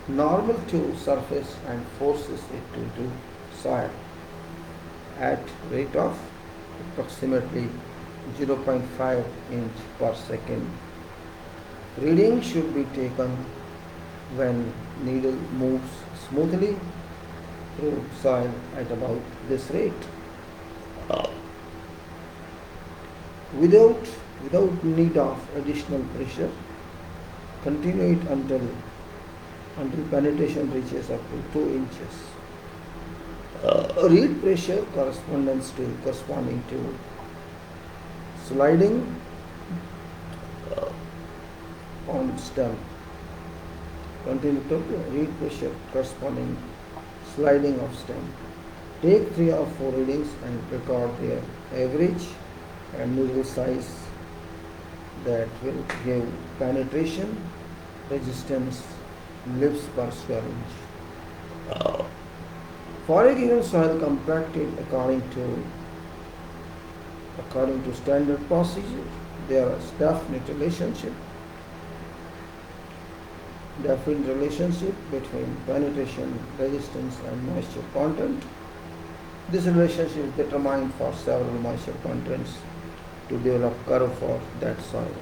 normal to surface and forces it into soil at rate of approximately 0.5 inch per second. Reading should be taken when needle moves smoothly through soil at about this rate. Without need of additional pressure, continue it until penetration reaches up to 2 inches. Read pressure corresponding to sliding on stem. Continue to read pressure corresponding sliding of stem. Take 3 or 4 readings and record their average and needle size that will give penetration resistance lives per square inch. For a given soil compacted according to standard procedure, there is definite relationship between penetration resistance and moisture content. This relationship is determined for several moisture contents to develop curve for that soil.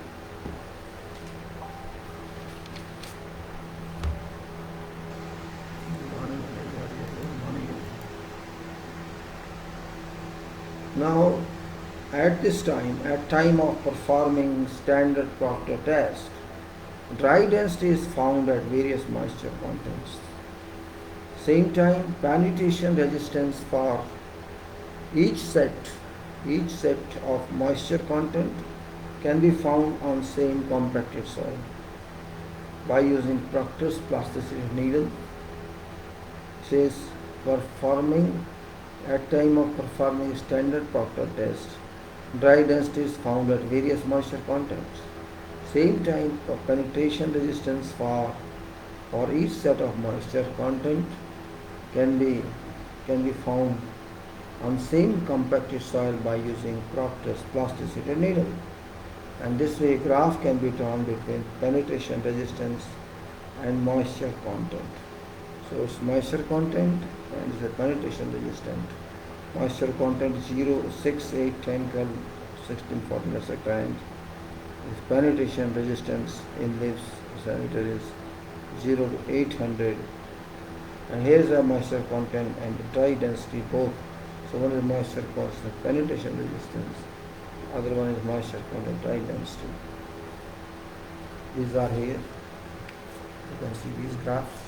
Now, at time of performing standard Proctor test, dry density is found at various moisture contents. Same time, penetration resistance for each set of moisture content can be found on same compacted soil. By using Proctor's plasticity needle, says at time of performing standard Proctor test, dry density is found at various moisture contents. Same time, penetration resistance for each set of moisture content can be found on same compacted soil by using Proctor's plasticity needle. And this way, a graph can be drawn between penetration resistance and moisture content. So it's moisture content and it's a penetration resistant. Moisture content 0, 6, 8, 10, 12, 16, 14, etc. And its penetration resistance in leaves diameter is 0 to 800. And here is the moisture content and the dry density both. So one is moisture content, the penetration resistance, other one is moisture content, dry density. These are here. You can see these graphs.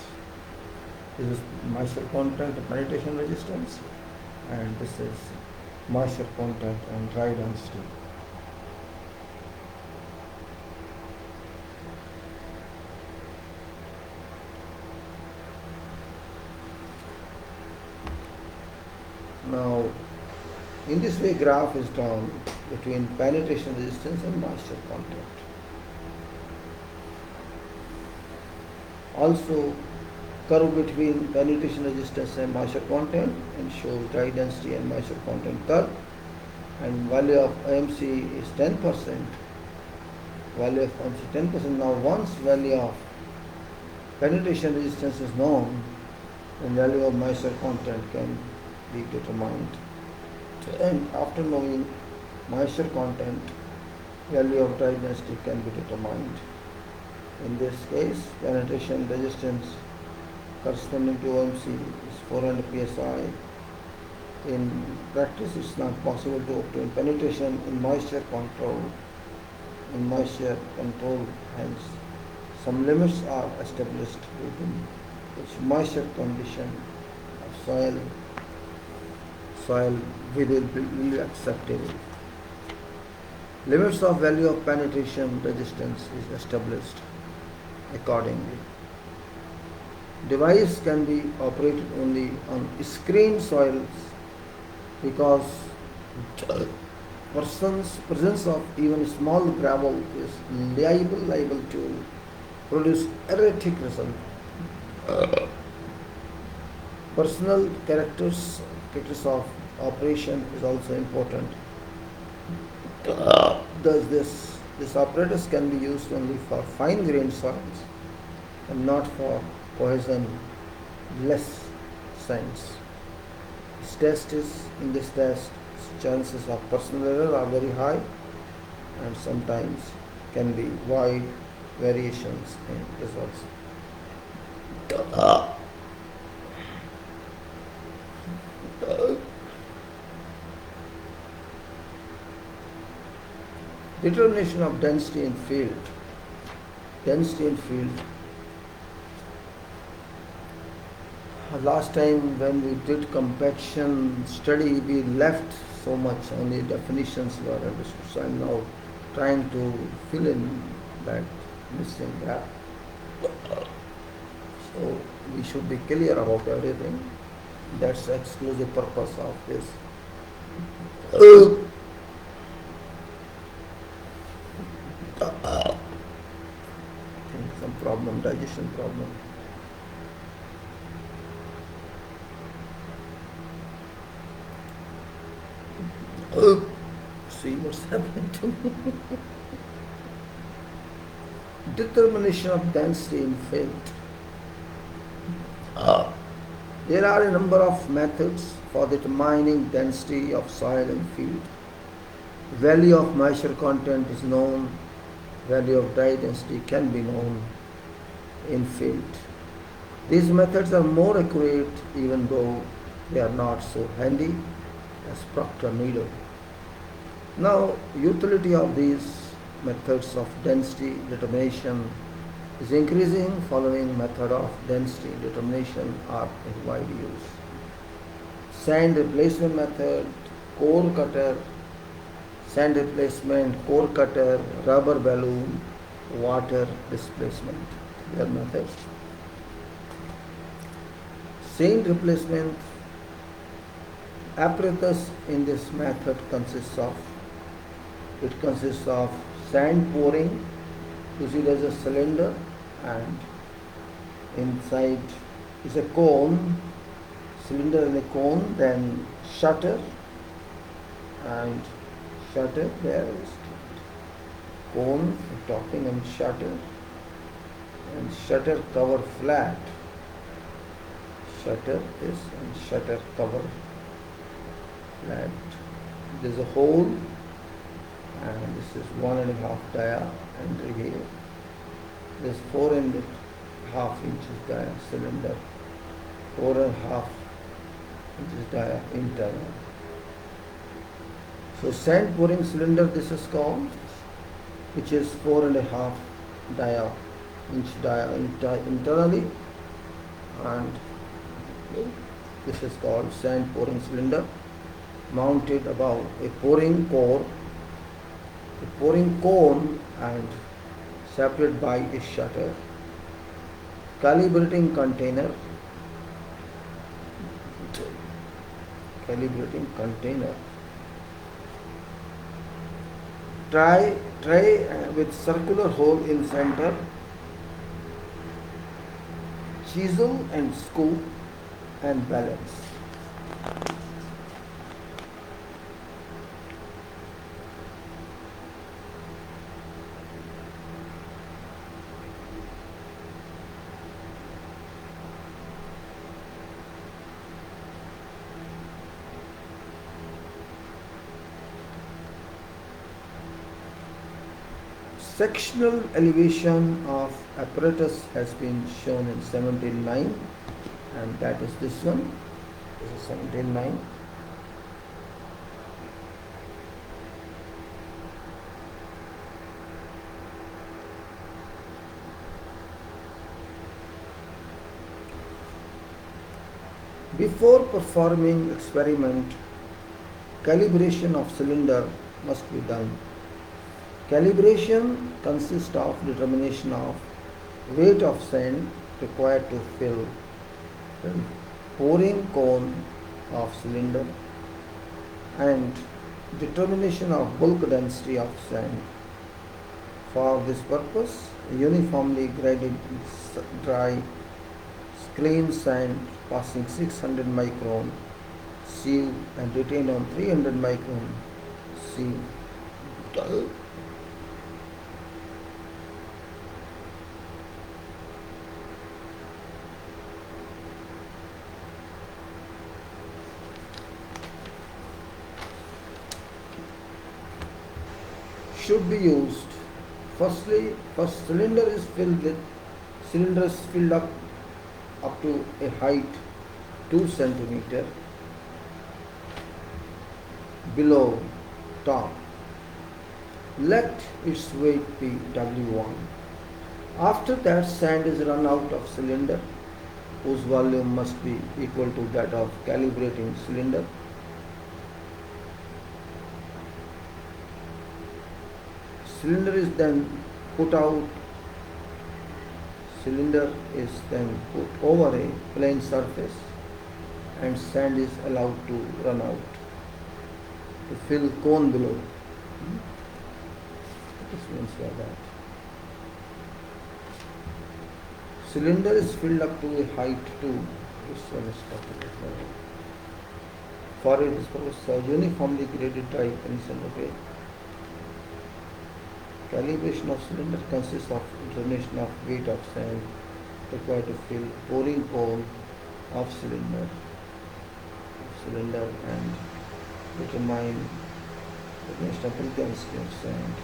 This is moisture content, penetration resistance, and this is moisture content and dry density. Now, in this way, graph is drawn between penetration resistance and moisture content. Also, curve between penetration resistance and moisture content and shows dry density and moisture content curve. And value of AMC is 10%. Value of AMC 10%. Now, once value of penetration resistance is known, then value of moisture content can be determined. And after knowing moisture content, value of dry density can be determined. In this case, penetration resistance corresponding to OMC is 400 psi. In practice, it's not possible to obtain penetration in moisture control. Hence, some limits are established within which moisture condition of soil will be acceptable. Limits of value of penetration resistance is established accordingly. Device can be operated only on screened soils because presence of even small gravel is liable to produce erratic result. Personal characters of operation is also important. Thus, this apparatus can be used only for fine-grained soils and not for cohesion-less sands. In this test, chances of personal error are very high, and sometimes can be wide variations in results. Determination of density in field. Last time when we did compaction study, we left so much, only definitions were understood. So I am now trying to fill in that missing gap. So we should be clear about everything. That's the exclusive purpose of this. Some problem, digestion problem. See what's happening to me. Determination of density in field. There are a number of methods for determining density of soil in field. Value of moisture content is known. Value of dry density can be known in field. These methods are more accurate even though they are not so handy as proctor needle. Now, utility of these methods of density determination is increasing following method of density determination are in wide use. Sand replacement method, core cutter, sand replacement, core cutter, rubber balloon, water displacement. They are methods. Sand replacement apparatus in this method consists of sand pouring. You see there's a cylinder and inside is a cone, cylinder and a cone, then shutter, and shutter, there is cone, topping and shutter cover flat. Shutter is and shutter cover flat. There's a hole and this is 1.5 dia entry here. There's 4.5 inches dia cylinder, 4.5 inches dia internal. So sand pouring cylinder this is called, which is 4.5 inch dia internally, and this is called sand pouring cylinder. mounted above a pouring cone and separated by a shutter. Calibrating container. Calibrating container. Tray with circular hole in center. Chisel and scoop and balance. Sectional elevation of apparatus has been shown in 17.9, and that is this one. This is 17.9. Before performing experiment, calibration of cylinder must be done. Calibration consists of determination of weight of sand required to fill the pouring cone of cylinder and determination of bulk density of sand. For this purpose, a uniformly graded dry clean sand passing 600 micron sieve and retained on 300 micron sieve dull should be used. First cylinder is filled up to a height 2 centimeter below top. Let its weight be W1. After that, sand is run out of cylinder, whose volume must be equal to that of calibrating cylinder. Cylinder is then put over a plane surface and sand is allowed to run out to fill cone below. This means like that. Cylinder is filled up to a height 2. This one is talking about. For this purpose, uniformly graded dry condition. Okay. Calibration of cylinder consists of determination of weight of sand required to fill pouring cone of cylinder and determine the bulk density of sand.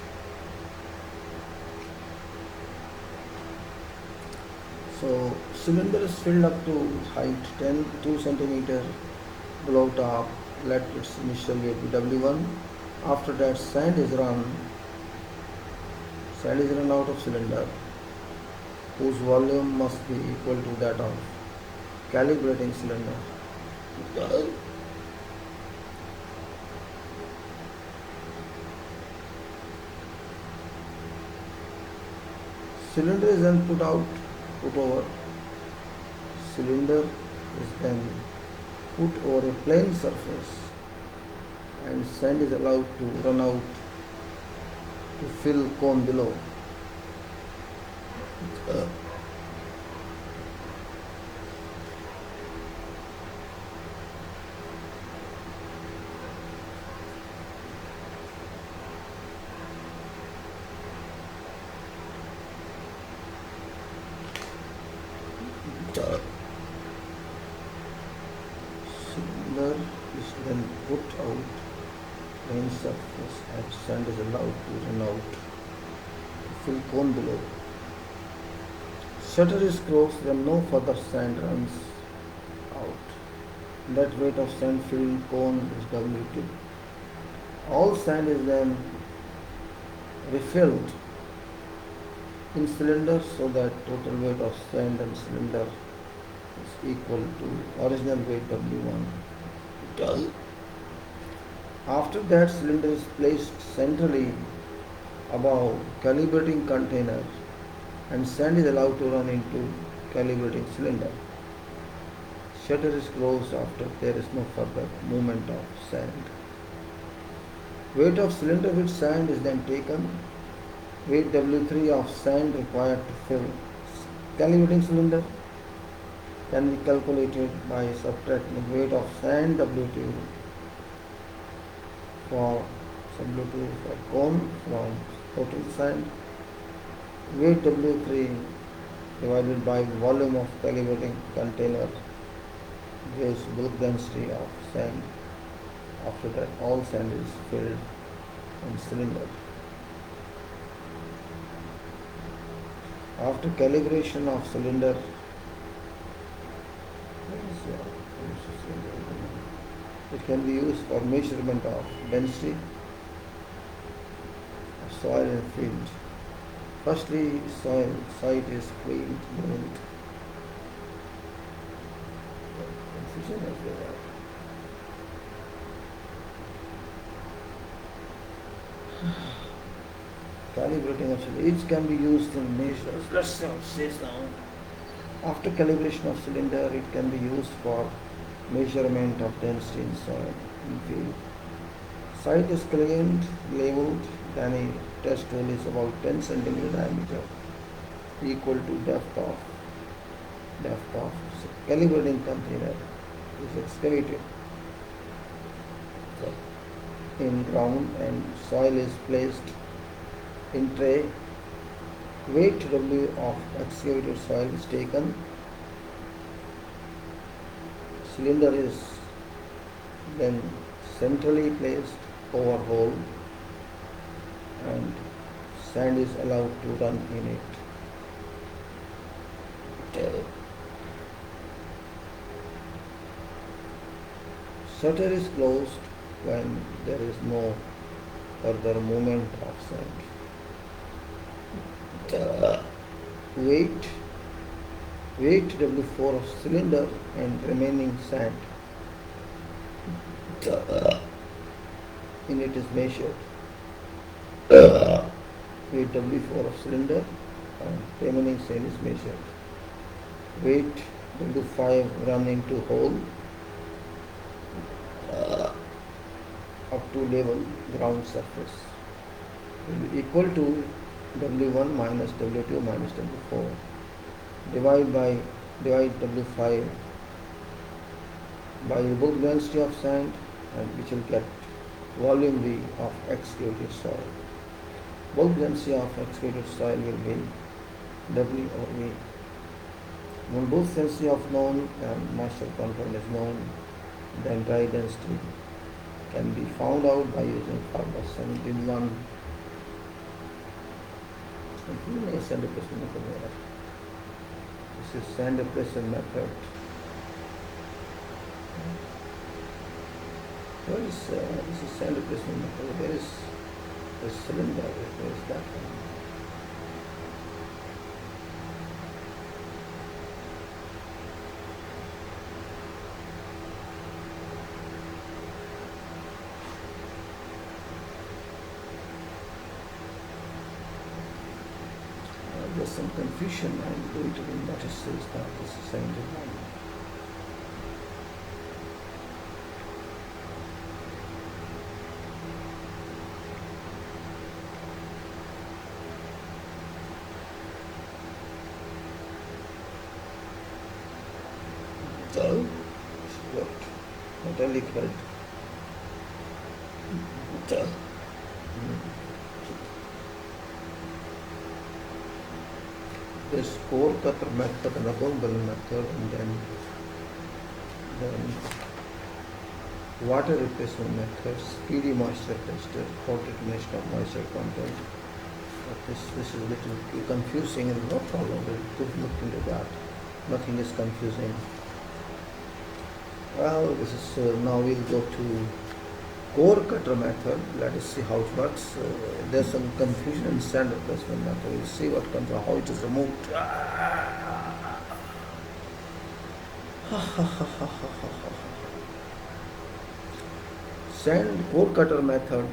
So cylinder is filled up to height 2 centimeter below top. Let its initial weight be W1. After that, sand is run out of cylinder, whose volume must be equal to that of calibrating cylinder. Cylinder is then put over. Cylinder is then put over a plane surface and sand is allowed to run out to fill cone below. Cylinder is then put out plane surface and sand is allowed to run out to fill cone below. Shutter is closed when no further sand runs out. Let weight of sand filled cone is W2. All sand is then refilled in cylinder so that total weight of sand and cylinder is equal to original weight W1. After that, cylinder is placed centrally above calibrating container and sand is allowed to run into calibrating cylinder. Shutter is closed after there is no further movement of sand. Weight of cylinder with sand is then taken. Weight W3 of sand required to fill calibrating cylinder can be calculated by subtracting weight of sand W2 for W2 for cone from total sand. Weight W3 divided by volume of calibrating container gives bulk density of sand. After that, all sand is filled in cylinder. After calibration of cylinder, it can be used for measurement of density of soil and field. Firstly, soil site is cleaned, drilled. Confusion is there. Calibrating of cylinder. Each can be used in measures. Let's say now. After calibration of cylinder, it can be used for measurement of density in soil and field. Site is cleaned, labeled, then a test hole is about 10 cm diameter, equal to depth of calibrating container is excavated in ground and soil is placed in tray. Weight W of excavated soil is taken. Cylinder is then centrally placed over hole and sand is allowed to run in it. Shutter is closed when there is no further movement of sand. Weight W4 of cylinder and remaining sand in it is measured. Weight W4 of cylinder and remaining sand is measured. Weight W5 run into hole up to level ground surface will be equal to W1 minus W2 minus W4. Divide W5 by the bulk density of sand, and which will get volume V of excavated soil. Bulk density of excavated soil will be W or V. When bulk density of known and moisture content is known, then dry density can be found out by using formula 17.1. Sand depression method. This is sand depression method. This is sand depression method. There is a cylinder. Where is that one? There's some confusion. I'm going to be noticed that this is sand depression. So, what? Metallic head. This core cutter method and abundant method, and then water replacement method, speedy moisture tester for determination of moisture content. But this is a little confusing, and no problem. We'll look into that. Nothing is confusing. Well, this is now we'll go to core cutter method. Let us see how it works. There's some confusion in sand replacement method. We'll see what comes out, how it is removed. Sand core cutter method.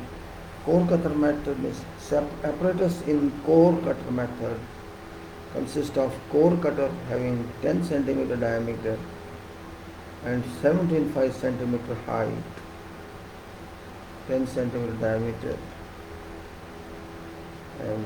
Core cutter method means apparatus in core cutter method consists of core cutter having 10 centimeter diameter and 17.5 centimeter height, 10 centimeter diameter and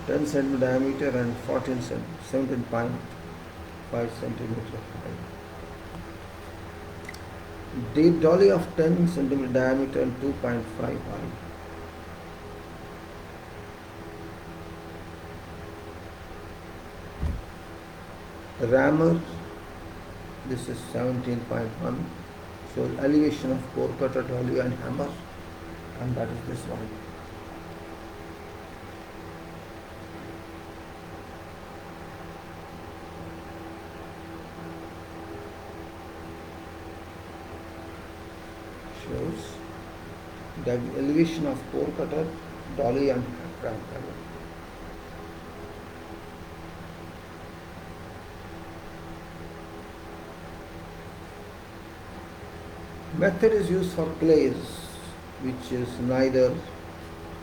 10 centimeter diameter and 17.5 centimeter height. Deep dolly of 10 centimeter diameter and 2.5 height. Rammer, this is 17.1, shows elevation of core cutter, dolly and hammer, and that is this one. Shows the elevation of core cutter, dolly and hammer. Method is used for clays which is neither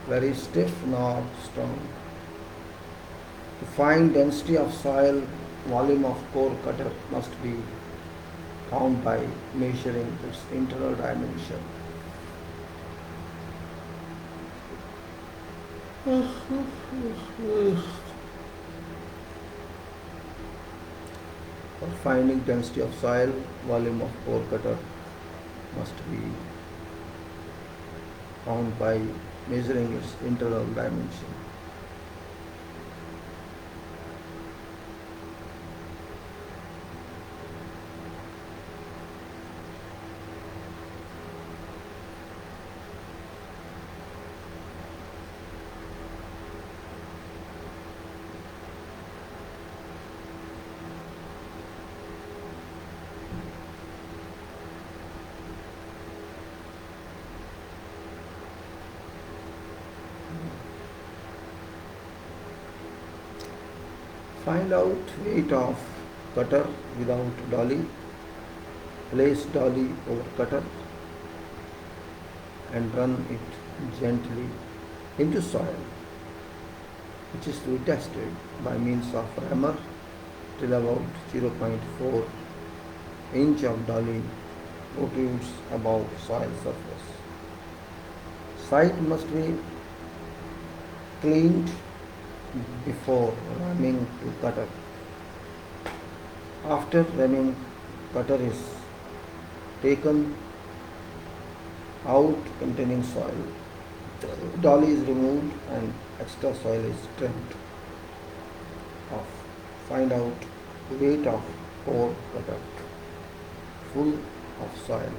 very stiff nor strong. To find density of soil, volume of core cutter must be found by measuring its internal dimension. For finding density of soil, volume of core cutter must be found by measuring its internal dimension. Find out weight of cutter without dolly. Place dolly over cutter and run it gently into soil, which is to be tested by means of hammer till about 0.4 inch of dolly protrudes above soil surface. Site must be cleaned before running to cutter. After running, cutter is taken out containing soil. Dolly is removed and extra soil is stripped off. Find out weight of core cutter full of soil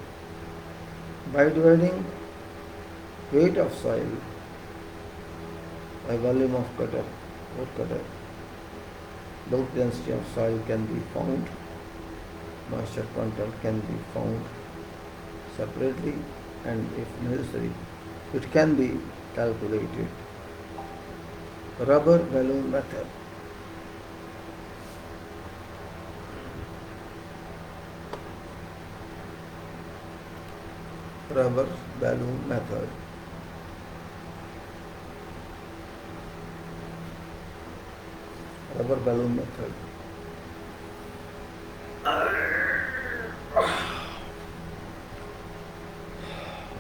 by dividing weight of soil by volume of cutter or cutter. Both density of soil can be found. Moisture content can be found separately, and if necessary, it can be calculated. Rubber balloon method. Rubber balloon method. Rubber balloon method.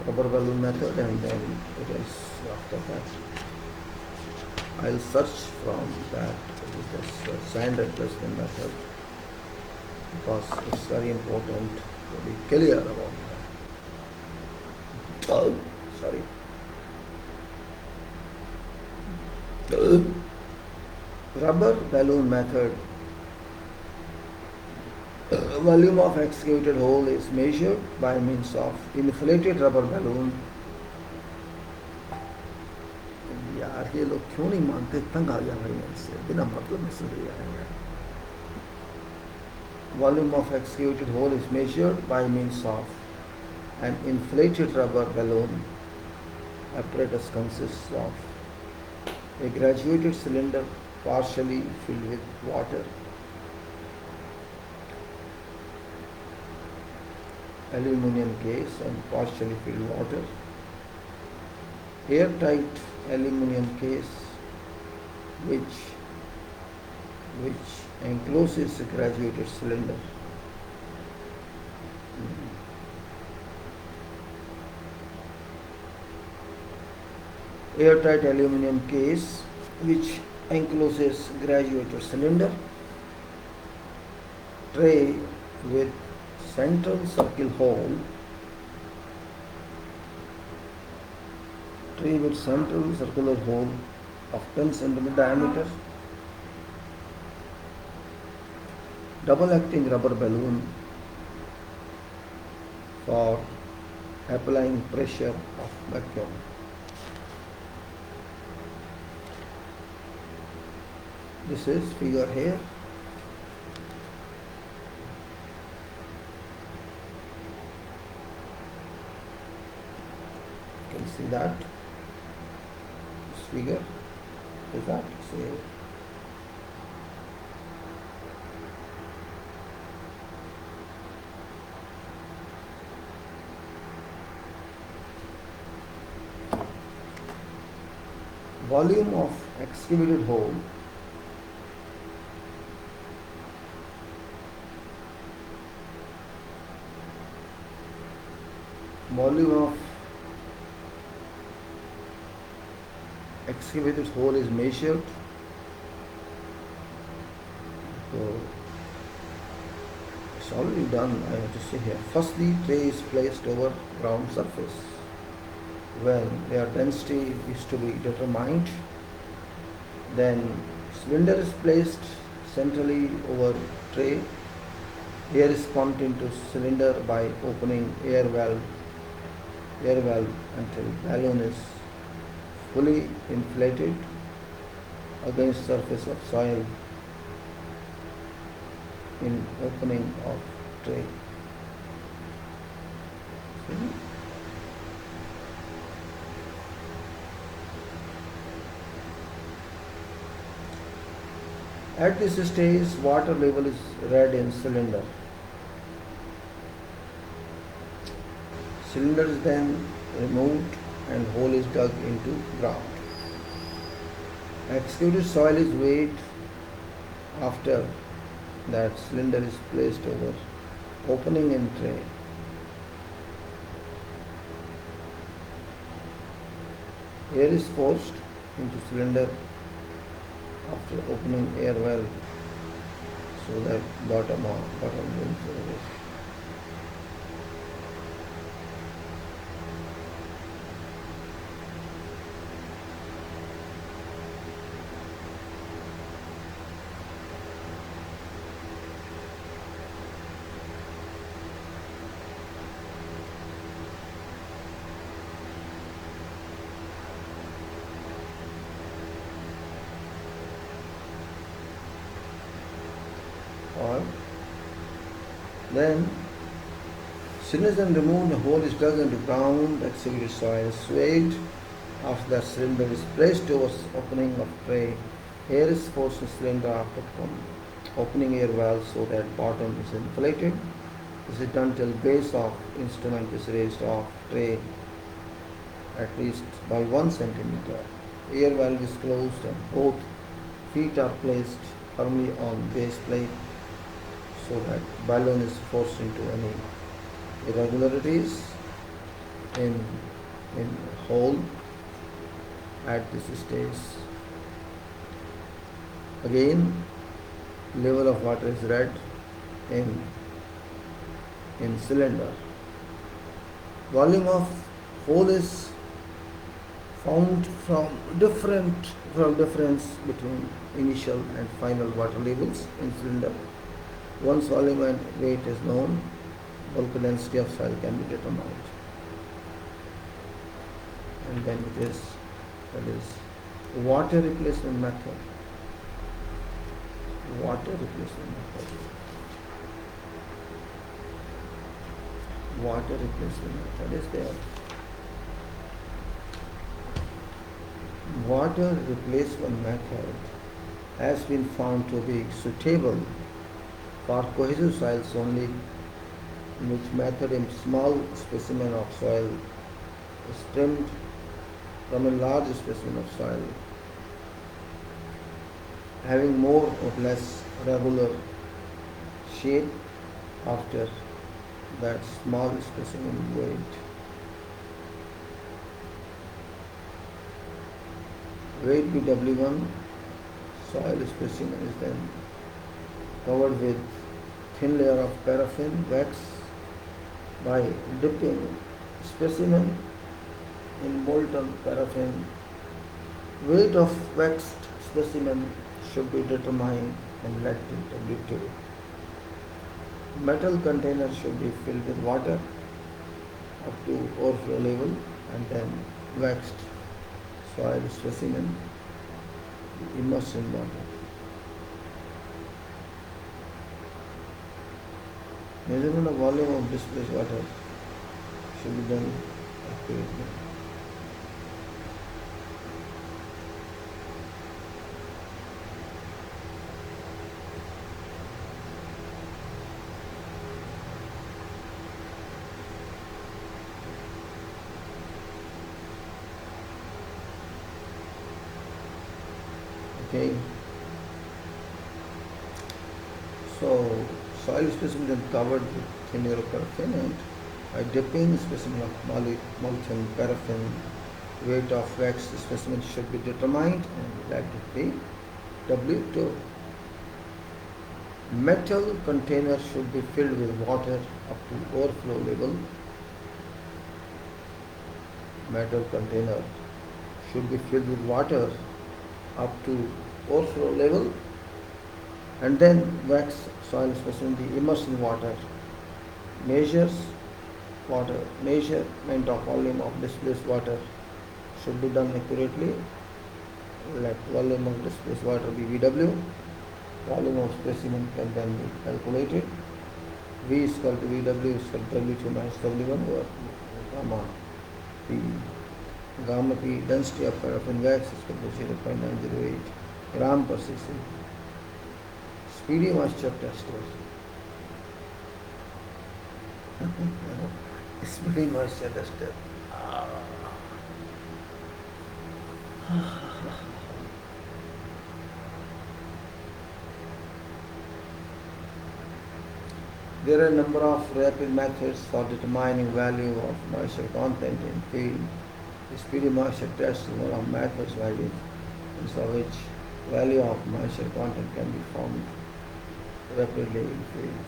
Rubber balloon method, and then it is after that I'll search from that this sand replacement method, because it's very important to be clear about that. Sorry. Rubber balloon method. Volume of excavated hole is measured by means of inflated rubber balloon. यार ये लोग क्यों नहीं मानते, तंग आ गया भाई इनसे, बिना मतलब में सुन लिया है। Volume of excavated hole is measured by means of an inflated rubber balloon. Apparatus consists of A graduated cylinder partially filled with water. Aluminum case and partially filled water. Airtight aluminum case which encloses a graduated cylinder. Airtight aluminum case which encloses graduated cylinder. Tray with central circle hole. Tray with central circular hole of 10 cm diameter. Double acting rubber balloon for applying pressure of vacuum. This is figure here. You can see that. This figure is that. See. Volume of excavated hole. Volume of excavated hole is measured. So it's already done. I have to say here. Firstly, tray is placed over ground surface. When their density is to be determined, then cylinder is placed centrally over tray. Air is pumped into cylinder by opening air valve until balloon is fully inflated against surface of soil in opening of tray. See? At this stage, water level is read in cylinder. Cylinder is then removed and hole is dug into ground. Excavated soil is weighed. After that, cylinder is placed over opening in tray. Air is forced into cylinder after opening air valve so that bottom will flow. Then cylinder is removed, the hole is dug into ground, excavated soil is swayed. After that, cylinder is placed over opening of tray. Air is forced in cylinder after opening air valve so that bottom is inflated. This is done till base of instrument is raised off tray at least by 1 centimeter. Air valve is closed and both feet are placed firmly on base plate so that balloon is forced into any irregularities in hole at this stage. Again, level of water is read in cylinder. Volume of hole is found from difference between initial and final water levels in cylinder. Once volume and weight is known, bulk density of soil can be determined. And then that is water replacement method. Water replacement method. Water replacement method is there. water replacement method has been found to be suitable for cohesive soils only, in which method a small specimen of soil is trimmed from a large specimen of soil, having more or less regular shape after that small specimen weight. Weight BW1 soil specimen is then covered with thin layer of paraffin wax by dipping specimen in molten paraffin. Weight of waxed specimen should be determined and let in W2. Metal container should be filled with water up to overflow level and then waxed soil specimen immersed in water. Measurement of volume of displaced water should be done accurately. Okay. So soil specimen then covered with thin layer of paraffin, and by dipping specimen of molten paraffin, weight of waxed specimen should be determined and let it be W2. Metal container should be filled with water up to overflow level. Metal container should be filled with water up to overflow level and then wax soil specimen be immersed in water. Measurement of volume of displaced water should be done accurately. Let volume of displaced water be VW. Volume of specimen can then be calculated. V is equal to VW is equal to W2 minus W1 over gamma P. Gamma P density of paraffin wax is equal to 0.908 gram per cc. Speedy moisture tester. Speedy moisture tester. There are a number of rapid methods for determining value of moisture content in field. The speedy moisture test is one of methods by which value of moisture content can be found rapidly in field.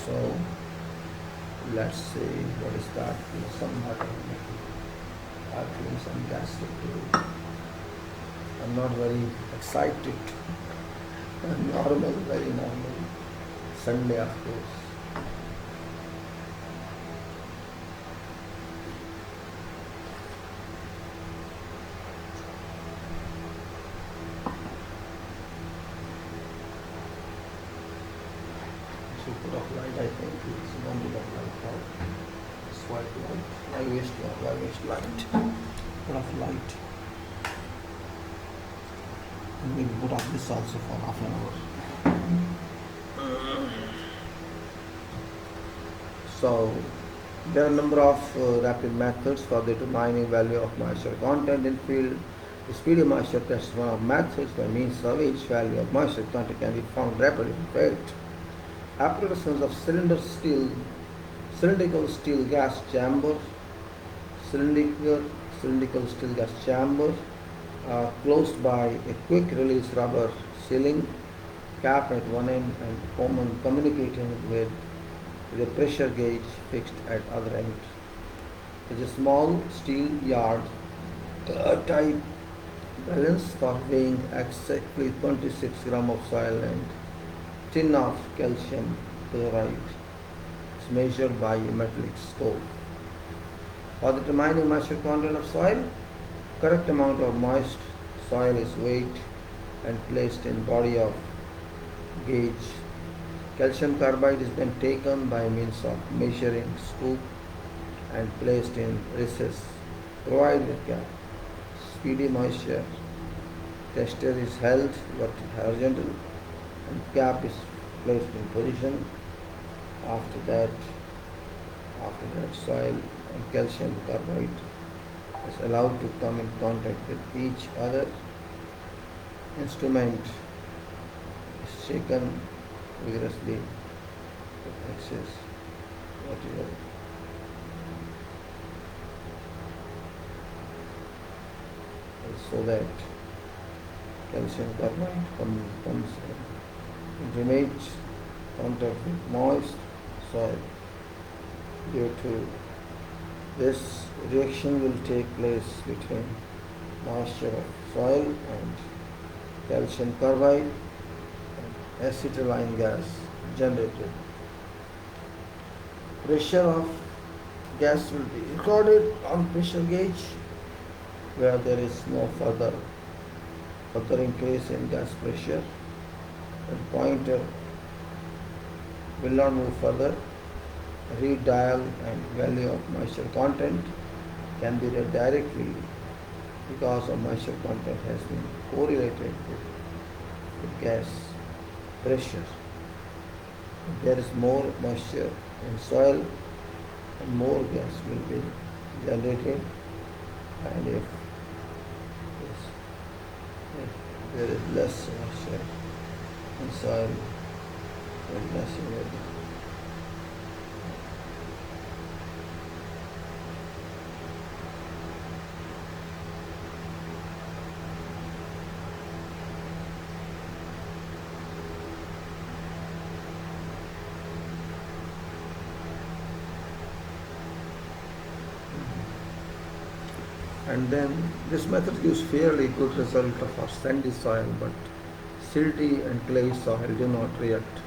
So let's see what is that. Some water, actually some gas. I'm not very excited. Normal, very normal. Sunday, of course. So put off light, I think it's one bit of light now. Swipe light. Why waste light? Put off light. And maybe put off this also for half an hour. So there are a number of rapid methods for determining value of moisture content in field. The speedy moisture test is one of methods by means of which value of moisture content can be found rapidly in field. Applications of cylindrical steel gas chamber, cylindrical steel gas chamber closed by a quick release rubber sealing cap at one end and communicating with a pressure gauge fixed at other end. It is a small steel yard type Balance for weighing exactly 26 gram of soil and tin of calcium chloride is measured by a metallic scope. For determining moisture content of soil, correct amount of moist soil is weighed and placed in body of gauge. Calcium carbide is then taken by means of measuring scoop and placed in recess. Provide with cap. Speedy moisture tester is held vertical horizontal and cap is placed in position. After that soil and calcium carbide is allowed to come in contact with each other. Instrument is shaken vigorously with excess material. So that calcium carbide comes in image contact with moist soil. Due to this, reaction will take place between moisture of soil and calcium carbide and acetylene gas generated. Pressure of gas will be recorded on pressure gauge where there is no further increase in gas pressure. The pointer will not move further. Read dial and value of moisture content can be read directly because of moisture content has been correlated with gas pressure. If there is more moisture in soil, more gas will be generated, and if there is less moisture in soil, there is less humidity. And then this method gives fairly good result for sandy soil, but silty and clay soil do not react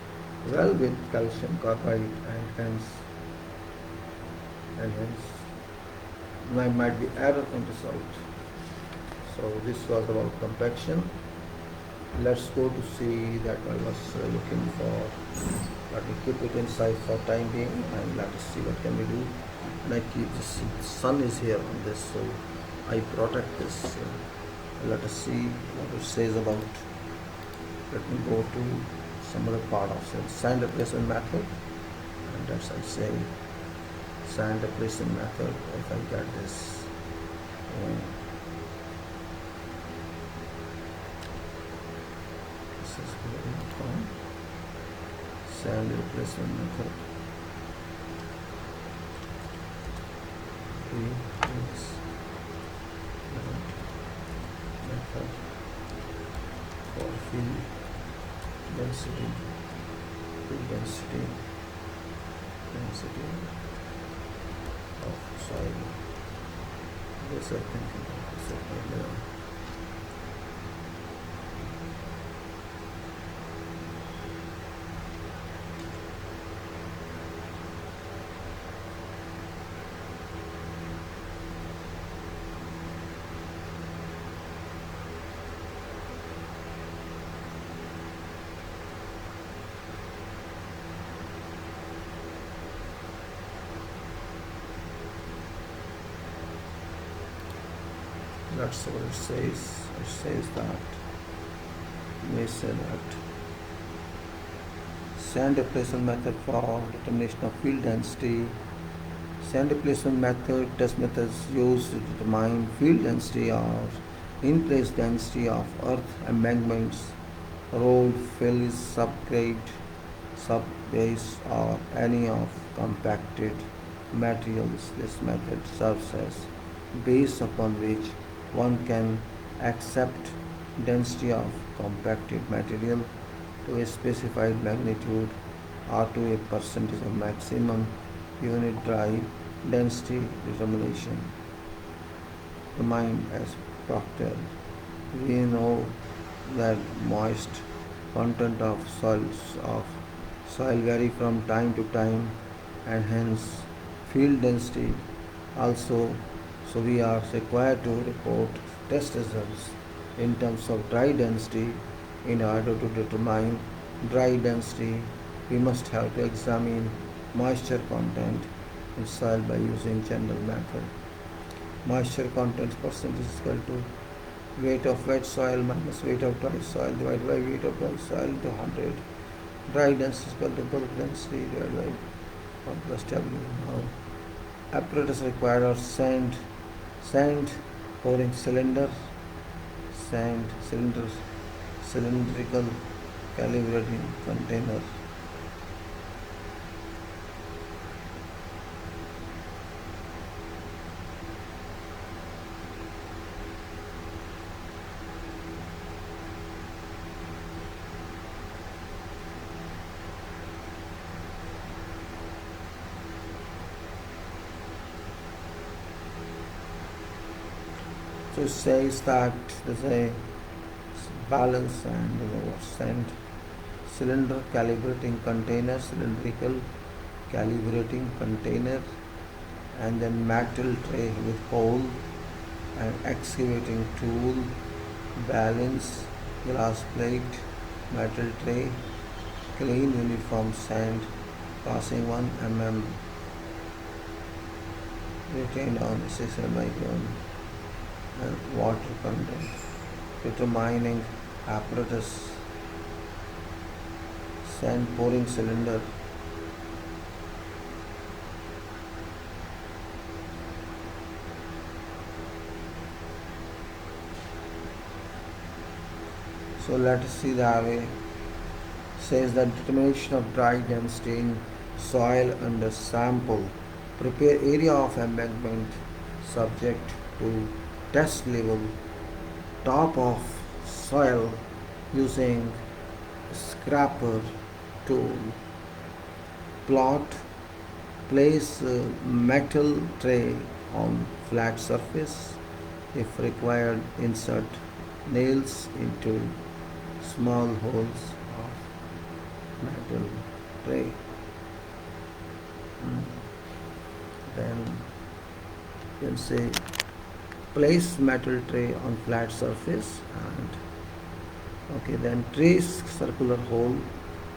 well with calcium carbide, and hence there might be error in result. So this was about compaction. Let's go to see that I was looking for. Let me keep it inside for time being, and let us see what can we do. And I keep this sun is here on this, so I protect this. Let us see what it says about. Let me go to some other part of it. Sand replacement method, and that's I say sand replacement method. If I get this, this is going sand replacement method. Method for field density of soil. This I think is a that's what it says. It says that may say that sand replacement method for determination of field density. Sand replacement method test methods used to determine field density or in place density of earth embankments, road, fills, subgrade, subbase, or any of compacted materials. This method serves as base upon which one can accept density of compacted material to a specified magnitude or to a percentage of maximum unit dry density determination. Determined as Proctor We know that moist content of soil vary from time to time, and hence field density also. So we are required to report test results in terms of dry density. In order to determine dry density, we must have to examine moisture content in soil by using general method. Moisture content percent is equal to weight of wet soil minus weight of dry soil divided by weight of dry soil into 100. Dry density is equal to bulk density divided by 1 plus W. Now, apparatus required are sand pouring cylinder, sand cylinder, cylindrical calibrating container. So it says that there's a balance and sand cylinder calibrating container, cylindrical calibrating container, and then metal tray with hole and excavating tool, balance, glass plate, metal tray, clean uniform sand passing 1 mm retained on 6 micron and water content. Determining apparatus, sand pouring cylinder, so let us see the way. Says that determination of dry density in soil under sample. Prepare area of embankment subject to test level top of soil using scraper tool. Plot, place metal tray on flat surface. If required, insert nails into small holes of metal tray. Then you can say place metal tray on flat surface, and okay, then trace circular hole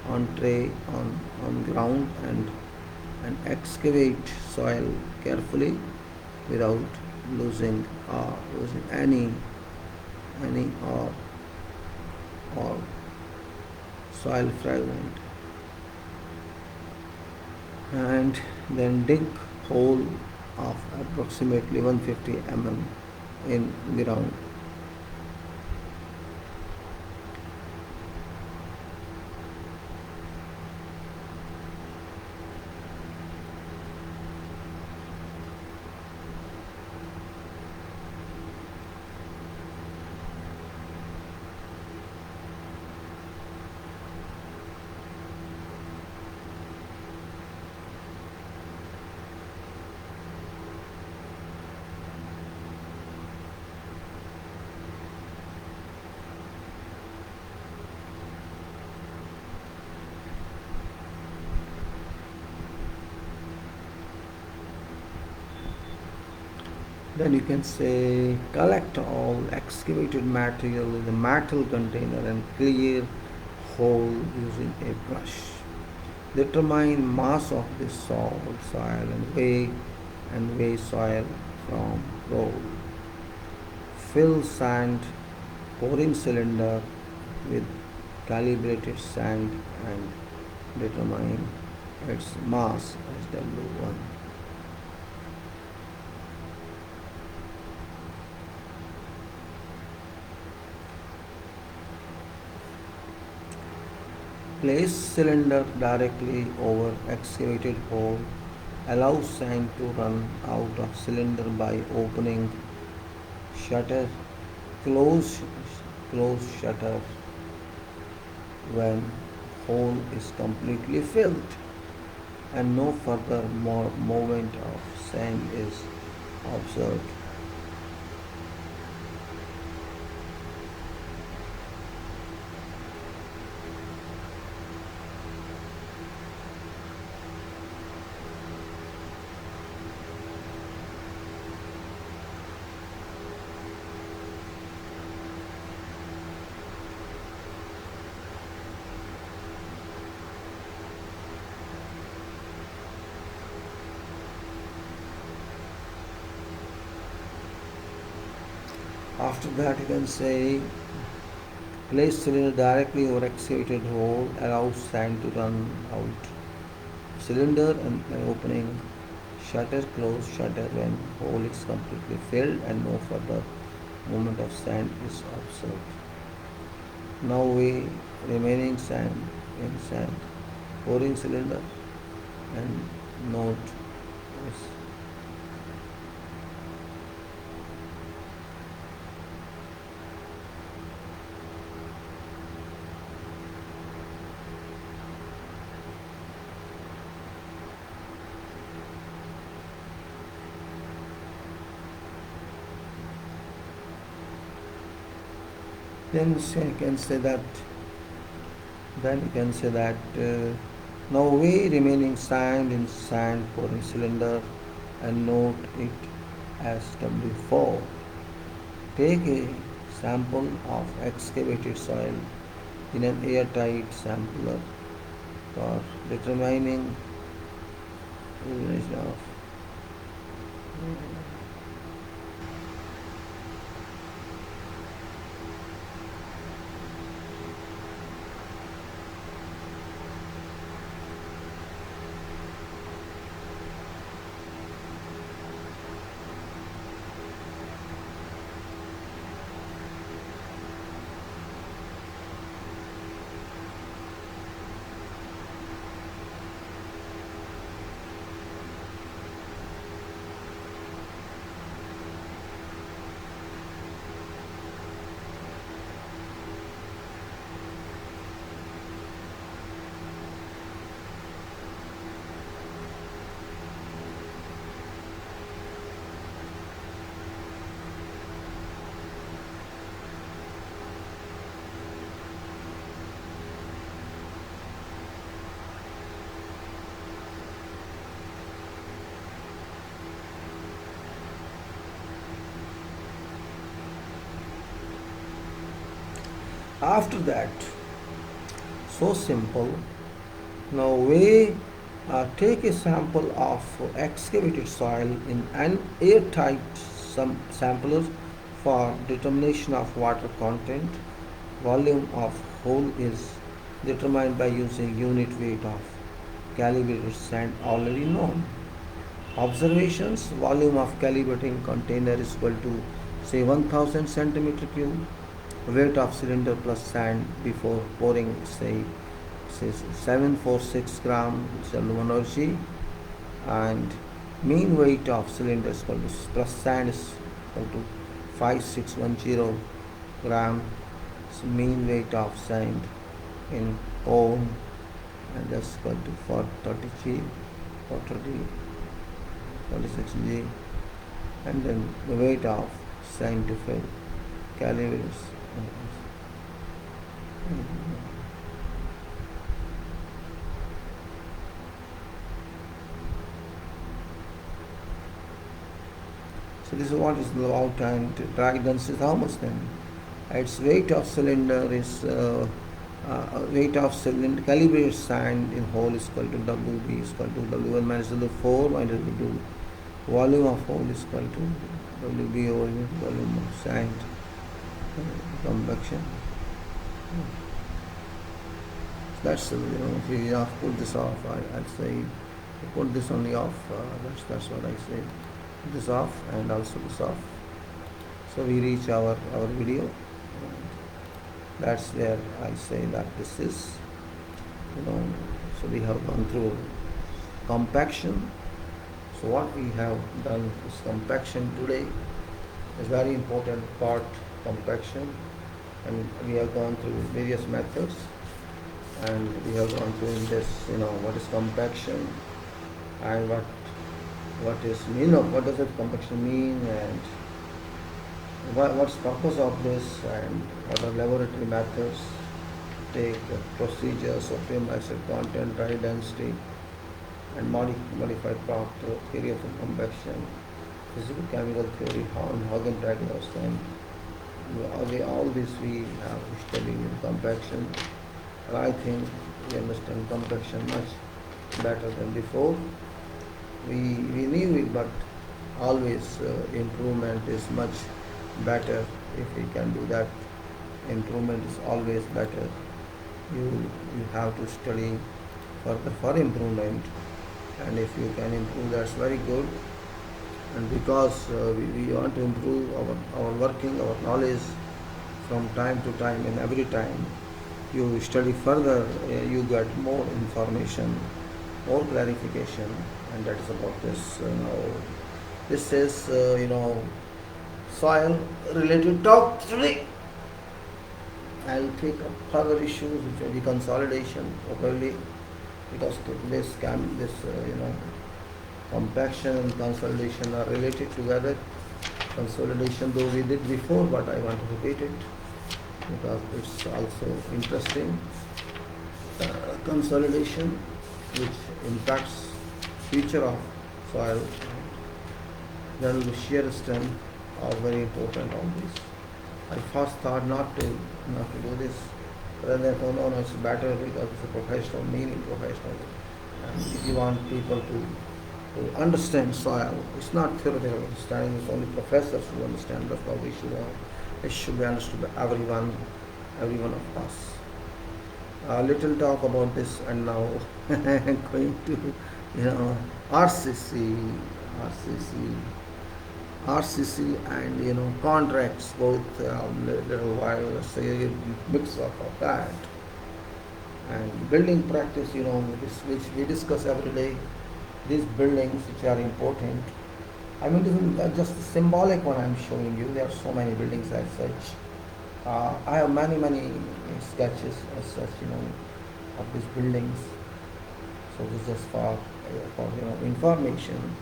on tray on ground, and excavate soil carefully without losing any or soil fragment, and then dig hole of approximately 150 mm in ground. Then you can say collect all excavated material in a metal container and clear hole using a brush. Determine mass of this soil and weigh soil from roll. Fill sand pouring cylinder with calibrated sand and determine its mass as W1. Place cylinder directly over excavated hole. Allow sand to run out of cylinder by opening shutter. Close shutter when hole is completely filled and no further movement of sand is observed. After that, you can say place cylinder directly over excavated hole, allow sand to run out. Cylinder and by opening shutter, close shutter when hole is completely filled and no further movement of sand is observed. Now weigh remaining sand in sand, pouring cylinder and note this. Then you can say that. Then you can say that now weigh remaining sand in sand pouring cylinder and note it as W4. Take a sample of excavated soil in an airtight sampler for determining elimination of after that. So simple. Now we take a sample of excavated soil in an airtight sampler for determination of water content. Volume of hole is determined by using unit weight of calibrated sand already known. Observations: volume of calibrating container is equal to say 1000 centimeter cube. Weight of cylinder plus sand before pouring say 746 gram energy, and mean weight of cylinder is equal to plus sand is equal to 5610 gram. So mean weight of sand in ohm, and that's equal to 430 G, 430, 46 G, and then the weight of sand to fill calibers. So this is what is the out and drag density. How much then? Its weight of cylinder is weight of cylinder calibrated sand in hole is equal to WB is equal to W1 minus W4 minus W2. Volume of hole is equal to WB over volume of sand. Convection. That's if we put this off, I'd say put this only off. That's what I say. This off and also this off. So we reach our video. That's where I say that this is so we have gone through compaction. So what we have done is compaction today is very important part, compaction, and we have gone through various methods, and we have gone through in this what is compaction and what is what does it compaction mean, and what's the purpose of this, and what are laboratory methods, take procedures of film acid content, dry density, and modified product theory of compaction, physical chemical theory, Hagen diagrams, and all this we have studied in compaction. And I think we understand compaction much better than before. We knew it, but always improvement is much better If we can do that, improvement is always better. You have to study further for improvement, and if you can improve, that's very good. And because we want to improve our working, our knowledge from time to time, and every time you study further, you get more information, more clarification, and that is about this. Now, this is soil related talk today. I'll take up further issues which may be consolidation probably, because this compaction and consolidation are related together. Consolidation though we did before, but I want to repeat it because it's also interesting. Consolidation, which impacts future of soil, then the shear strength are very important on this. I first thought not to do this, but then I thought no, it's better because it's a professional, meaning professional. And if you want people to understand soil, it's not theoretical understanding, it's only professors who understand. That's what we should have. It should be understood by everyone of us. A little talk about this, and now I'm going to RCC and contracts, both little while, say a mix of that, and building practice, which we discuss every day. These buildings which are important. I mean, this is just a symbolic one I'm showing you. There are so many buildings as such. I have many sketches as such, of these buildings. So this is just for information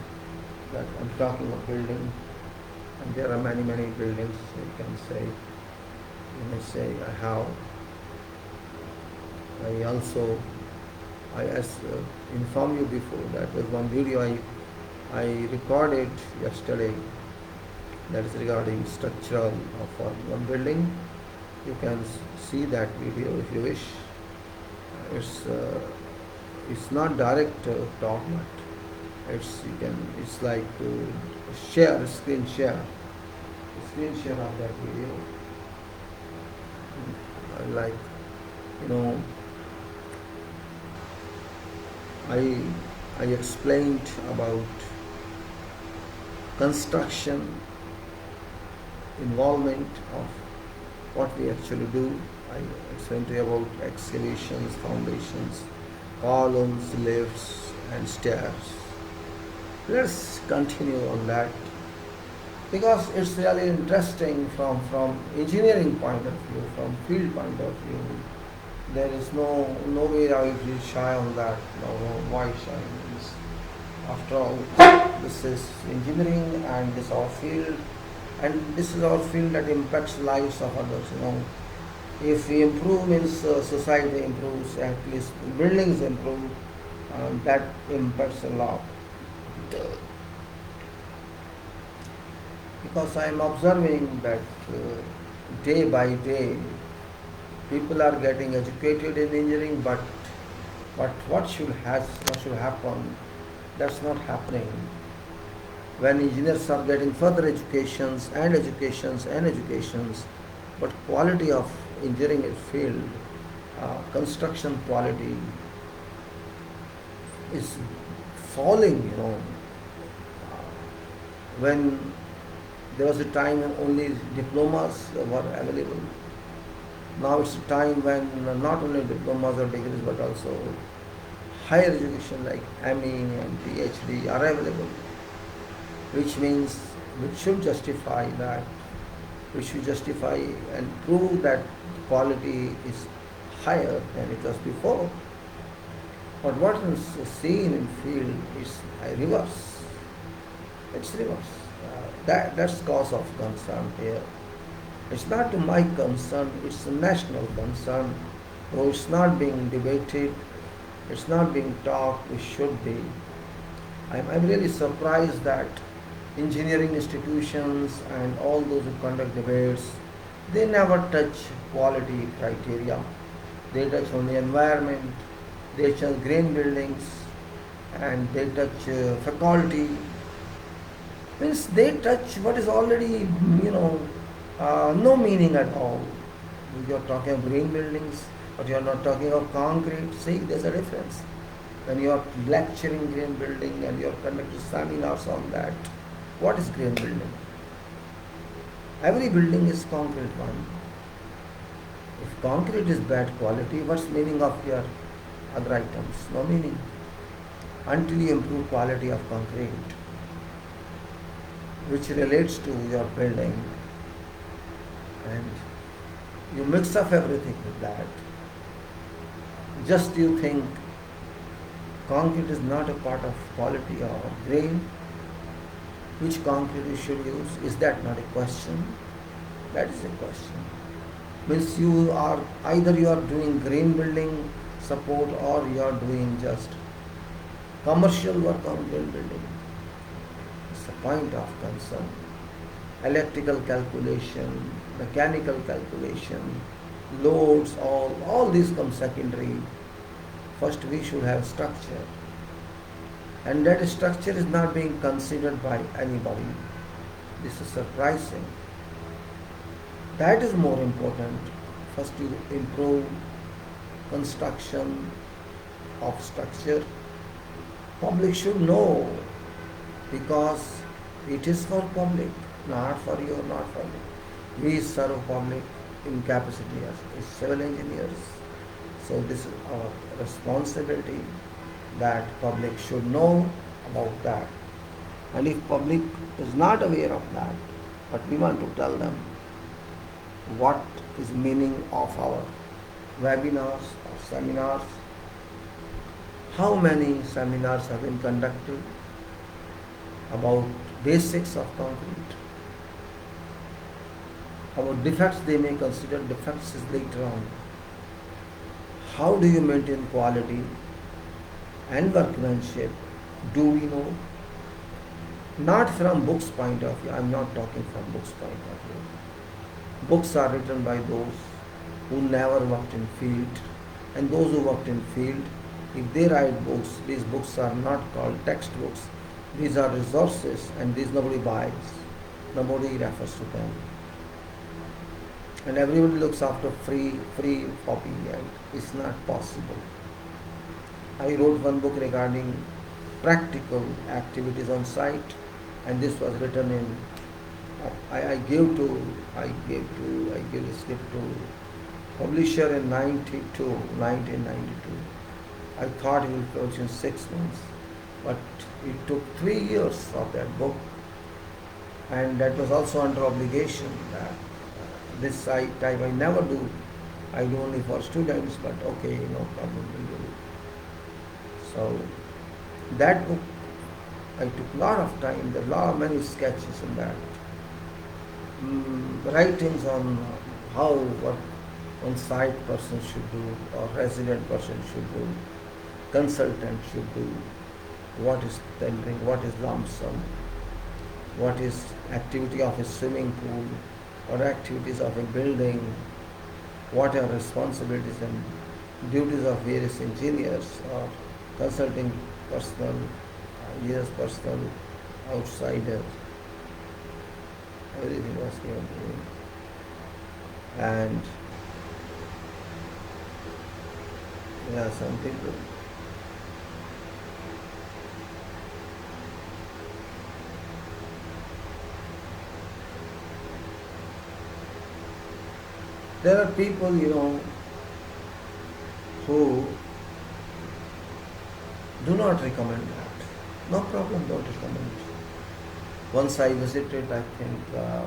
that I'm talking of building. And there are many buildings. You may say I informed you before that was one video I recorded yesterday that is regarding structural of one building. You can see that video if you wish. It's not direct talk, but it's like screen share of that video. I explained about construction, involvement of what we actually do. I explained to you about excavations, foundations, columns, lifts, and stairs. Let's continue on that because it's really interesting from engineering point of view, from field point of view. There is no way I will shy on that. No, why shy on this? After all, this is engineering and this is our field, and this is our field that impacts lives of others. If we improve means society improves, at least buildings improve, that impacts a lot. Because I am observing that day by day people are getting educated in engineering, but what should happen? That's not happening. When engineers are getting further educations, but quality of engineering field, construction quality is falling. When there was a time when only diplomas were available. Now it's a time when not only diplomas or degrees but also higher education like ME and PhD are available, which means we should justify and prove that quality is higher than it was before. But what is seen in field is reverse. It's reverse. That's cause of concern here. It's not my concern, it's a national concern. Though it's not being debated, it's not being talked, it should be. I'm really surprised that engineering institutions and all those who conduct debates, they never touch quality criteria. They touch only environment, they touch green buildings, and they touch faculty. Means they touch what is already, No meaning at all. You're talking of green buildings, but you're not talking of concrete. See, there's a difference. When you're lecturing green building and you're conducting seminars on that, what is green building? Every building is concrete one. If concrete is bad quality, what's meaning of your other items? No meaning. Until you improve quality of concrete, which relates to your building, and you mix up everything with that. Just you think concrete is not a part of quality or grain, which concrete you should use? Is that not a question? That is a question. Means you are either you are doing green building support or you are doing just commercial work on green building. It's a point of concern. Electrical calculation, mechanical calculation, loads, all these come secondary. First we should have structure. And that structure is not being considered by anybody. This is surprising. That is more important. First you improve construction of structure. Public should know, because it is for public, not for you, not for me. We serve public in capacity as civil engineers. So this is our responsibility, that public should know about that. And if public is not aware of that, but we want to tell them what is meaning of our webinars or seminars. How many seminars have been conducted about basics of concrete? About defects, they may consider defects is later on. How do you maintain quality and workmanship? Do we know? Not from books point of view. I am not talking from books point of view. Books are written by those who never worked in field, and those who worked in field, if they write books, these books are not called textbooks. These are resources, and these nobody buys. Nobody refers to them. And everybody looks after free copy, and it's not possible. I wrote one book regarding practical activities on site, and this was written in. I gave the script to publisher in 1992. I thought it would close in 6 months, but it took 3 years of that book, and that was also under obligation. This type I never do. I do only for students, but okay, no problem, we'll do it. So that book, I took a lot of time. There are many sketches in that. Writings on how what on-site person should do, or resident person should do, consultant should do, what is tendering, what is lump sum, what is activity of a swimming pool, or activities of a building, what are responsibilities and duties of various engineers or consulting personnel, engineers personnel, outsiders. Everything was given to me. And some people. There are people, who do not recommend that. No problem, don't recommend. Once I visited, I think,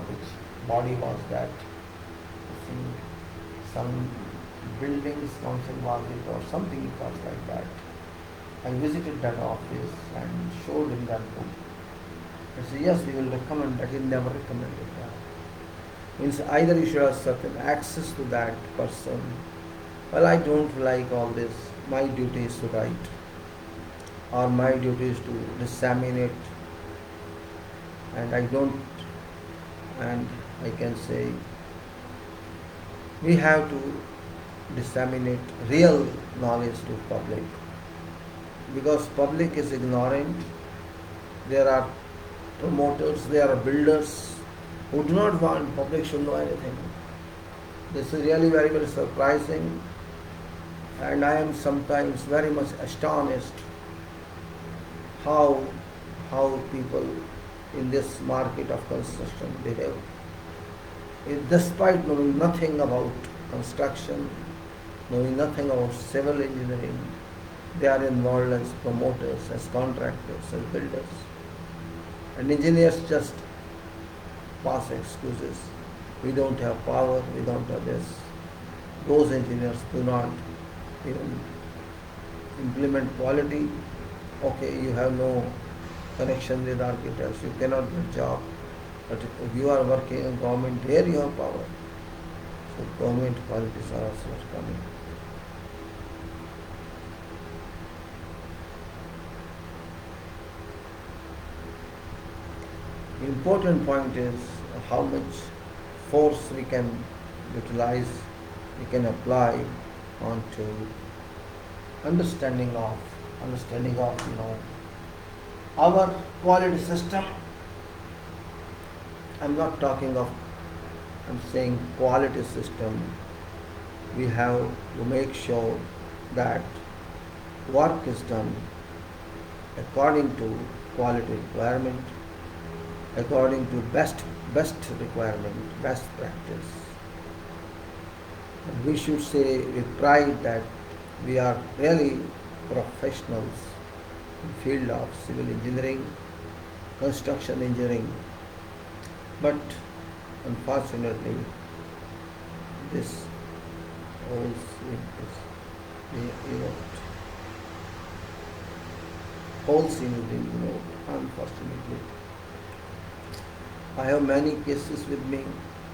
which body was that? I think some buildings council was it or something it was like that. I visited that office and showed him that book. I said, yes, we will recommend that. He never recommended that. Means either you should have certain access to that person. Well, I don't like all this. My duty is to write, or my duty is to disseminate, and I don't, and I can say we have to disseminate real knowledge to public, because public is ignorant. There are promoters, there are builders who do not want public should know anything. This is really very, very surprising, and I am sometimes very much astonished how people in this market of construction behave. Despite knowing nothing about construction, knowing nothing about civil engineering, they are involved as promoters, as contractors, as builders. And engineers just pass excuses. We don't have power, we don't have this. Those engineers do not even implement quality. Okay, you have no connection with architects, you cannot get job. But if you are working in government, there you have power. So government qualities are also coming. The important point is how much force we can utilize, we can apply onto understanding of our quality system. I'm not talking of, I'm saying quality system. We have to make sure that work is done according to quality requirement, according to best requirement, best practice. And we should say with pride that we are really professionals in field of civil engineering, construction engineering. But unfortunately, this whole scene is being ignored, unfortunately. I have many cases with me.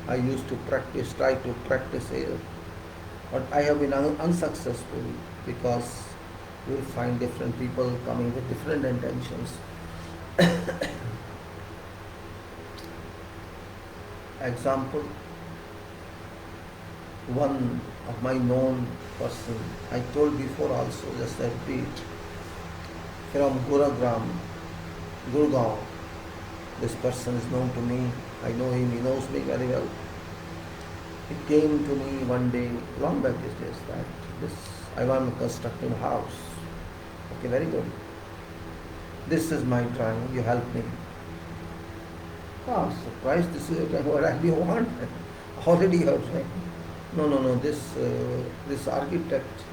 I used to try to practice here, but I have been unsuccessful because you will find different people coming with different intentions. Example, one of my known person, I told before also, just I repeat, from Gurgaon. This person is known to me, I know him, he knows me very well. He came to me one day, long back these days, that I want to construct a house. Okay, very good. This is my drawing, you help me. Oh, surprised, this is what I want. Already you are trying. No, this architect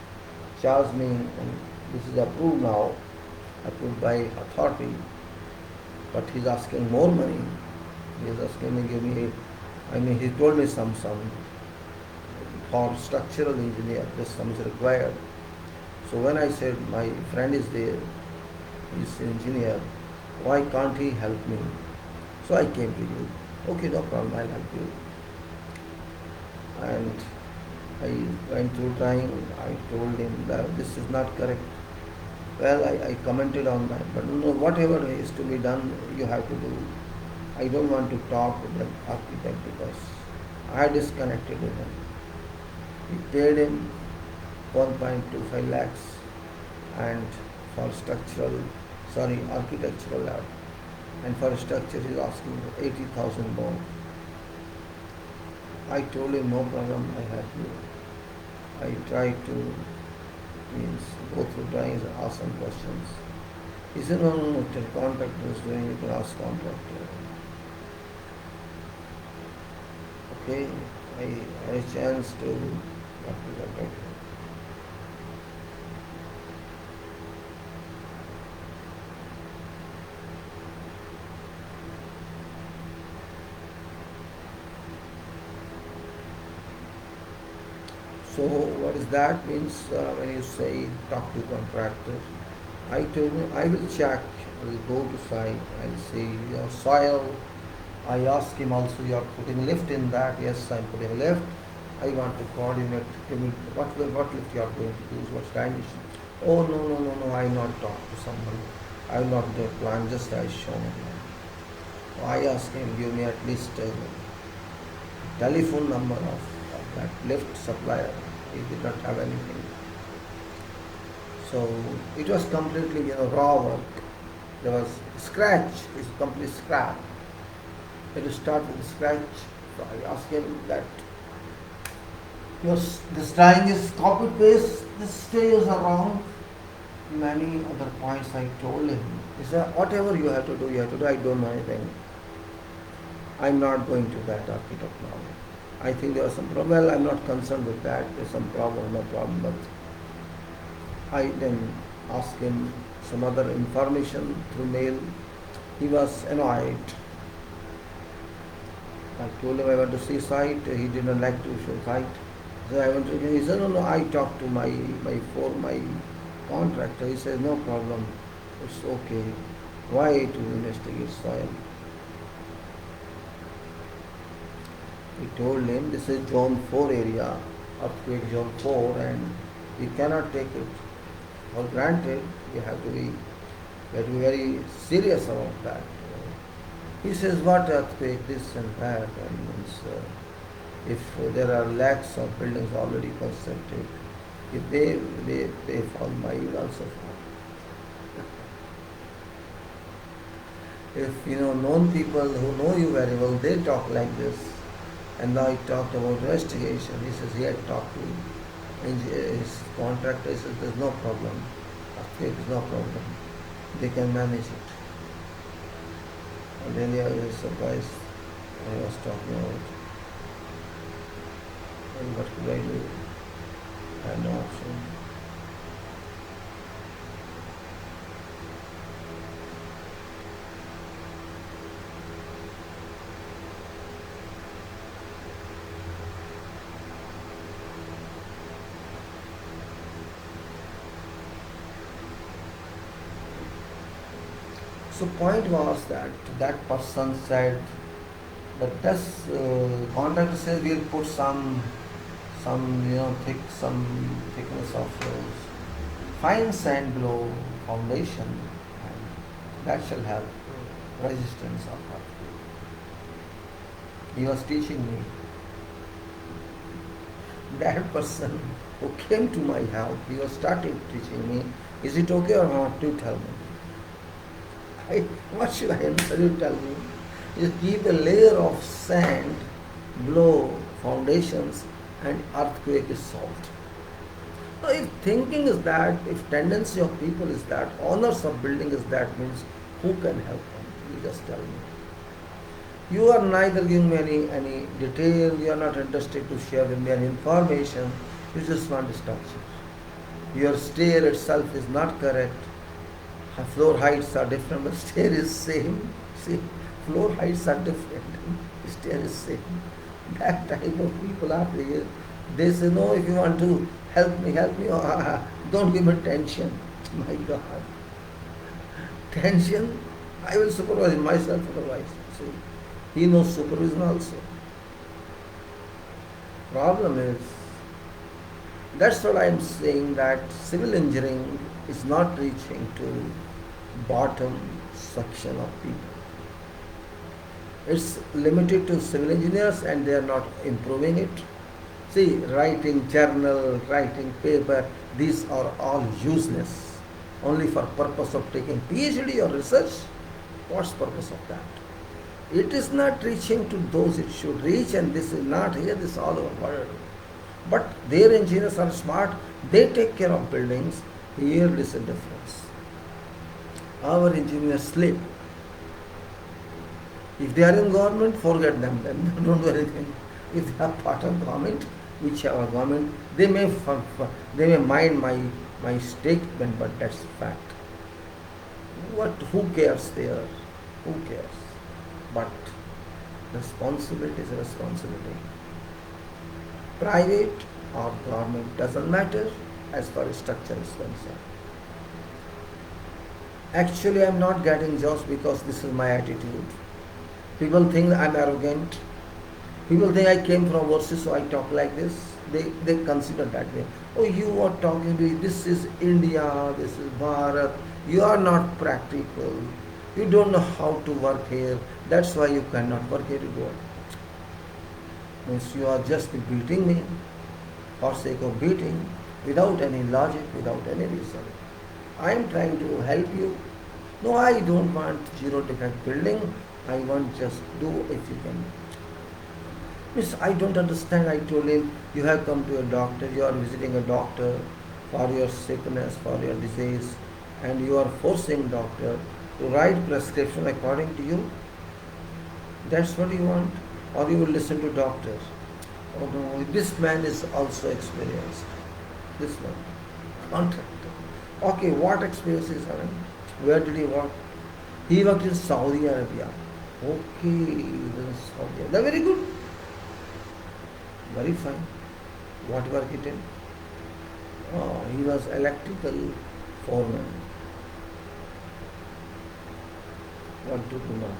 charged me, and this is approved now, approved by authority, but he's asking more money. He's asking me, give me, he told me some for structural engineer, this sum is required. So when I said my friend is there, he's an engineer, why can't he help me? So I came to you. Okay, no problem, I'll help you. And I went through trying, I told him that this is not correct. Well, I commented on that, but no, whatever is to be done, you have to do. I don't want to talk with the architect because I disconnected with him. We paid him 1.25 lakhs and for architectural lab. And for structure he's asking 80,000 more. I told him no problem, I help you. I tried to go through drawings and ask some questions. He said, no, the contractor is doing, you can ask contractor. Okay, I had a chance to talk to the contractor. So what is that means when you say talk to contractor? I told him I will check, I will go to site, I'll see your soil. I asked him also, you are putting lift in that? Yes, I'm putting a lift. I want to coordinate what lift you are going to use, what dimension. Oh no, I will not talk to someone. I will not do a plan, just as shown. So I asked him, give me at least a telephone number of that lift supplier. He did not have anything. So it was completely raw work. There was scratch, it's complete scrap. Let us start with the scratch. So I asked him that this drawing is copy paste, the stages are wrong. Many other points I told him. He said, whatever you have to do, you have to do. I don't know anything. I'm not going to that architect now. I think there was some problem. Well, I'm not concerned with that. There's some problem, no problem. But I then asked him some other information through mail. He was annoyed. I told him I want to see site. He didn't like to show site. So I went to him. He said, no, I talked to my contractor. He says, no problem. It's okay. Why to investigate soil? We told him this is zone 4 area, earthquake zone 4, and we cannot take it for granted. We have to be very serious about that. He says, what earthquake, this and that, and means, if there are lakhs of buildings already constructed, if they fall, my will also fall. If known people who know you very well, they talk like this. And now he talked about investigation. He says he had talked to his contractor. He says there's no problem. Earthquake is no problem. They can manage it. And then I was surprised. I was talking about, and what could I do? I had no option. So point was that person said that this contractor says we'll put some thickness of fine sand below foundation, and that shall have resistance of earth. He was teaching me. That person who came to my house, he was started teaching me, is it okay or not? Do tell me. What should I answer? You tell me. Just keep a layer of sand below foundations and earthquake is solved. So if thinking is that, if tendency of people is that, owners of building is that, means who can help them? You just tell me. You are neither giving me any detail, you are not interested to share with me any information, you just want structure. Your stair itself is not correct. Floor heights are different, but stair is same. See, floor heights are different, stair is same. That type of people are there. They say, no, if you want to help me, don't give me tension. My God. Tension, I will supervise myself otherwise. See, he knows supervision also. Problem is, that's what I am saying, that civil engineering is not reaching to bottom section of people. It's limited to civil engineers and they are not improving it. See, writing journal, writing paper, these are all useless. Only for purpose of taking PhD or research. What's the purpose of that? It is not reaching to those it should reach, and this is not here, this is all over the world. But their engineers are smart, they take care of buildings. Here is a difference. Our engineers sleep. If they are in government, forget them, then don't do anything. If they are part of government, whichever government, they may mind my statement, but that's fact. Who cares there? Who cares? But responsibility is a responsibility. Private or government doesn't matter as far as structure is concerned. Actually, I am not getting jobs because this is my attitude. People think I am arrogant. People think I came from overseas, so I talk like this. They consider that way. Oh, you are talking to me, this is India, this is Bharat. You are not practical. You don't know how to work here. That's why you cannot work here. You go. Means you are just beating me for sake of beating, without any logic, without any reason. I am trying to help you. No, I don't want zero defect building. I want just do if you can. Miss, I don't understand. I told him, you have come to a doctor, you are visiting a doctor for your sickness, for your disease, and you are forcing doctor to write prescription according to you. That's what you want? Or you will listen to doctor? Oh no, this man is also experienced. This one, contractor. Okay, what experience is having? Where did he work? He worked in Saudi Arabia. Okay, in Saudi Arabia. Very good. Very fine. What work he did? Oh, he was electrical foreman. What to do now?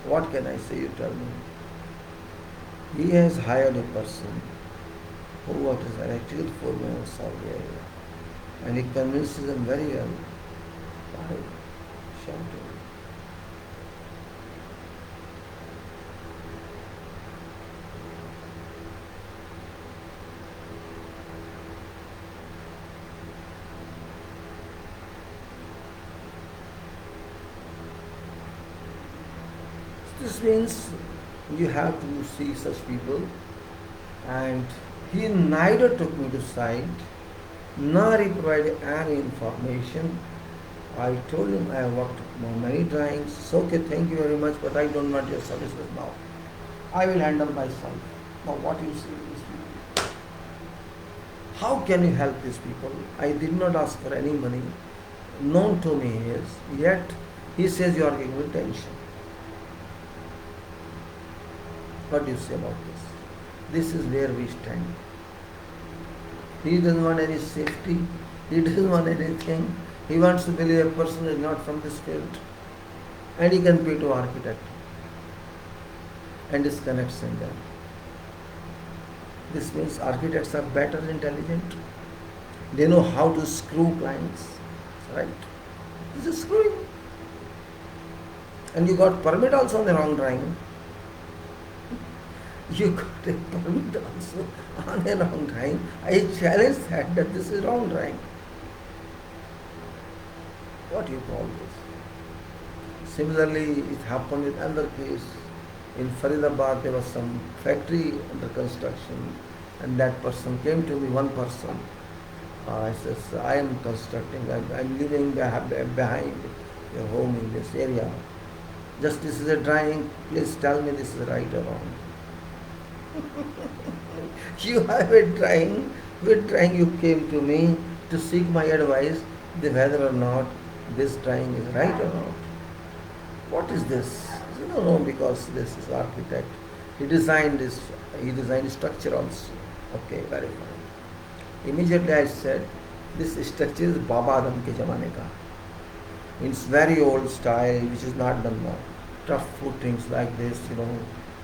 What can I say? You tell me. He has hired a person who worked as electrical foreman in Saudi Arabia, and he convinces them very well by shouting. This means you have to see such people, and he neither took me to site nor he provided any information. I told him I have worked on many drawings. It's okay, thank you very much, but I don't want your services now. I will handle myself. Now what you say these people? How can you help these people? I did not ask for any money. Known to me is, yet he says you are giving me tension. What do you say about this? This is where we stand. He doesn't want any safety. He doesn't want anything. He wants to believe a person is not from this field. And he can pay to architect and disconnects in them. This means architects are better intelligent. They know how to screw clients. Right? This is screwing. And you got permit also on the wrong drawing. You got a permit also on a wrong drawing. I challenge that this is wrong drawing. What do you call this? Similarly, it happened with another case. In Faridabad, there was some factory under construction, and that person came to me, one person. I says, I am constructing, I'm living behind your home in this area. Just this is a drawing, please tell me this is right or wrong. You have a drawing, with drawing you came to me to seek my advice whether or not this drawing is right or not. What is this? No, because this is architect. He designed structure also. Okay, very fine. Immediately I said, this structure is Baba Adam ke zamane ka. It's very old style, which is not done now. Tough footings like this,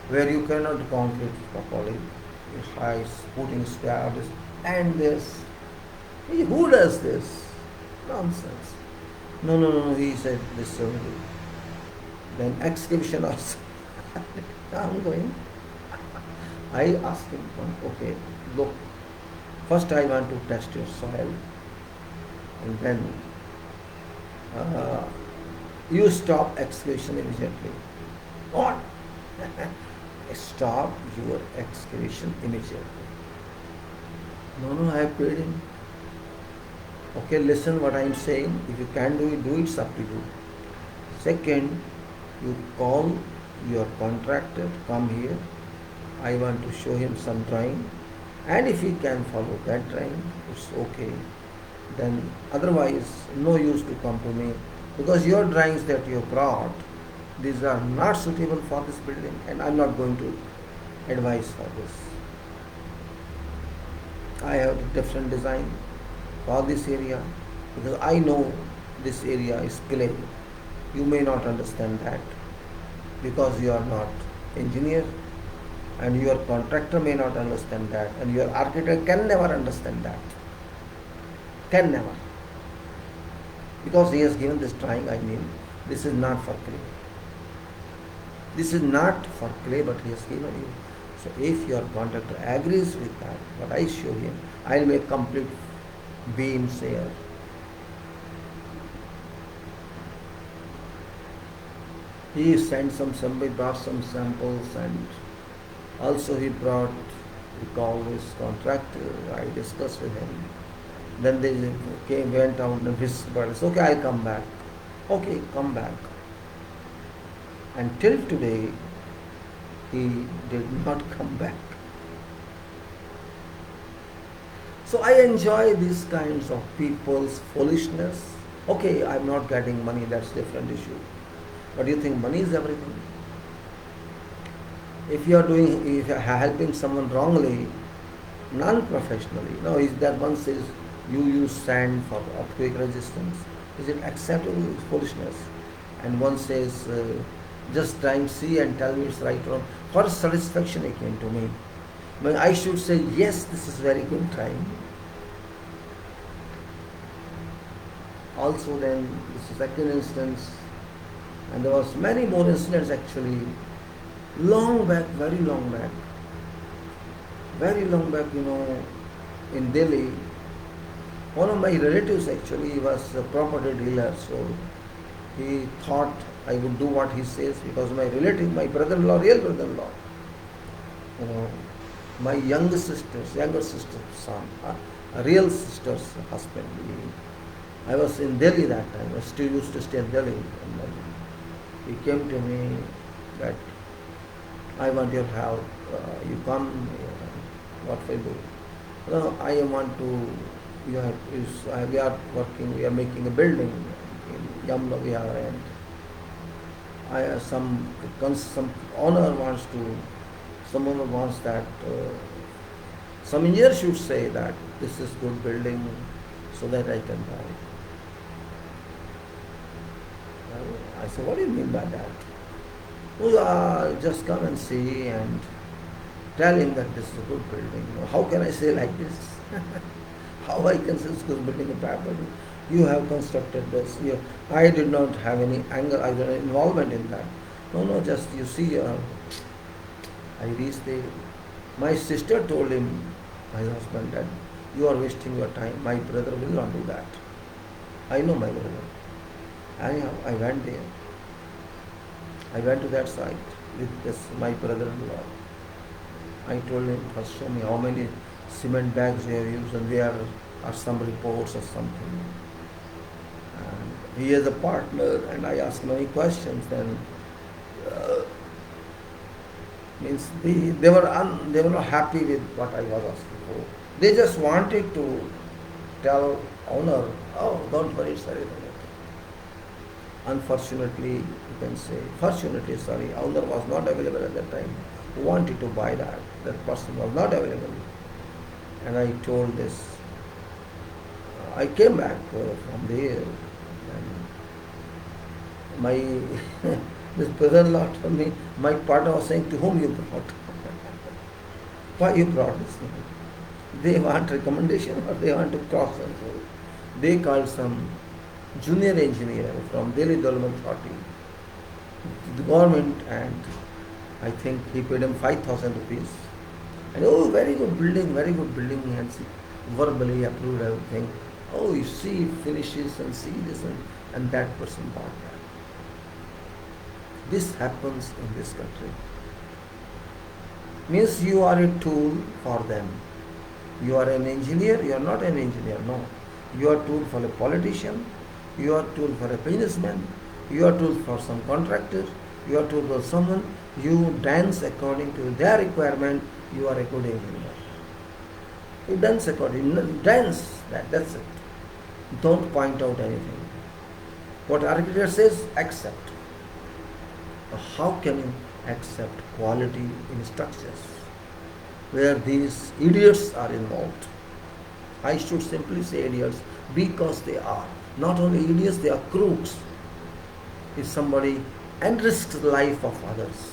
where you cannot concrete properly. High footing slabs and this. Who does this? Nonsense. No, he said this only. Then excavation also. I'm going. I asked him, okay, look, first I want to test your soil, and then you stop excavation immediately. What? Stop your excavation immediately. No, I have paid him. Okay, listen what I am saying. If you can do it, it's up to you. Second, you call your contractor to come here. I want to show him some drawing, and if he can follow that drawing, it's okay. Then otherwise, no use to come to me, because your drawings that you brought, these are not suitable for this building, and I'm not going to advise for this. I have a different design for this area, because I know this area is clay. You may not understand that, because you are not engineer, and your contractor may not understand that, and your architect can never understand that. Can never. Because he has given this drawing, this is not for clay. This is not for clay, but he has given you. So if your contractor agrees with that, what I show him, I will make complete beams here. He sent somebody brought some samples, and also he brought, he called his contractor. I discussed with him. Then they went out and whispered, okay, I'll come back. Okay, come back. And till today, he did not come back. So I enjoy these kinds of people's foolishness. Okay, I'm not getting money, that's a different issue. But you think money is everything? If you are helping someone wrongly, non-professionally, no, is that one says you use sand for earthquake resistance, is it acceptable? It's foolishness. And one says, just try and see and tell me it's right or wrong. For satisfaction, it came to me. But I should say, yes, this is very good trying. Also then, this is the second instance, and there was many more incidents actually, long back, very long back, in Delhi. One of my relatives actually was a property dealer, so he thought I would do what he says, because my relative, my brother-in-law, real brother-in-law, my younger sister's son, a real sister's husband. I was in Delhi that time. I still used to stay in Delhi. And then he came to me that I want your help. You come. What will do? No, I want to. We are working. We are making a building in Yamuna Vihar, and some owner wants to. Someone wants that. Some engineer should say that this is good building, so that I can buy. I said, what do you mean by that? Oh, just come and see and tell him that this is a good building. How can I say like this? How I can say it's good building a bad building? You have constructed this. I did not have any anger, I did not involvement in that. No, just you see, I reached there. My sister told him, my husband, that you are wasting your time. My brother will not do that. I know my brother. Anyhow, I went there. I went to that site with my brother-in-law. I told him, first show me how many cement bags you have used and where are some reports or something. And he is a partner, and I asked many questions. Then means they were not happy with what I was asking for. They just wanted to tell owner, oh, don't worry, it's everything. Unfortunately, you can say, fortunately, sorry, owner was not available at that time. Who wanted to buy that? That person was not available. And I told this. I came back from there, and my this brother-in-law told me, my partner was saying, to whom you brought? Why you brought this? They want recommendation or they want to cross and so. They called some junior engineer from Delhi Development Authority, the government, and I think he paid him 5,000 rupees. And oh, very good building, and verbally approved everything. Oh, you see finishes and see this, and that person bought that. This happens in this country. Means you are a tool for them. You are an engineer, you are not an engineer, no. You are a tool for a politician, you are a tool for a businessman, you are a tool for some contractor, you are a tool for someone. You dance according to their requirement, you are a good engineer. You dance according, dance, that's it. Don't point out anything. What architect says, accept. How can you accept quality in structures where these idiots are involved? I should simply say idiots because they are. Not only idiots, they are crooks. If somebody risks the life of others,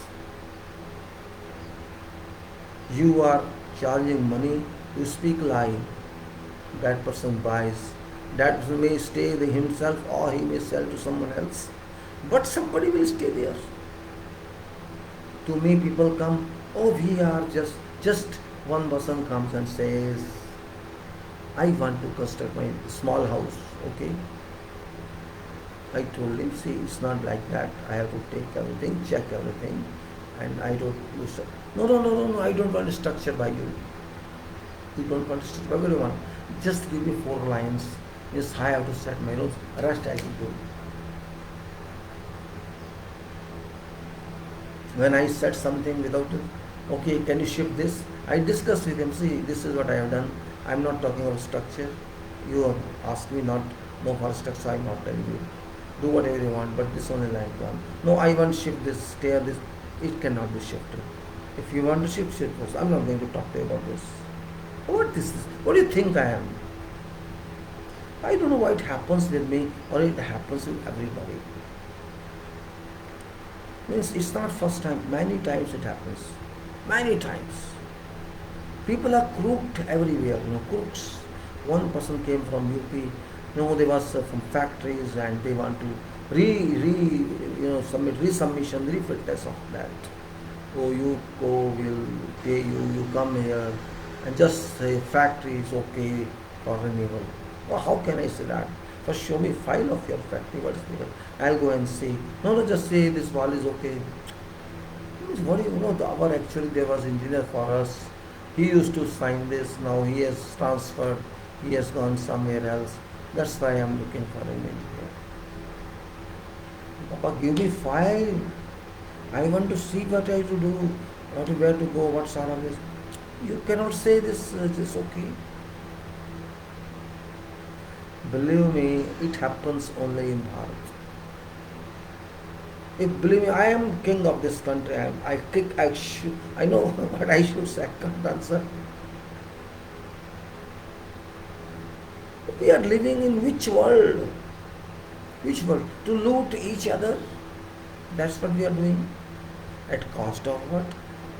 you are charging money, you speak lie, that person buys, that person may stay himself or he may sell to someone else, but somebody will stay there. To me people come, oh, we are just one person comes and says, I want to construct my small house, okay? I told him, see, it's not like that. I have to take everything, check everything, and I don't use it. No, I don't want a structure by you. You don't want a structure by everyone. Just give me 4 lines. Yes, I have to set my rules. Rest I will do. When I said something without, okay, can you ship this? I discussed with him, see, this is what I have done. I'm not talking about structure. You ask me not, no for structure, I'm not telling you. Do whatever you want, but this only line one. No, I want to ship this, stay this. It cannot be shifted. If you want to ship first. I'm not going to talk to you about this. What this is? What do you think I am? I don't know why it happens with me or it happens with everybody. Means it's not first time. Many times it happens. Many times. People are crooked everywhere. Crooks. One person came from UP. They was from factories and they want to submit resubmission, refit test of that. Oh, you go, we'll pay you. You come here and just say factory is okay for renewal. Well, how can I say that? First show me file of your factory, what is there. I'll go and see. No, just say this wall is okay. What do you know? Actually there was engineer for us. He used to sign this, now he has transferred, he has gone somewhere else. That's why I am looking for an engineer. Papa, give me file. I want to see what I have to do, where to go, what sort of this. You cannot say this is okay. Believe me, it happens only in Bharat. Believe me, I am king of this country. I know what I should say. I can't answer. We are living in which world? Which world? To loot each other? That's what we are doing. At cost of what?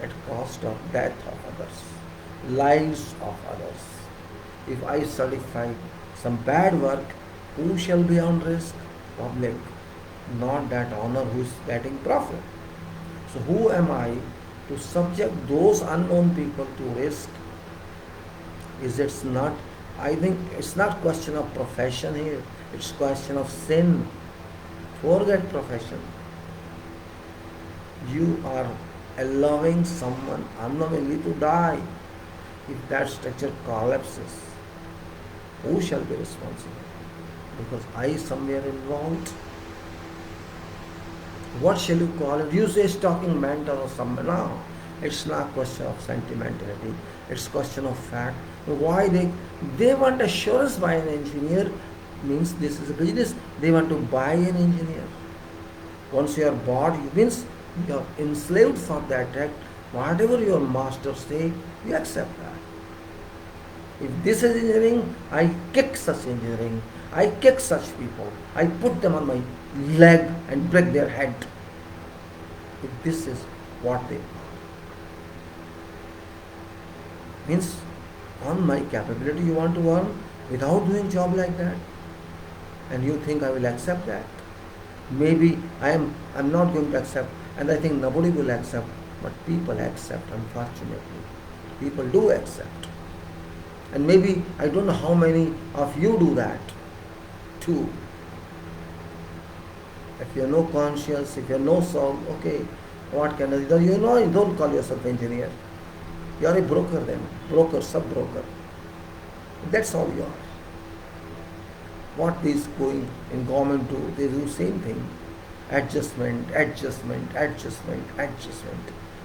At cost of death of others, lives of others. If I certify some bad work, who shall be on risk? Public, not that owner who is getting profit. So who am I to subject those unknown people to risk? I think it's not question of profession here, it's question of sin. Forget profession. You are allowing someone unknowingly to die. If that structure collapses, who shall be responsible? Because I somewhere involved. What shall you call it? You say stalking mentor or something. No, it's not question of sentimentality. It's question of fact. Why they want assurance by an engineer, means this is a business. They want to buy an engineer. Once you are bought, means you are enslaved for that act. Whatever your master say, you accept that. If this is engineering, I kick such engineering. I kick such people. I put them on my leg and break their head. If this is what they are. Means on my capability you want to earn without doing job like that. And you think I will accept that? Maybe I'm not going to accept, and I think nobody will accept, but people accept, unfortunately. People do accept. And maybe I don't know how many of you do that too. If you have no conscience, if you have no soul, okay, what can I do? You don't call yourself engineer. You are a broker then, broker, sub-broker. That's all you are. What is going in government do? They do same thing. Adjustment.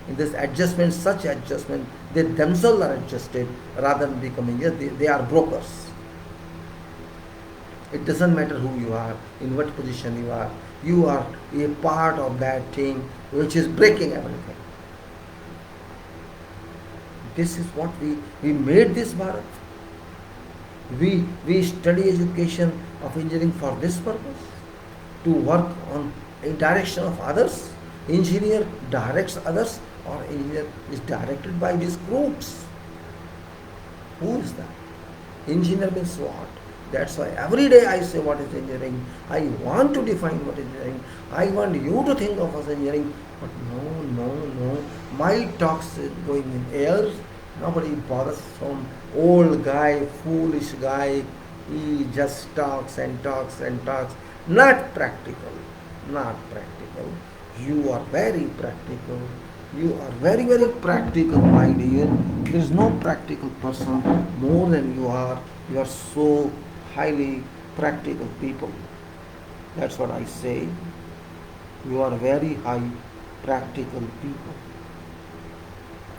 In this adjustment, such adjustment, they themselves are adjusted rather than becoming, they are brokers. It doesn't matter who you are, in what position you are a part of that thing which is breaking everything. This is what we made this Bharat. We study education of engineering for this purpose, to work on a direction of others. Engineer directs others, or engineer is directed by these crooks. Who is that? Engineer means what? That's why every day I say what is engineering. I want to define what is engineering. I want you to think of as engineering. But no. My talks is going in air. Nobody bothers. Some old guy, foolish guy. He just talks and talks. Not practical. Not practical. You are very practical. You are very, very practical, my dear. There is no practical person more than you are. You are so highly practical people. That's what I say. You are very high practical people.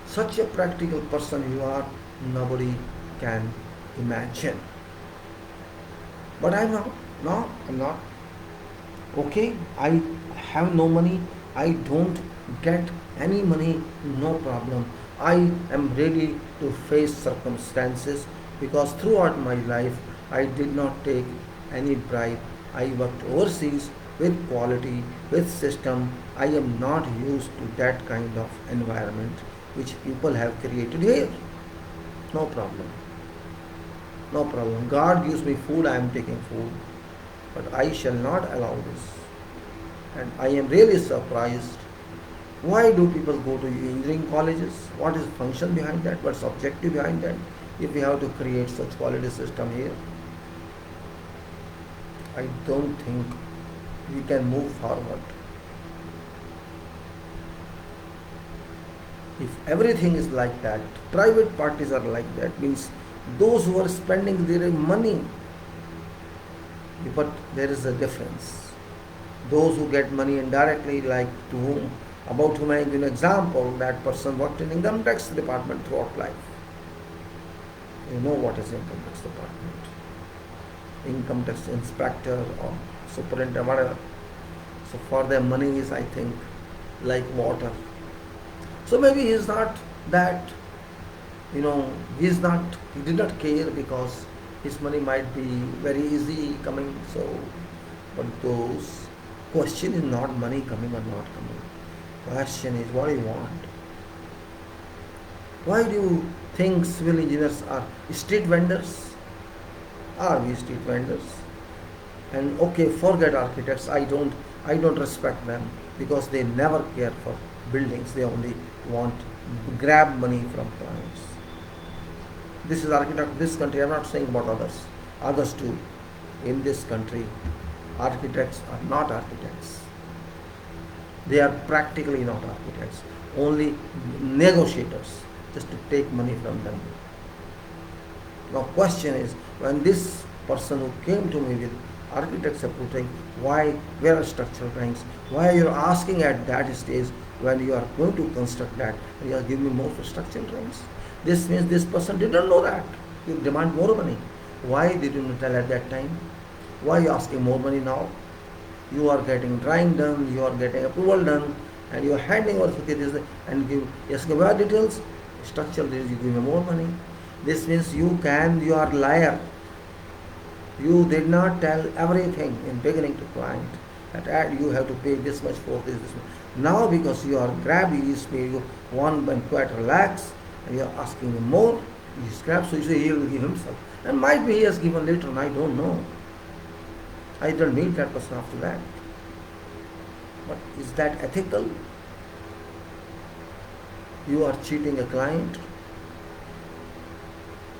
Such a practical person you are, nobody can imagine. But I'm not. No, I'm not. Okay, I have no money. I don't get any money. No problem. I am ready to face circumstances because throughout my life I did not take any bribe. I worked overseas with quality, with system. I am not used to that kind of environment which people have created here. No problem. No problem. God gives me food, I am taking food. But I shall not allow this. And I am really surprised. Why do people go to engineering colleges? What is the function behind that? What's the objective behind that? If we have to create such quality system here, I don't think we can move forward. If everything is like that, private parties are like that, means those who are spending their money, but there is a difference. Those who get money indirectly, like to whom, about whom I give an example, that person worked in income tax department throughout life. You know what is income tax department? Income tax inspector or superintendent, whatever. So for their money is, I think, like water. So maybe he is not that, he did not care because his money might be very easy coming. So, but those question is not money coming or not coming. Question is, what do you want? Why do you think civil engineers are street vendors? Are we street vendors? And okay, forget architects. I don't respect them because they never care for buildings. They only want to grab money from clients. This is architect. This country. I'm not saying about others. Others too. In this country, architects are not architects. They are practically not architects. Only negotiators, just to take money from them. Now, question is, when this person who came to me with architecture putting, where are structural drawings? Why are you asking at that stage when you are going to construct that and you are giving me more for structural drawings? This means this person didn't know that. You demand more money. Why did you not tell at that time? Why are you asking more money now? You are getting drawing done, you are getting approval done, and you are handing over this and give more details. Structural details, you give me more money. This means you are liar. You did not tell everything in beginning to client that you have to pay this much for this much. Now because you are grabby, he is paying you 1.25 lakhs and you are asking him more, he scraps, so you say he will give himself. And might be he has given later on, I don't know. I don't meet that person after that. But is that ethical? You are cheating a client.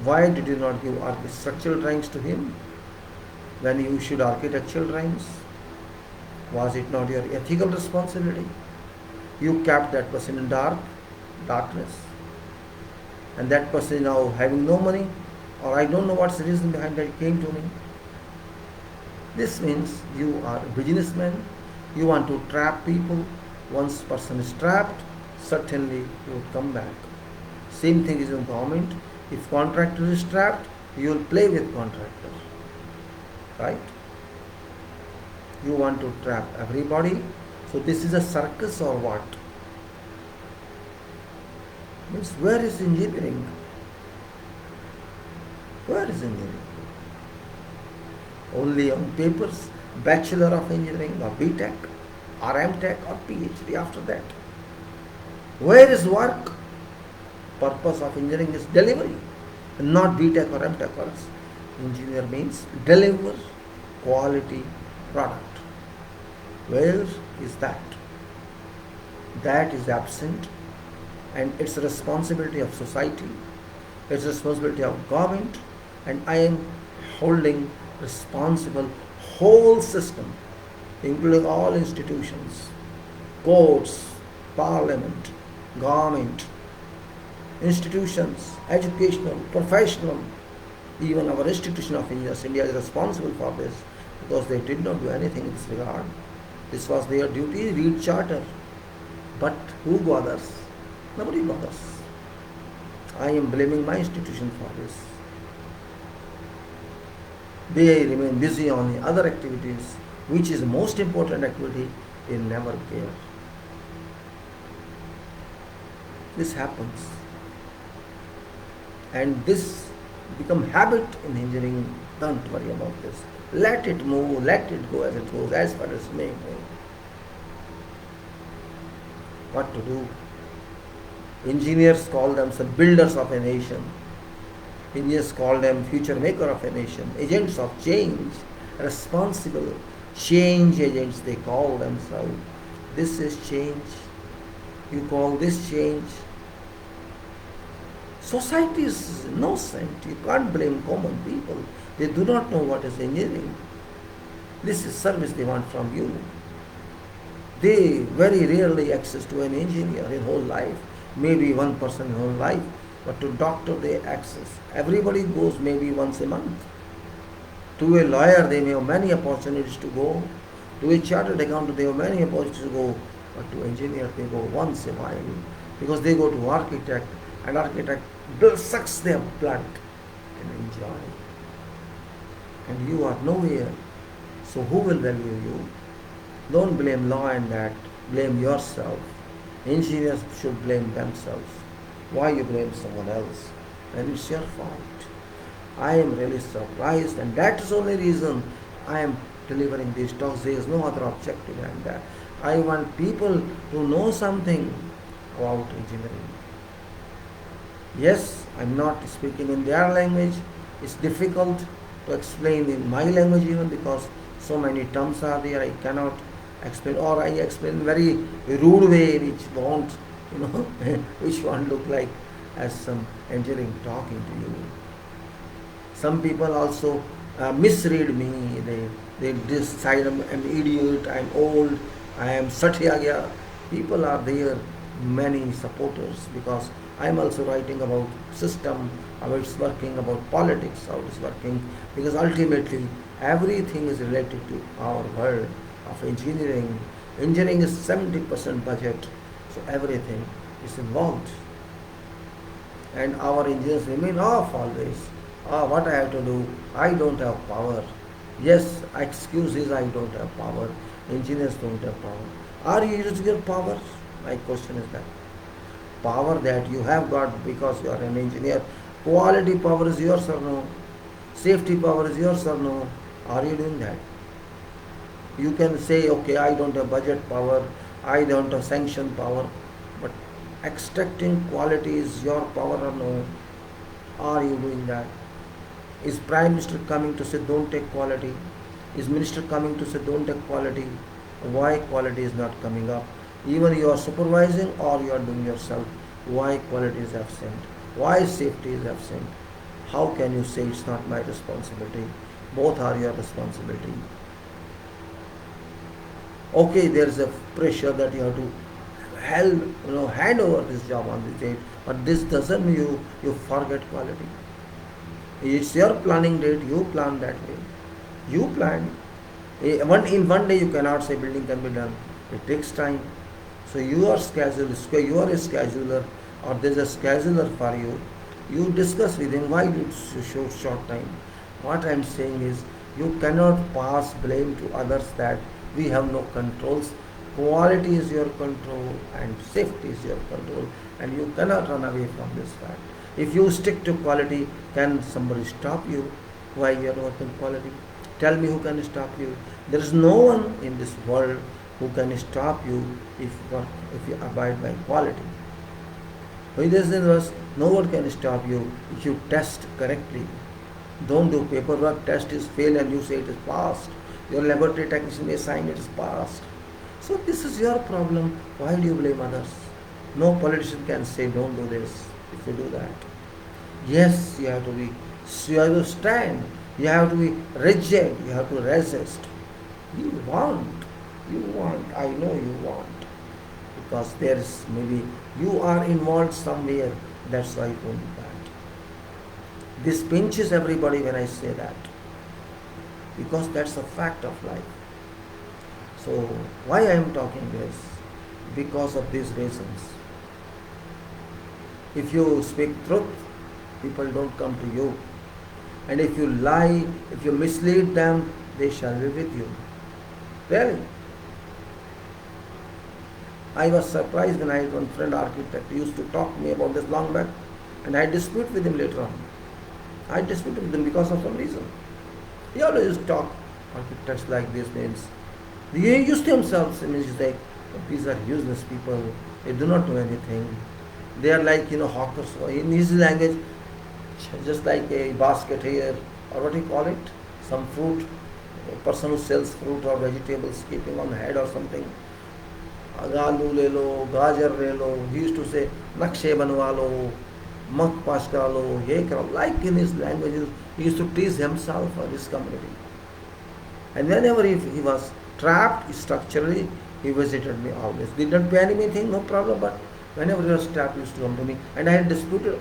Why did you not give structural drawings to him when you issued architectural drawings? Was it not your ethical responsibility? You kept that person in darkness, and that person is now having no money, or I don't know what's the reason behind that it came to me. This means you are a businessman. You want to trap people. Once person is trapped, certainly he will come back. Same thing is in government. If contractor is trapped, you will play with contractor. Right? You want to trap everybody. So this is a circus or what? Means where is engineering? Where is engineering? Only on papers, Bachelor of Engineering or B.Tech or M.Tech or PhD after that. Where is work? Purpose of engineering is delivery, not B.Tech or M.Tech for us. Engineer means deliver quality product. Where is that? That is absent, and it's a responsibility of society, it's a responsibility of government, and I am holding responsible whole system, including all institutions, courts, parliament, government, institutions, educational, professional, even our institution of engineers, India is responsible for this because they did not do anything in this regard. This was their duty, read charter. But who bothers? Nobody bothers. I am blaming my institution for this. They remain busy on the other activities, which is the most important activity, they never care. This happens. And this become habit in engineering. Don't worry about this. Let it move, let it go as it goes, as far as may go. What to do? Engineers call themselves builders of a nation. Engineers call them future maker of a nation, agents of change, responsible change agents they call themselves. This is change. You call this change. Society is innocent. You can't blame common people. They do not know what is engineering. This is service they want from you. They very rarely access to an engineer in whole life. Maybe one person in whole life. But to doctor they access. Everybody goes maybe once a month. To a lawyer they may have many opportunities to go. To a chartered accountant they have many opportunities to go. But to engineer they go once a while. Because they go to architect, and architect sucks their blood and enjoy. And you are nowhere. So who will value you? Don't blame law and that. Blame yourself. Engineers should blame themselves. Why you blame someone else? And it's your fault. I am really surprised, and that is the only reason I am delivering these talks. There is no other objective than that. I want people to know something about engineering. Yes, I am not speaking in their language. It's difficult to explain in my language even because so many terms are there. I cannot explain, or I explain very rude way which won't, which won't look like as some engineering talking to you. Some people also misread me. They decide I'm idiot, I'm old, I am satyagya. People are there, many supporters, because I'm also writing about system, how it's working, about politics, how it's working, because ultimately everything is related to our world of engineering. Engineering is 70% budget, so everything is involved. And our engineers remain off always. What I have to do? I don't have power. Yes, excuse is I don't have power. Engineers don't have power. Are you using your power? My question is that. Power that you have got because you are an engineer. Quality power is yours or no? Safety power is yours or no? Are you doing that? You can say, okay, I don't have budget power, I don't have sanction power, but extracting quality is your power or no? Are you doing that? Is Prime Minister coming to say don't take quality? Is Minister coming to say don't take quality? Why quality is not coming up? Even you are supervising or you are doing yourself. Why quality is absent? Why safety is absent? How can you say it's not my responsibility? Both are your responsibility. Okay, there is a pressure that you have to hand over this job on this date, but this doesn't mean you forget quality. It's your planning date, you plan that way. You plan. In one day you cannot say building can be done. It takes time. So you are a scheduler, or there is a scheduler for you. You discuss with him why you show short time. What I am saying is you cannot pass blame to others that we have no controls. Quality is your control and safety is your control, and you cannot run away from this fact. If you stick to quality, can somebody stop you while you are working quality? Tell me who can stop you. There is no one in this world who can stop you if you abide by quality. No one can stop you if you test correctly. Don't do paperwork, test is fail and you say it is passed. Your laboratory technician may sign it is passed. So this is your problem. Why do you blame others? No politician can say don't do this if you do that. Yes, you have to stand. You have to be rigid, you have to resist. You want, I know you want. Because there is maybe you are involved somewhere, that's why you don't do that. This pinches everybody when I say that. Because that's a fact of life. So why I am talking this? Because of these reasons. If you speak truth, people don't come to you. And if you lie, if you mislead them, they shall be with you. Really. I was surprised when I had one friend architect. He used to talk to me about this long back, and I dispute with him later on. I disputed with him because of some reason. He always used to talk architects like this means. He used to himself, means he's like, these are useless people. They do not know anything. They are like, hawkers. In his language, just like a basket here, or what do you call it? Some fruit, a person who sells fruit or vegetables keeping on head or something. आलू ले लो, गाजर ले लो. He used to say, नक्शे बनवा लो, मक पास करा लो, ये करो. Like in his language, he used to tease himself or his community. And whenever he was trapped structurally, he visited me always. Did not pay anything, no problem, but whenever he was trapped, he used to come to me. And I had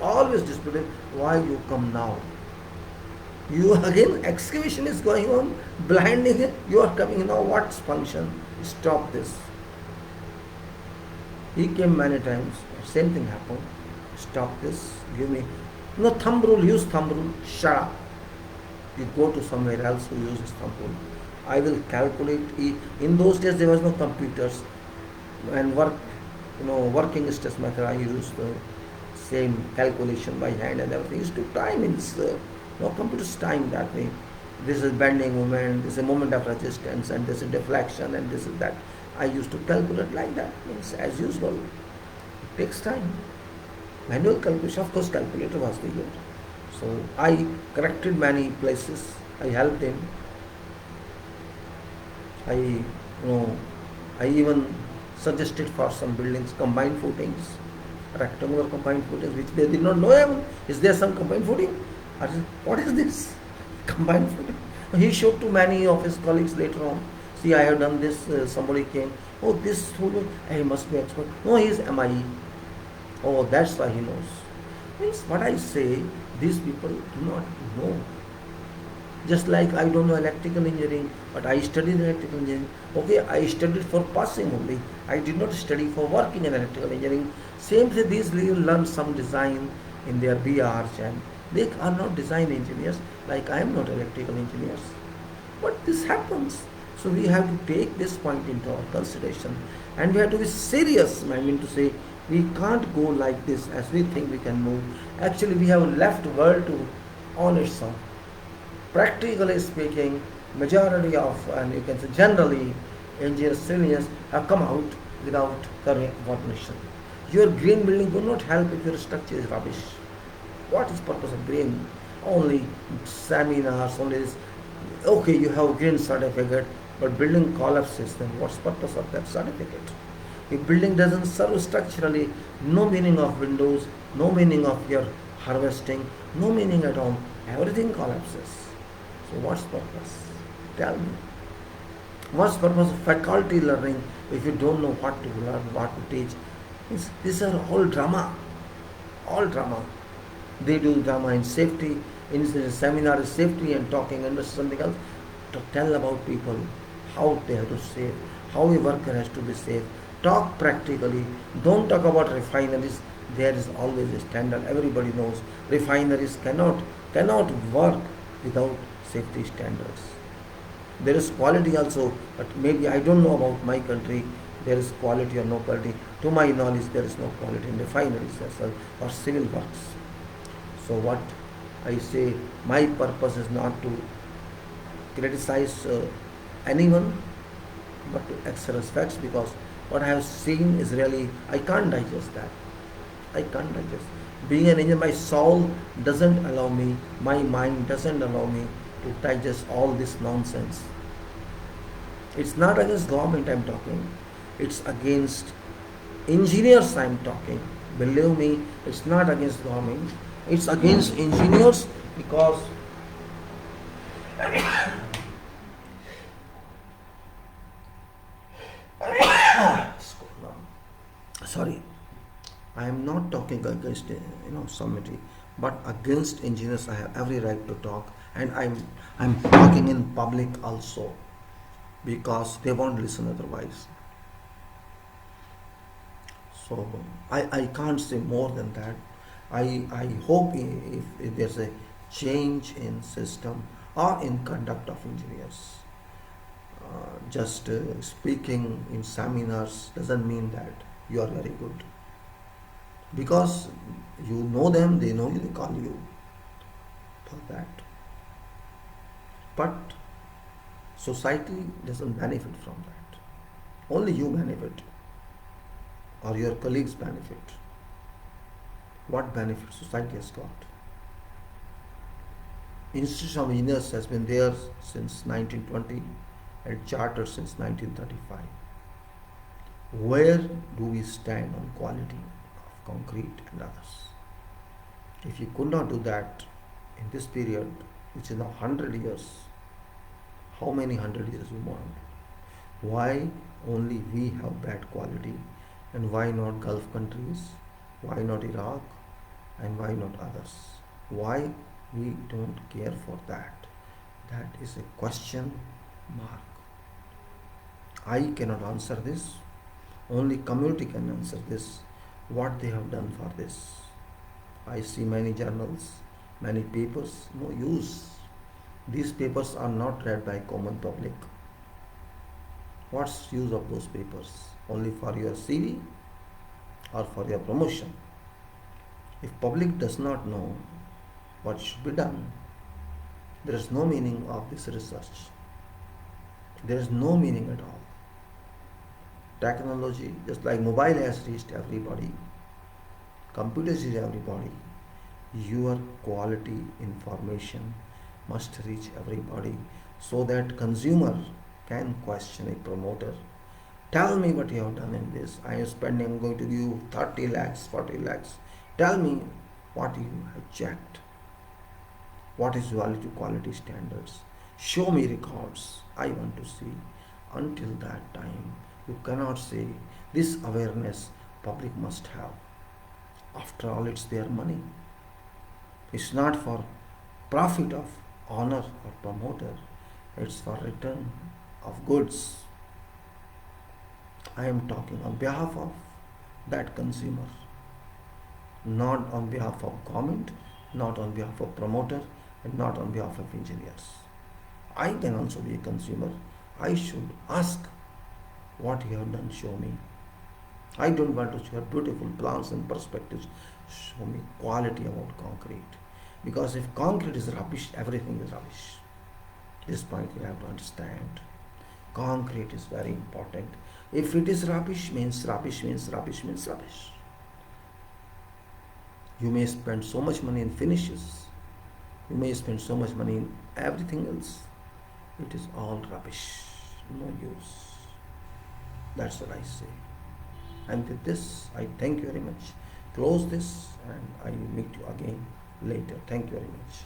always disputed, why you come now? You again, excavation is going on, blinding it, you are coming now, what's function? Stop this. He came many times, same thing happened. Stop this, give me. No thumb rule, use thumb rule, shut up. You go to somewhere else who uses thumb rule. I will calculate. In those days there was no computers. And working stress method, I used the same calculation by hand and everything. Used to time in this, no computers time that way. This is bending moment, this is a moment of resistance, and this is deflection, and this is that. I used to calculate like that, means as usual. It takes time. Manual calculation, of course, calculator was the year. So I corrected many places. I helped him. I even suggested for some buildings combined footings, rectangular combined footings, which they did not know even. Is there some combined footing? I said, what is this? Combined footing. He showed to many of his colleagues later on. See, I have done this. Somebody came. Oh, this who? He must be expert. No, he is MIE. Oh, that's why he knows. Means what I say, these people do not know. Just like I don't know electrical engineering, but I studied electrical engineering. Okay, I studied for passing only. I did not study for working in electrical engineering. Same thing, these learn some design in their BRs, and they are not design engineers, like I am not electrical engineers. But this happens. So we have to take this point into our consideration, and we have to be serious. I mean to say, we can't go like this as we think we can move. Actually, we have left world to on its own. Practically speaking, majority of, and you can say generally, engineers, seniors have come out without coordination. Your green building will not help if your structure is rubbish. What is purpose of green? Only seminars, only this. Okay, you have green certificate, but building collapses, then what's the purpose of that certificate? If building doesn't serve structurally, no meaning of windows, no meaning of your harvesting, no meaning at all. Everything collapses. So what's purpose? Tell me. What's purpose of faculty learning if you don't know what to learn, what to teach? These are all drama. All drama. They do drama in safety, in the seminar is safety and talking and something else. To tell about people how they have to save, how a worker has to be safe. Talk practically. Don't talk about refineries. There is always a standard. Everybody knows refineries cannot work without safety standards. There is quality also, but maybe I don't know about my country. There is quality or no quality. To my knowledge, there is no quality in refineries as well or civil works. So what I say, my purpose is not to criticize anyone, but to express facts, because what I have seen is really, I can't digest that. I can't digest. Being an engineer, my soul doesn't allow me, my mind doesn't allow me to digest all this nonsense. It's not against government I'm talking, it's against engineers I'm talking. Believe me, it's not against government, it's against engineers, because Sorry, I am not talking against somebody, but against engineers I have every right to talk, and I'm talking in public also because they won't listen otherwise. So I can't say more than that. I hope if there's a change in system or in conduct of engineers. Just speaking in seminars doesn't mean that you are very good. Because you know them, they know you, they call you for that. But society doesn't benefit from that. Only you benefit, or your colleagues benefit. What benefit society has got? Institution of Engineers has been there since 1920 and chartered since 1935. Where do we stand on quality of concrete and others? If you could not do that in this period, which is now 100 years, how many 100 years you want? Why only we have bad quality, and why not Gulf countries? Why not Iraq? And why not others? Why we don't care for that? That is a question mark. I cannot answer this. Only community can answer this. What they have done for this. I see many journals, many papers, no use. These papers are not read by common public. What's use of those papers? Only for your CV or for your promotion? If public does not know what should be done, there is no meaning of this research. There is no meaning at all. Technology, just like mobile has reached everybody, computers reach everybody, your quality information must reach everybody so that consumer can question a promoter. Tell me what you have done in this. I'm going to give you 30 lakhs, 40 lakhs. Tell me what you have checked. What is value to quality standards? Show me records. I want to see. Until that time, you cannot say this awareness public must have. After all, it's their money. It's not for profit of honor or promoter. It's for return of goods. I am talking on behalf of that consumer, not on behalf of government, not on behalf of promoter, and not on behalf of engineers. I can also be a consumer. I should ask what you have done, show me. I don't want to show beautiful plans and perspectives. Show me quality about concrete. Because if concrete is rubbish, everything is rubbish. This point you have to understand. Concrete is very important. If it is rubbish, means rubbish means rubbish means rubbish. You may spend so much money in finishes. You may spend so much money in everything else. It is all rubbish. No use. That's what I say. And with this, I thank you very much. Close this and I will meet you again later. Thank you very much.